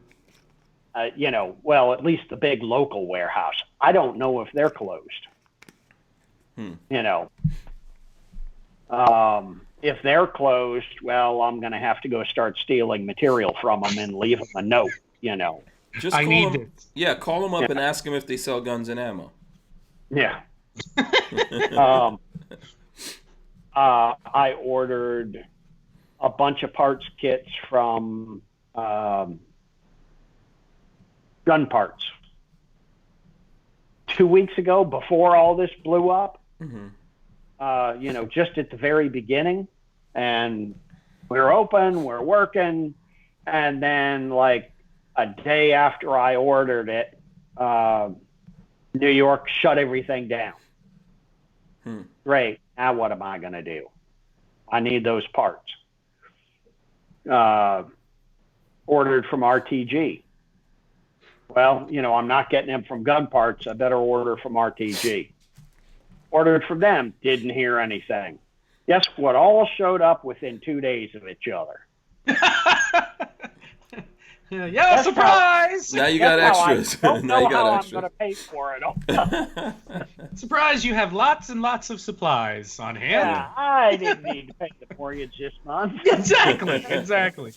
Speaker 3: Well, at least the big local warehouse. I don't know if they're closed. If they're closed, well, I'm going to have to go start stealing material from them and leave them a note,
Speaker 1: Just call them, yeah, call them up and ask them if they sell guns and ammo.
Speaker 3: Yeah. I ordered a bunch of parts kits from gun parts 2 weeks ago before all this blew up.
Speaker 1: Mm-hmm.
Speaker 3: Just at the very beginning, and we're open, we're working, and then like a day after I ordered it, New York shut everything down. Great. Now what am I going to do? I need those parts. Ordered from RTG. Well, I'm not getting them from Gun Parts. I better order from RTG. Ordered from them. Didn't hear anything. Guess what? All showed up within 2 days of each other.
Speaker 2: Yeah, surprise!
Speaker 1: Now you got extras. Now you got extras.
Speaker 3: I'm going to pay for it.
Speaker 2: Surprise, you have lots and lots of supplies on hand.
Speaker 3: Yeah, I didn't need to pay the mortgage this month.
Speaker 2: Exactly.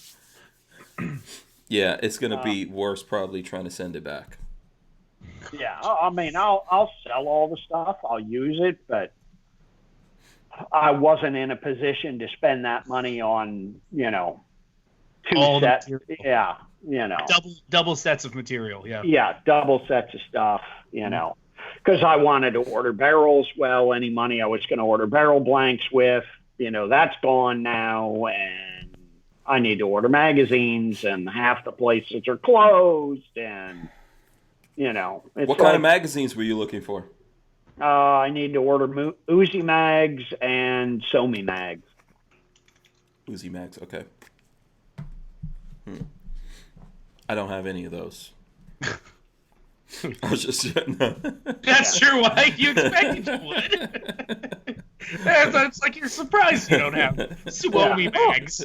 Speaker 1: Yeah, it's going to be worse probably trying to send it back.
Speaker 3: Yeah, I mean, I'll sell all the stuff. I'll use it, but I wasn't in a position to spend that money on, two
Speaker 2: all
Speaker 3: sets.
Speaker 2: Yeah, double sets of material. Yeah.
Speaker 3: Yeah, double sets of stuff. Because I wanted to order barrels. Well, any money I was going to order barrel blanks with, that's gone now, and I need to order magazines, and half the places are closed, and.
Speaker 1: What kind of magazines were you looking for?
Speaker 3: I need to order Uzi mags and Somi mags.
Speaker 1: Uzi mags, okay. I don't have any of those. I was just no.
Speaker 2: That's true. Why you expected you would? It's like you're surprised you don't have Suomi mags.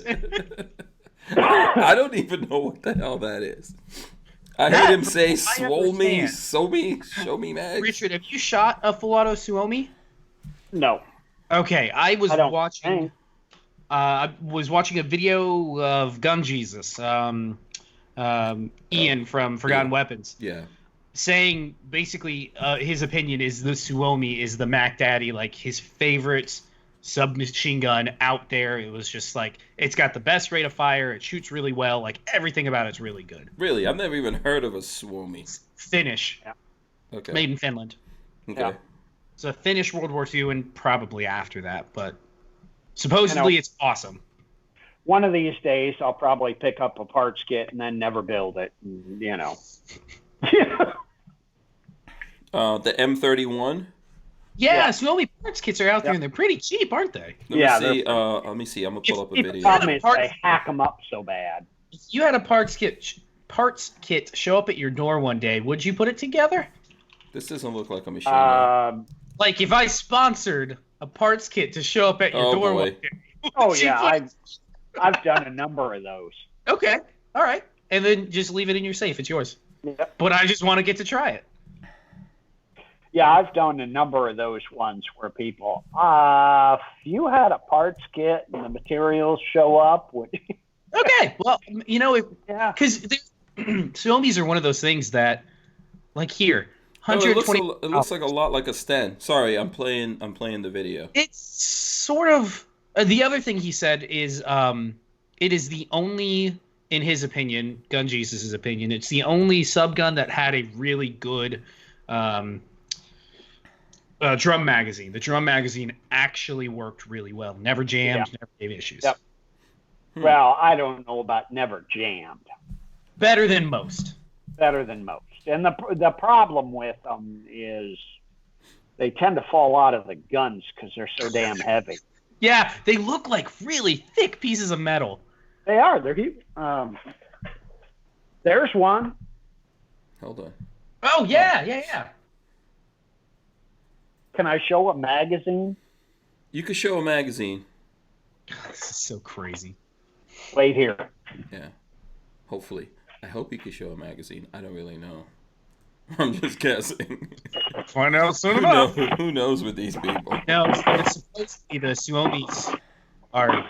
Speaker 1: I don't even know what the hell that is. I heard him say swole me, show me, mags. Richard,
Speaker 2: have you shot a full auto Suomi?
Speaker 3: No.
Speaker 2: Okay, I was watching a video of Gun Jesus, Ian from Forgotten Weapons.
Speaker 1: Yeah.
Speaker 2: Saying basically his opinion is the Suomi is the Mac Daddy, like his favorite submachine gun out there. It was just like, it's got the best rate of fire, it shoots really well, like everything about it's really good.
Speaker 1: Really? I've never even heard of a Suomi.
Speaker 2: Finnish.
Speaker 3: Yeah.
Speaker 1: Okay.
Speaker 2: Made in Finland.
Speaker 1: Okay.
Speaker 3: Yeah.
Speaker 2: So Finnish World War II and probably after that, but supposedly it's awesome.
Speaker 3: One of these days I'll probably pick up a parts kit and then never build it,
Speaker 1: The M31?
Speaker 2: Yeah, Suomi parts kits are out there, and they're pretty cheap, aren't they?
Speaker 1: Let me see. I'm going to pull up a video.
Speaker 3: The problem is they hack them up so bad.
Speaker 2: If you had a parts kit show up at your door one day, would you put it together?
Speaker 1: This doesn't look like a machine gun.
Speaker 2: Like if I sponsored a parts kit to show up at your door one day.
Speaker 3: Oh, yeah. I've done a number of those.
Speaker 2: Okay. All right. And then just leave it in your safe. It's yours.
Speaker 3: Yep.
Speaker 2: But I just want to get to try it.
Speaker 3: Yeah, I've done a number of those ones where people, if you had a parts kit and the materials show up.
Speaker 2: Okay, well, because Suomis are one of those things that, like here, 120.
Speaker 1: It looks like a lot like a Sten. Sorry, I'm playing the video.
Speaker 2: It's sort of the other thing he said is, it is the only, in his opinion, Gun Jesus' opinion, it's the only subgun that had a really good. Drum magazine. The drum magazine actually worked really well. Never jammed, never gave issues.
Speaker 3: Yep. Well, I don't know about never jammed.
Speaker 2: Better than most.
Speaker 3: Better than most. And the problem with them is they tend to fall out of the guns because they're so damn heavy.
Speaker 2: Yeah, they look like really thick pieces of metal.
Speaker 3: They are. They're huge. There's one.
Speaker 1: Hold on.
Speaker 2: Oh, yeah.
Speaker 3: Can I show a magazine?
Speaker 1: You could show a magazine.
Speaker 2: This is so crazy.
Speaker 3: Wait here.
Speaker 1: Yeah. Hopefully. I hope you could show a magazine. I don't really know. I'm just guessing.
Speaker 2: Find out soon enough.
Speaker 1: Who knows with these people?
Speaker 2: No, it's supposed to be the Suomis are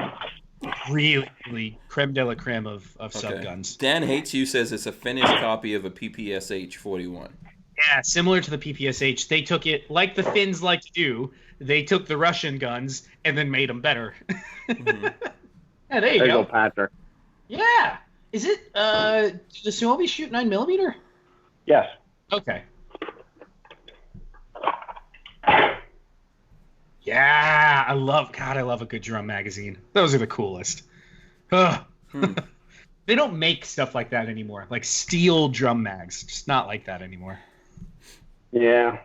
Speaker 2: really, really creme de la creme of subguns.
Speaker 1: Dan Hates You says it's a finished copy of a PPSH 41.
Speaker 2: Yeah, similar to the PPSH. They took it, like the Finns like to do, they took the Russian guns and then made them better.
Speaker 1: Mm-hmm.
Speaker 2: Yeah, there you go.
Speaker 3: Patrick.
Speaker 2: Yeah. Is it, do the Suomi shoot 9mm?
Speaker 3: Yes.
Speaker 2: Okay. Yeah, I love a good drum magazine. Those are the coolest. Ugh. They don't make stuff like that anymore. Like steel drum mags. Just not like that anymore.
Speaker 3: Yeah.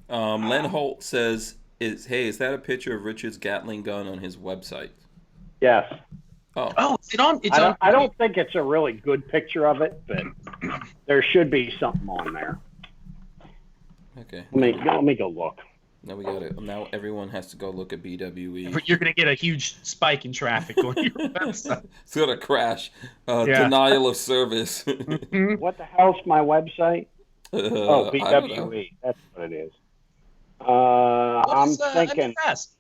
Speaker 1: Len Holt says, is that a picture of Richard's Gatling gun on his website?
Speaker 3: Yes.
Speaker 2: Oh, is it on?
Speaker 3: I don't think it's a really good picture of it, but there should be something on there.
Speaker 1: Okay.
Speaker 3: Let me go look.
Speaker 1: Now we got it. Now everyone has to go look at BWE.
Speaker 2: You're going to get a huge spike in traffic on your website.
Speaker 1: It's going to crash. Denial of service.
Speaker 3: What the hell's my website? BWE. That's what it is. I'm thinking.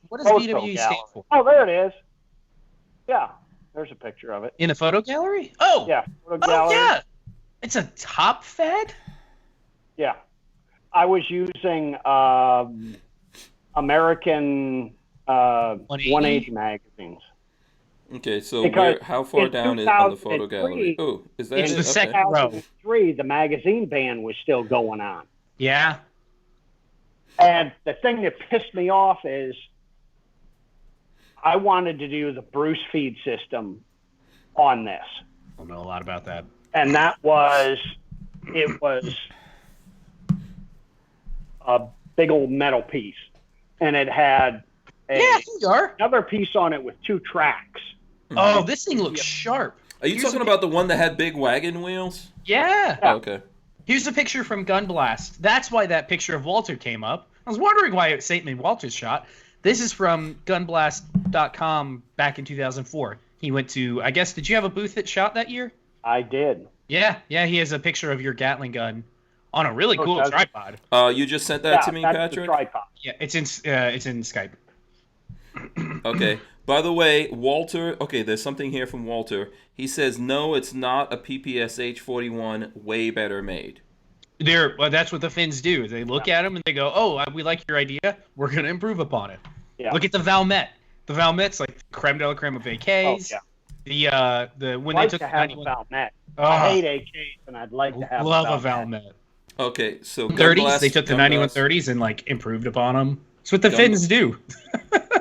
Speaker 2: What does BWE stand for?
Speaker 3: Oh, there it is. Yeah, there's a picture of it.
Speaker 2: In a photo gallery? Oh.
Speaker 3: Yeah, photo gallery.
Speaker 2: Oh, yeah. It's a top fed?
Speaker 3: Yeah. I was using American 180 magazines.
Speaker 1: Okay, so how far down is on the photo gallery? Oh, is that
Speaker 2: it's the second row?
Speaker 3: 2003, the magazine ban was still going on.
Speaker 2: Yeah.
Speaker 3: And the thing that pissed me off is I wanted to do the Bruce feed system on this.
Speaker 2: I don't know a lot about that.
Speaker 3: And it was a big old metal piece. And it had another piece on it with 2 tracks.
Speaker 2: Oh, this thing looks sharp.
Speaker 1: Are you talking about the one that had big wagon wheels?
Speaker 2: Yeah.
Speaker 1: Oh, okay.
Speaker 2: Here's a picture from Gun Blast. That's why that picture of Walter came up. I was wondering why St. Made Walter's shot. This is from gunblast.com back in 2004. He went to, I guess, did you have a booth that shot that year?
Speaker 3: I did.
Speaker 2: Yeah, he has a picture of your Gatling gun on a really cool tripod.
Speaker 1: You just sent that to me,
Speaker 3: that's
Speaker 1: Patrick?
Speaker 3: The tripod.
Speaker 2: Yeah, it's in Skype.
Speaker 1: Okay. By the way, Walter, there's something here from Walter. He says, no, it's not a PPSH 41, way better made.
Speaker 2: That's what the Finns do. They look at them and they go, oh, we like your idea. We're going to improve upon it. Yeah. Look at the Valmet. The Valmet's like creme de la creme of AKs. Oh, yeah. When they took
Speaker 3: to have 91... a Valmet. I hate AKs, and I'd like to have
Speaker 2: a Valmet.
Speaker 1: Okay, so
Speaker 2: 30s, they took the 9130s and like improved upon them. That's what the Finns do.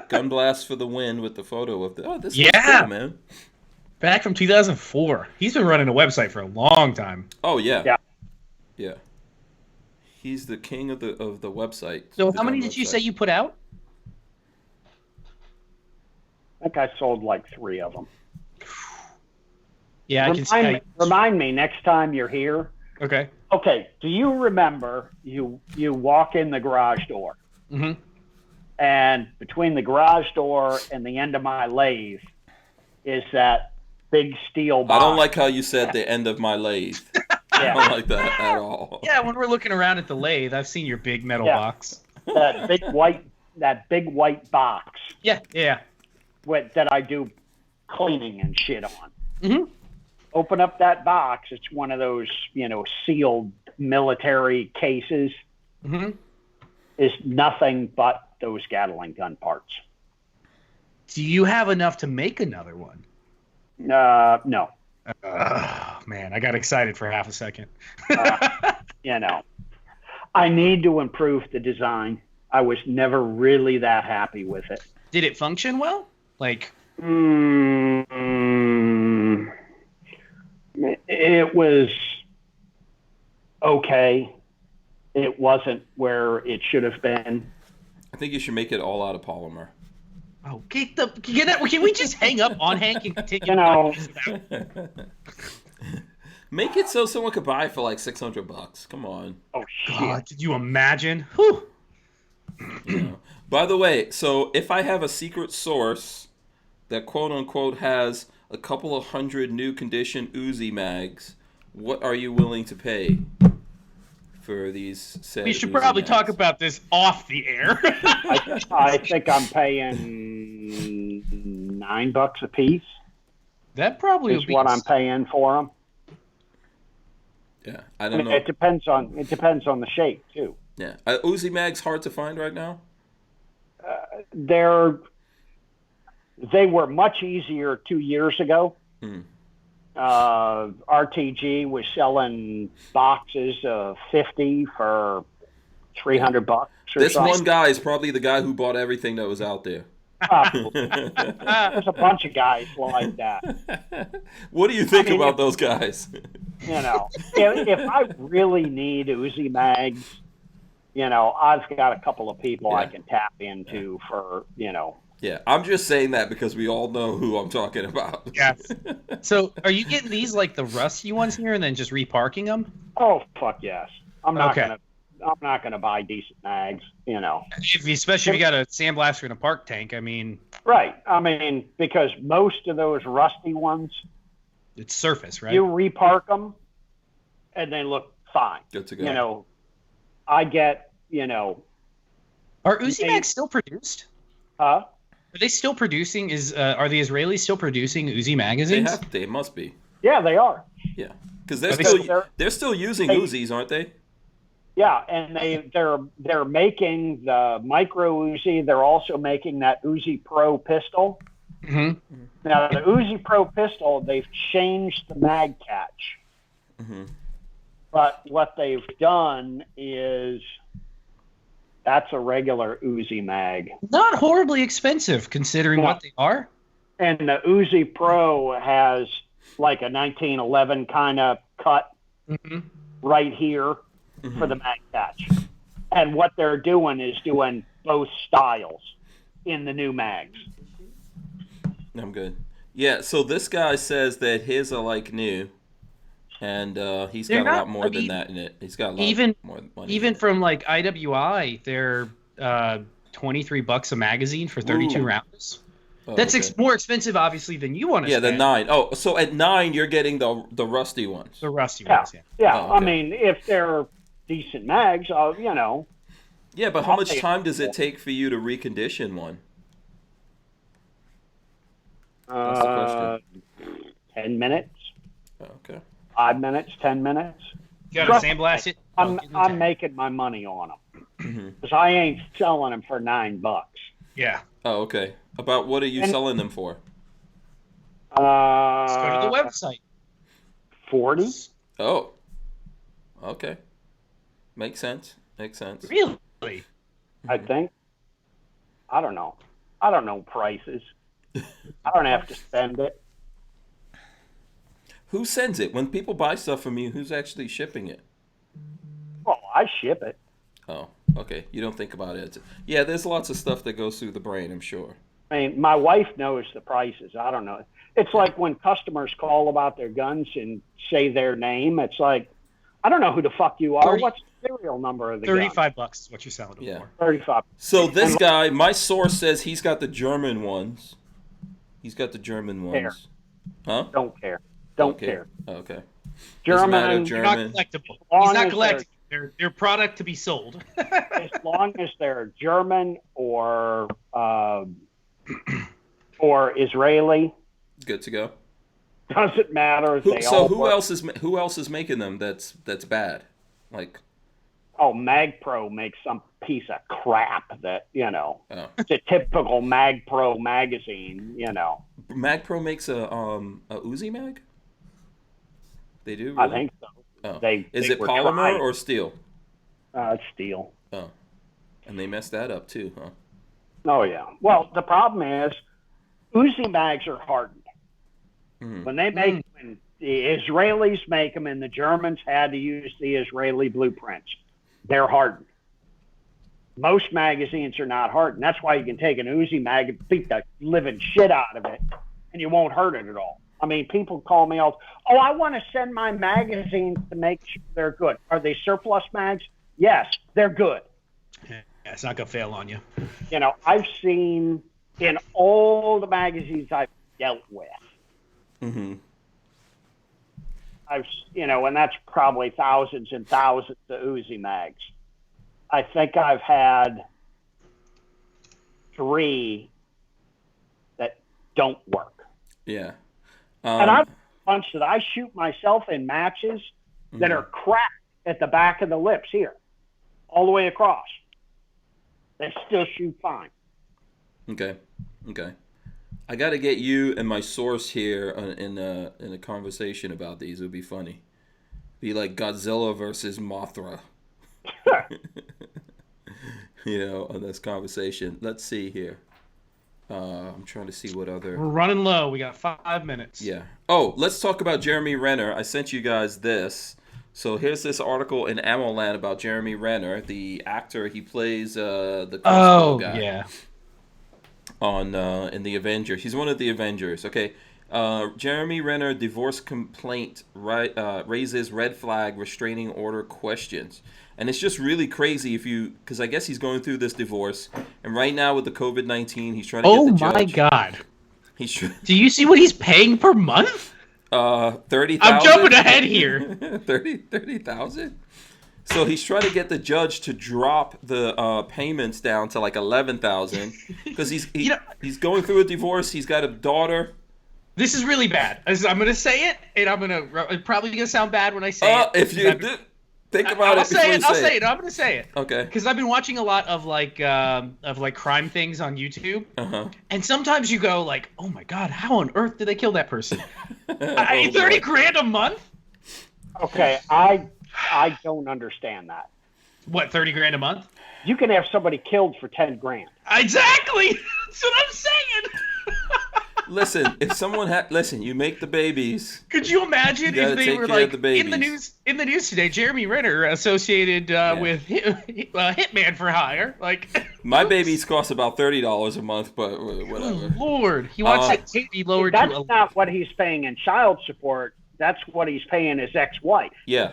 Speaker 1: Gun Blast for the win with the photo of the. Oh, this is cool, man.
Speaker 2: Back from 2004. He's been running a website for a long time.
Speaker 1: Oh yeah. Yeah. He's the king of the website.
Speaker 2: So how many did you say you put out?
Speaker 3: I think I sold like 3 of them.
Speaker 2: Yeah,
Speaker 3: remind me next time you're here.
Speaker 2: Okay.
Speaker 3: Okay. Do you remember you walk in the garage door?
Speaker 2: Mm-hmm.
Speaker 3: And between the garage door and the end of my lathe is that big steel box.
Speaker 1: I don't like how you said the end of my lathe. I don't like that at all.
Speaker 2: Yeah, when we're looking around at the lathe, I've seen your big metal box.
Speaker 3: That big white box.
Speaker 2: Yeah.
Speaker 3: That I do cleaning and shit on.
Speaker 2: Mm-hmm.
Speaker 3: Open up that box. It's one of those, sealed military cases.
Speaker 2: Mm-hmm.
Speaker 3: Is nothing but those Gatling gun parts.
Speaker 2: Do you have enough to make another one?
Speaker 3: No.
Speaker 2: Man, I got excited for half a second.
Speaker 3: I need to improve the design. I was never really that happy with it.
Speaker 2: Did it function well? Like,
Speaker 3: it was okay. It wasn't where it should have been.
Speaker 1: I think you should make it all out of polymer.
Speaker 2: Oh, get that. Can we just hang up on Hank and continue?
Speaker 3: You know,
Speaker 1: Make it so someone could buy it for like $600. Come on.
Speaker 3: oh shit.
Speaker 2: God, could you imagine? Whew.
Speaker 1: You know. By the way, so if I have a secret source that quote unquote has a couple of hundred new condition Uzi mags, what are you willing to pay for these said
Speaker 2: We should
Speaker 1: Uzi
Speaker 2: probably
Speaker 1: mags?
Speaker 2: talk about this off the air.
Speaker 3: I think I'm paying $9 a piece.
Speaker 2: That probably
Speaker 3: Is
Speaker 2: would be
Speaker 3: what I'm paying for them.
Speaker 1: Yeah, I don't know.
Speaker 3: It depends on the shape too.
Speaker 1: Yeah, Uzi mags hard to find right now.
Speaker 3: They were much easier 2 years ago. RTG was selling boxes of 50 for $300 or
Speaker 1: This
Speaker 3: something.
Speaker 1: one guy is probably the guy who bought everything that was out there.
Speaker 3: There's a bunch of guys like that.
Speaker 1: What do you think about those guys?
Speaker 3: You know, if I really need Uzi mags, you know, I've got a couple of people I can tap into for, you know.
Speaker 1: Yeah, I'm just saying that because we all know who I'm talking about.
Speaker 2: Yes. So, are you getting these like the rusty ones here, and then just reparking them?
Speaker 3: Oh fuck yes, I'm not
Speaker 2: Okay.
Speaker 3: gonna buy decent mags, you know.
Speaker 2: Especially if you got a sandblaster and a park tank. I mean,
Speaker 3: Right. I mean, because most of those rusty ones,
Speaker 2: it's surface, right?
Speaker 3: you repark them, and they look fine.
Speaker 1: Good to go.
Speaker 3: You know, I get, you know,
Speaker 2: Are Uzi mags still produced?
Speaker 3: huh?
Speaker 2: Are they still producing? Are the Israelis still producing Uzi magazines?
Speaker 1: They must be.
Speaker 3: Yeah, they are.
Speaker 1: Yeah, because
Speaker 3: Because
Speaker 1: they're still using
Speaker 3: they-
Speaker 1: Uzis, aren't they?
Speaker 3: Yeah, and they're making the micro Uzi. They're also making that Uzi Pro pistol.
Speaker 2: Mm-hmm.
Speaker 3: Now the Uzi Pro pistol, they've changed the mag catch, but what they've done is that's a regular Uzi mag,
Speaker 2: Not horribly expensive considering what they are.
Speaker 3: and the Uzi Pro has like a 1911 kind of cut right here for the mag catch. And what they're doing is doing both styles in the new mags.
Speaker 1: I'm good. Yeah, so this guy says that his are like new, and he's got
Speaker 2: They're
Speaker 1: a lot
Speaker 2: not-
Speaker 1: more
Speaker 2: I
Speaker 1: than
Speaker 2: mean,
Speaker 1: that in it. He's got a lot
Speaker 2: even
Speaker 1: more money.
Speaker 2: even from like IWI, they're $23 a magazine for 32
Speaker 1: Ooh.
Speaker 2: rounds.
Speaker 1: Oh,
Speaker 2: That's
Speaker 1: okay.
Speaker 2: more expensive, obviously, than you want to
Speaker 1: Yeah,
Speaker 2: spend.
Speaker 1: the 9. Oh, so at 9 you're getting the rusty ones.
Speaker 2: The rusty
Speaker 3: Yeah,
Speaker 2: ones, yeah.
Speaker 3: yeah.
Speaker 1: Oh,
Speaker 3: I
Speaker 1: okay.
Speaker 3: mean, if they're decent mags, you know.
Speaker 1: Yeah, but how
Speaker 3: I'll
Speaker 1: much
Speaker 3: pay
Speaker 1: time does it take for you to recondition one? That's the question.
Speaker 3: 10 minutes,
Speaker 1: Oh, okay.
Speaker 3: 5 minutes, 10 minutes.
Speaker 2: You got to sandblast it?
Speaker 3: I'm making my money on them because I ain't selling them for $9.
Speaker 2: Yeah.
Speaker 1: Oh, okay. About what are you selling them for?
Speaker 2: Let's go to the website.
Speaker 3: 40.
Speaker 1: Oh. Okay. Makes sense. Makes sense.
Speaker 2: Really?
Speaker 3: I think. I don't know. I don't know prices. I don't have to spend it.
Speaker 1: Who sends it? When people buy stuff from you, who's actually shipping it?
Speaker 3: Well, I ship it.
Speaker 1: Oh, okay. You don't think about it. Yeah, there's lots of stuff that goes through the brain, I'm sure.
Speaker 3: I mean, my wife knows the prices. I don't know. It's like when customers call about their guns and say their name. It's like, I don't know who the fuck you are.
Speaker 2: 30
Speaker 3: What's the serial number of the gun?
Speaker 2: $35 is what you're selling them
Speaker 1: Yeah.
Speaker 2: for.
Speaker 3: 35.
Speaker 1: So this guy, my source says he's got the German ones. He's got the German
Speaker 3: Care.
Speaker 1: ones. Huh?
Speaker 3: Don't care. Don't
Speaker 1: Okay.
Speaker 3: care.
Speaker 1: Oh, okay. Doesn't matter,
Speaker 3: German,
Speaker 2: They're not
Speaker 1: German.
Speaker 2: collectible.
Speaker 3: long
Speaker 2: He's not
Speaker 3: as
Speaker 2: collecting. They're product to be sold.
Speaker 3: as long as they're German or Israeli,
Speaker 1: Good to go.
Speaker 3: doesn't matter.
Speaker 1: Who else is making them? That's bad. Like,
Speaker 3: Oh, MagPro makes some piece of crap that, you know,
Speaker 1: oh.
Speaker 3: it's a typical MagPro magazine, you know.
Speaker 1: MagPro makes a Uzi mag. They do. Really?
Speaker 3: I think so.
Speaker 1: Oh.
Speaker 3: They
Speaker 1: It
Speaker 3: were
Speaker 1: polymer
Speaker 3: trying.
Speaker 1: or steel?
Speaker 3: It's steel.
Speaker 1: Oh, and they messed that up too, huh?
Speaker 3: Oh, yeah. Well, the problem is Uzi mags are hardened.
Speaker 1: Mhm.
Speaker 3: When they make, The Israelis make them, and the Germans had to use the Israeli blueprints. They're hardened. Most magazines are not hardened. That's why you can take an Uzi mag and beat the living shit out of it, and you won't hurt it at all. I mean, people call me all, oh, I want to send my magazines to make sure they're good. Are they surplus mags? Yes, they're good.
Speaker 2: Yeah, it's not going to fail on you.
Speaker 3: You know, I've seen in all the magazines I've dealt with, and that's probably thousands and thousands of Uzi mags. I think I've had 3 that don't work.
Speaker 1: Yeah.
Speaker 3: And I've bunch that I shoot myself in matches that are cracked at the back of the lips here, all the way across. They still shoot fine. Okay.
Speaker 1: I got to get you and my source here in a conversation about these. It would be funny. Be like Godzilla versus Mothra. On this conversation. Let's see here. I'm trying to see what other...
Speaker 2: We're running low. We got 5 minutes.
Speaker 1: Yeah. Oh, let's talk about Jeremy Renner. I sent you guys this. So here's this article in Ammo Land about Jeremy Renner, the actor. He plays the crossbow guy.
Speaker 2: Yeah.
Speaker 1: In the Avengers. He's one of the Avengers. Okay. Jeremy Renner divorce complaint raises red flag restraining order questions. And it's just really crazy because I guess he's going through this divorce, and right now with the COVID-19, he's trying to get the judge.
Speaker 2: Oh my God!
Speaker 1: Do
Speaker 2: you see what he's paying per month?
Speaker 1: 30,000.
Speaker 2: I'm jumping ahead here.
Speaker 1: 30,000. So he's trying to get the judge to drop the payments down to like 11,000 because he's going through a divorce. He's got a daughter.
Speaker 2: This is really bad. I'm going to say it, and it's probably going to sound bad when I say it.
Speaker 1: If you think about it,
Speaker 2: I'll say it. I'm going to say it.
Speaker 1: Okay.
Speaker 2: Because I've been watching a lot of crime things on YouTube, and sometimes you go like, "Oh my God, how on earth did they kill that person?" 30 grand a month.
Speaker 3: Okay, I don't understand that.
Speaker 2: What, 30 grand a month?
Speaker 3: You can have somebody killed for 10 grand.
Speaker 2: Exactly. That's what I'm saying.
Speaker 1: Listen, if someone you make the babies.
Speaker 2: Could you imagine if they were like in the news today? Jeremy Renner associated with Hitman for Hire. Like
Speaker 1: my babies cost about $30 a month, but whatever.
Speaker 2: Oh, Lord, he wants it to be lowered.
Speaker 3: That's not what he's paying in child support. That's what he's paying his ex-wife.
Speaker 1: Yeah.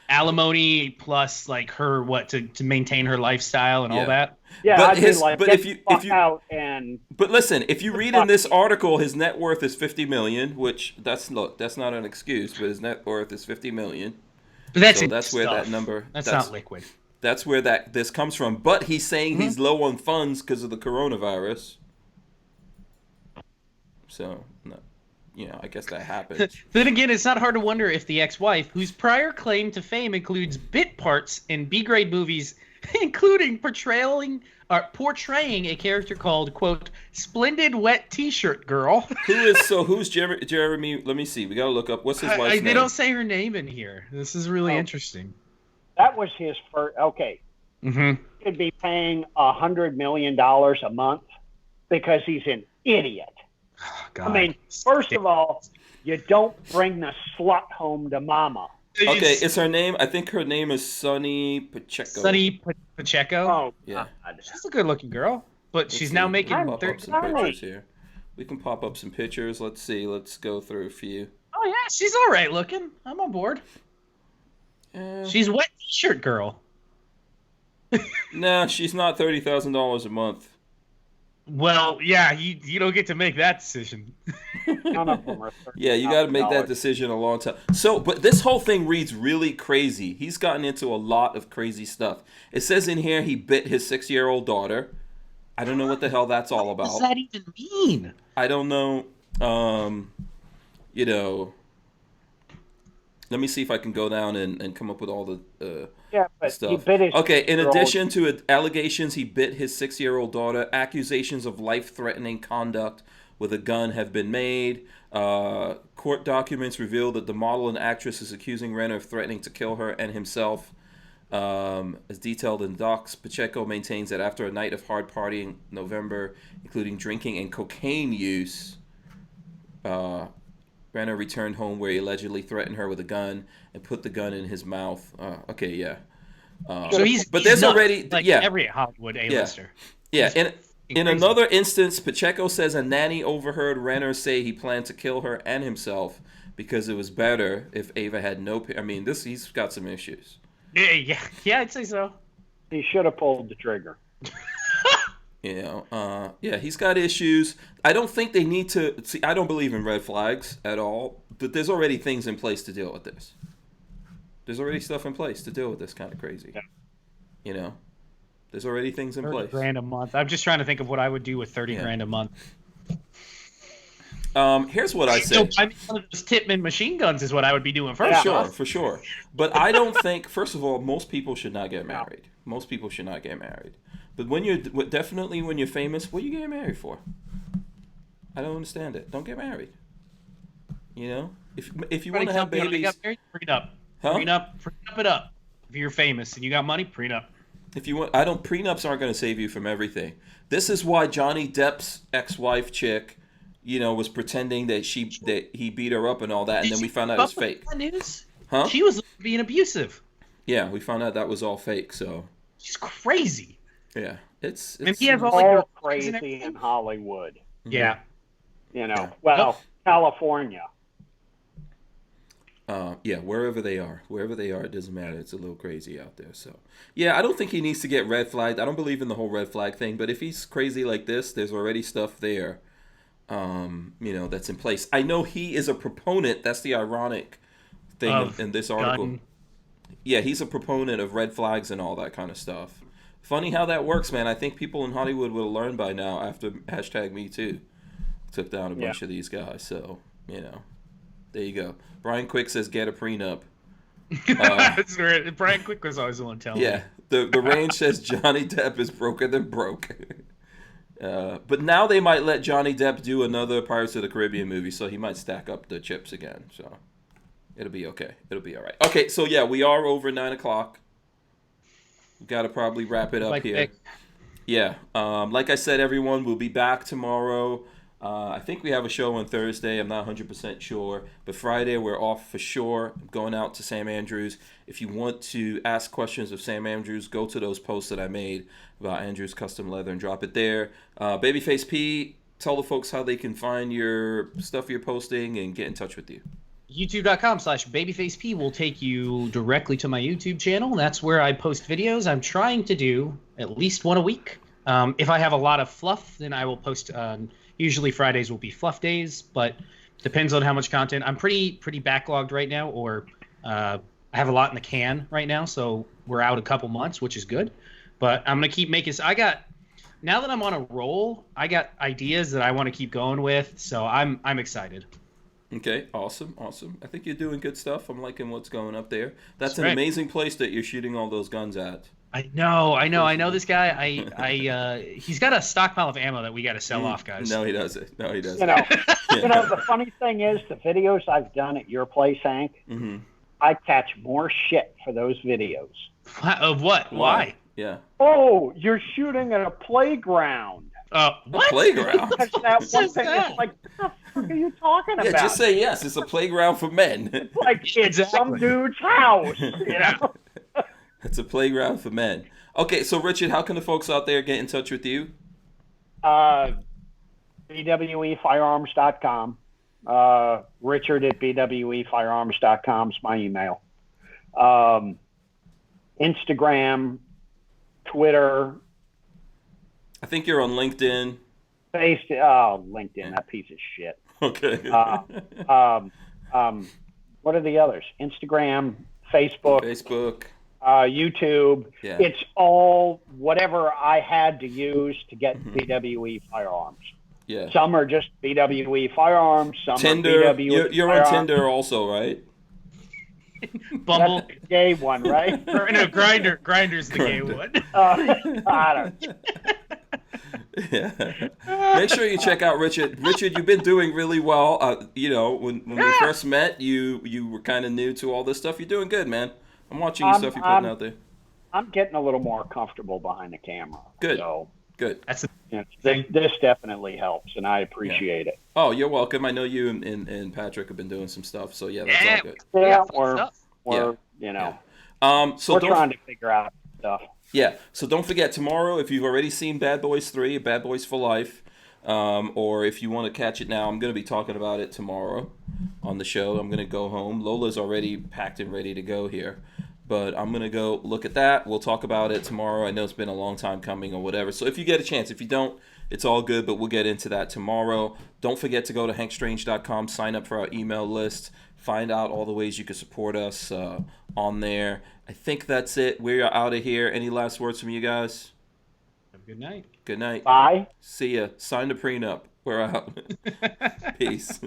Speaker 2: Alimony plus like her to maintain her lifestyle and all that.
Speaker 3: Yeah,
Speaker 1: but
Speaker 3: But
Speaker 1: listen, if you read in this article, his net worth is $50 million, which that's not an excuse, but his net worth is $50 million.
Speaker 2: But that's
Speaker 1: where that number.
Speaker 2: That's not liquid.
Speaker 1: That's where this comes from. But he's saying he's low on funds because of the coronavirus. So no. I guess that happens.
Speaker 2: Then again, it's not hard to wonder if the ex-wife, whose prior claim to fame includes bit parts in B-grade movies, including portraying a character called, quote, Splendid Wet T-Shirt Girl.
Speaker 1: Who's Jeremy? Let me see. We got to look up. What's his wife's name?
Speaker 2: They don't say her name in here. This is really interesting.
Speaker 3: That was his first. Okay.
Speaker 2: Mm-hmm.
Speaker 3: He could be paying $100 million a month because he's an idiot.
Speaker 2: God.
Speaker 3: I mean, first of all, you don't bring the slut home to mama.
Speaker 1: Okay, it's her name. I think her name is Sunny Pacheco.
Speaker 2: Sunny Pacheco?
Speaker 3: Oh,
Speaker 1: yeah.
Speaker 3: God.
Speaker 2: She's a good-looking girl, but she's now making...
Speaker 1: Pop up some pictures here. We can pop up some pictures. Let's see. Let's go through a few.
Speaker 2: Oh, yeah, she's all right looking. I'm on board. She's Wet T-Shirt Girl.
Speaker 1: Nah, she's not $30,000 a month.
Speaker 2: Well, yeah, you don't get to make that decision.
Speaker 3: None of them are
Speaker 1: yeah, you got to make that decision a long time. So, but this whole thing reads really crazy. He's gotten into a lot of crazy stuff. It says in here he bit his 6-year-old daughter. I don't know what the hell that's all about.
Speaker 2: What does that even mean?
Speaker 1: I don't know. Let me see if I can go down and come up with all the stuff.
Speaker 3: He bit his
Speaker 1: in addition to allegations, he bit his 6-year-old daughter. Accusations of life-threatening conduct with a gun have been made. Court documents reveal that the model and actress is accusing Renner of threatening to kill her and himself. As detailed in docs, Pacheco maintains that after a night of hard partying in November, including drinking and cocaine use, Renner returned home where he allegedly threatened her with a gun and put the gun in his mouth. Okay, yeah.
Speaker 2: So
Speaker 1: but
Speaker 2: he's
Speaker 1: there's
Speaker 2: nuts,
Speaker 1: already
Speaker 2: like
Speaker 1: yeah
Speaker 2: every Hollywood A-lister.
Speaker 1: yeah.
Speaker 2: He's
Speaker 1: In
Speaker 2: crazy.
Speaker 1: another instance, Pacheco says a nanny overheard Renner say he planned to kill her and himself because it was better if Ava had no. I mean, he's got some issues.
Speaker 2: Yeah, I'd say so.
Speaker 3: He should have pulled the trigger.
Speaker 1: You know, yeah, he's got issues. I don't think they need to see. I don't believe in red flags at all. But there's already things in place to deal with this. There's already stuff in place to deal with this kind of crazy.
Speaker 3: Yeah.
Speaker 1: You know, there's already things in place.
Speaker 2: $30,000 a month. I'm just trying to think of what I would do with $30,000 a month.
Speaker 1: Here's what I say.
Speaker 2: So, I mean, one of those Tippmann machine guns is what I would be doing first.
Speaker 1: For sure. But I don't think. First of all, most people should not get married. Most people should not get married. But when you're definitely when you're famous, what are you getting married for? I don't understand it. Don't get married. You know, if you want to have babies,
Speaker 2: got married, prenup.
Speaker 1: Huh?
Speaker 2: Prenup it up. If you're famous and you got money, prenup.
Speaker 1: if you want, prenups aren't going to save you from everything. This is why Johnny Depp's ex-wife chick, you know, was pretending that he beat her up and all that, and then we found out it was fake.
Speaker 2: News?
Speaker 1: Huh?
Speaker 2: She was being abusive.
Speaker 1: Yeah, we found out that was all fake. So
Speaker 2: she's crazy.
Speaker 1: yeah, it's
Speaker 2: and he has
Speaker 3: all crazy in Hollywood.
Speaker 2: Yeah.
Speaker 3: You know, well, California.
Speaker 1: Yeah, wherever they are, it doesn't matter. It's a little crazy out there. So, yeah, I don't think he needs to get red flagged. I don't believe in the whole red flag thing. But if he's crazy like this, there's already stuff there, you know, that's in place. I know he is a proponent. That's the ironic thing in this article.
Speaker 2: Gun.
Speaker 1: Yeah, he's a proponent of red flags and all that kind of stuff. Funny how that works, man. I think people in Hollywood would have learned by now after #MeToo took down a bunch of these guys. So, you know. There you go. Brian Quick says, get a prenup.
Speaker 2: That's right. Brian Quick was always the one telling me.
Speaker 1: Yeah. The range says Johnny Depp is broker than broke. But now they might let Johnny Depp do another Pirates of the Caribbean movie, so he might stack up the chips again. So it'll be okay. It'll be all right. Okay, so yeah, we are over 9 o'clock. We've got to probably wrap it up here. Yeah. Like I said, everyone, we'll be back tomorrow. I think we have a show on Thursday. I'm not 100% sure. But Friday, we're off for sure. I'm going out to Sam Andrews. If you want to ask questions of Sam Andrews, go to those posts that I made about Andrews Custom Leather and drop it there. Babyface P, tell the folks how they can find your stuff you're posting and get in touch with you.
Speaker 2: YouTube.com/babyfaceP will take you directly to my YouTube channel. That's where I post videos. I'm trying to do at least one a week. If I have a lot of fluff, then I will post usually Fridays will be fluff days, but depends on how much content. I'm pretty backlogged right now, or I have a lot in the can right now, so we're out a couple months, which is good. But I'm gonna keep making. Now that I'm on a roll, I got ideas that I want to keep going with, so I'm excited.
Speaker 1: Okay, awesome. I think you're doing good stuff. I'm liking what's going up there. That's an amazing place that you're shooting all those guns at.
Speaker 2: I know this guy. He's got a stockpile of ammo that we got to sell off, guys.
Speaker 1: No, he doesn't.
Speaker 3: You know, the funny thing is, the videos I've done at your place, Hank, I catch more shit for those videos.
Speaker 2: Of what? Why?
Speaker 1: Yeah.
Speaker 3: Oh, you're shooting at a playground.
Speaker 2: What?
Speaker 1: A playground?
Speaker 3: That one thing is like, what the fuck are you talking about?
Speaker 1: Yeah, just say yes. It's a playground for men.
Speaker 3: Like it's some dude's house, you know?
Speaker 1: It's a playground for men. Okay, so Richard, how can the folks out there get in touch with you?
Speaker 3: BWEfirearms.com. Richard at BWEfirearms.com is my email. Instagram, Twitter.
Speaker 1: I think you're on LinkedIn.
Speaker 3: LinkedIn, that piece of shit.
Speaker 1: Okay.
Speaker 3: What are the others? Instagram, Facebook. YouTube.
Speaker 1: Yeah.
Speaker 3: It's all whatever I had to use to get BWE Firearms.
Speaker 1: Yeah.
Speaker 3: Some are just BWE Firearms. Some
Speaker 1: Tinder.
Speaker 3: are BWE
Speaker 1: You're on Tinder also, right?
Speaker 2: Bumble.
Speaker 3: That's the gay one, right?
Speaker 2: No, Grindr. Grindr's the gay one.
Speaker 3: I don't.
Speaker 1: Yeah. Make sure you check out Richard. Richard, you've been doing really well. You know, when we first met, you were kind of new to all this stuff. You're doing good, man. I'm watching your stuff you're putting out there.
Speaker 3: I'm getting a little more comfortable behind the camera.
Speaker 1: Good.
Speaker 3: So,
Speaker 1: Good.
Speaker 2: That's the
Speaker 3: This definitely helps, and I appreciate it.
Speaker 1: Oh, you're welcome. I know you and Patrick have been doing some stuff, so yeah, that's all good.
Speaker 3: Yeah,
Speaker 1: Yeah.
Speaker 3: you know,
Speaker 1: So
Speaker 3: we're trying to figure out stuff.
Speaker 1: Yeah, so don't forget tomorrow, if you've already seen Bad Boys 3, Bad Boys for Life, or if you want to catch it now, I'm going to be talking about it tomorrow on the show. I'm going to go home. Lola's already packed and ready to go here, but I'm going to go look at that. We'll talk about it tomorrow. I know it's been a long time coming or whatever, so if you get a chance, if you don't, it's all good, but we'll get into that tomorrow. Don't forget to go to hankstrange.com, sign up for our email list, find out all the ways you can support us on there. I think that's it. We're out of here. Any last words from you guys?
Speaker 2: Have a good night.
Speaker 1: Good night.
Speaker 3: Bye.
Speaker 1: See ya. Sign the prenup. We're out. Peace.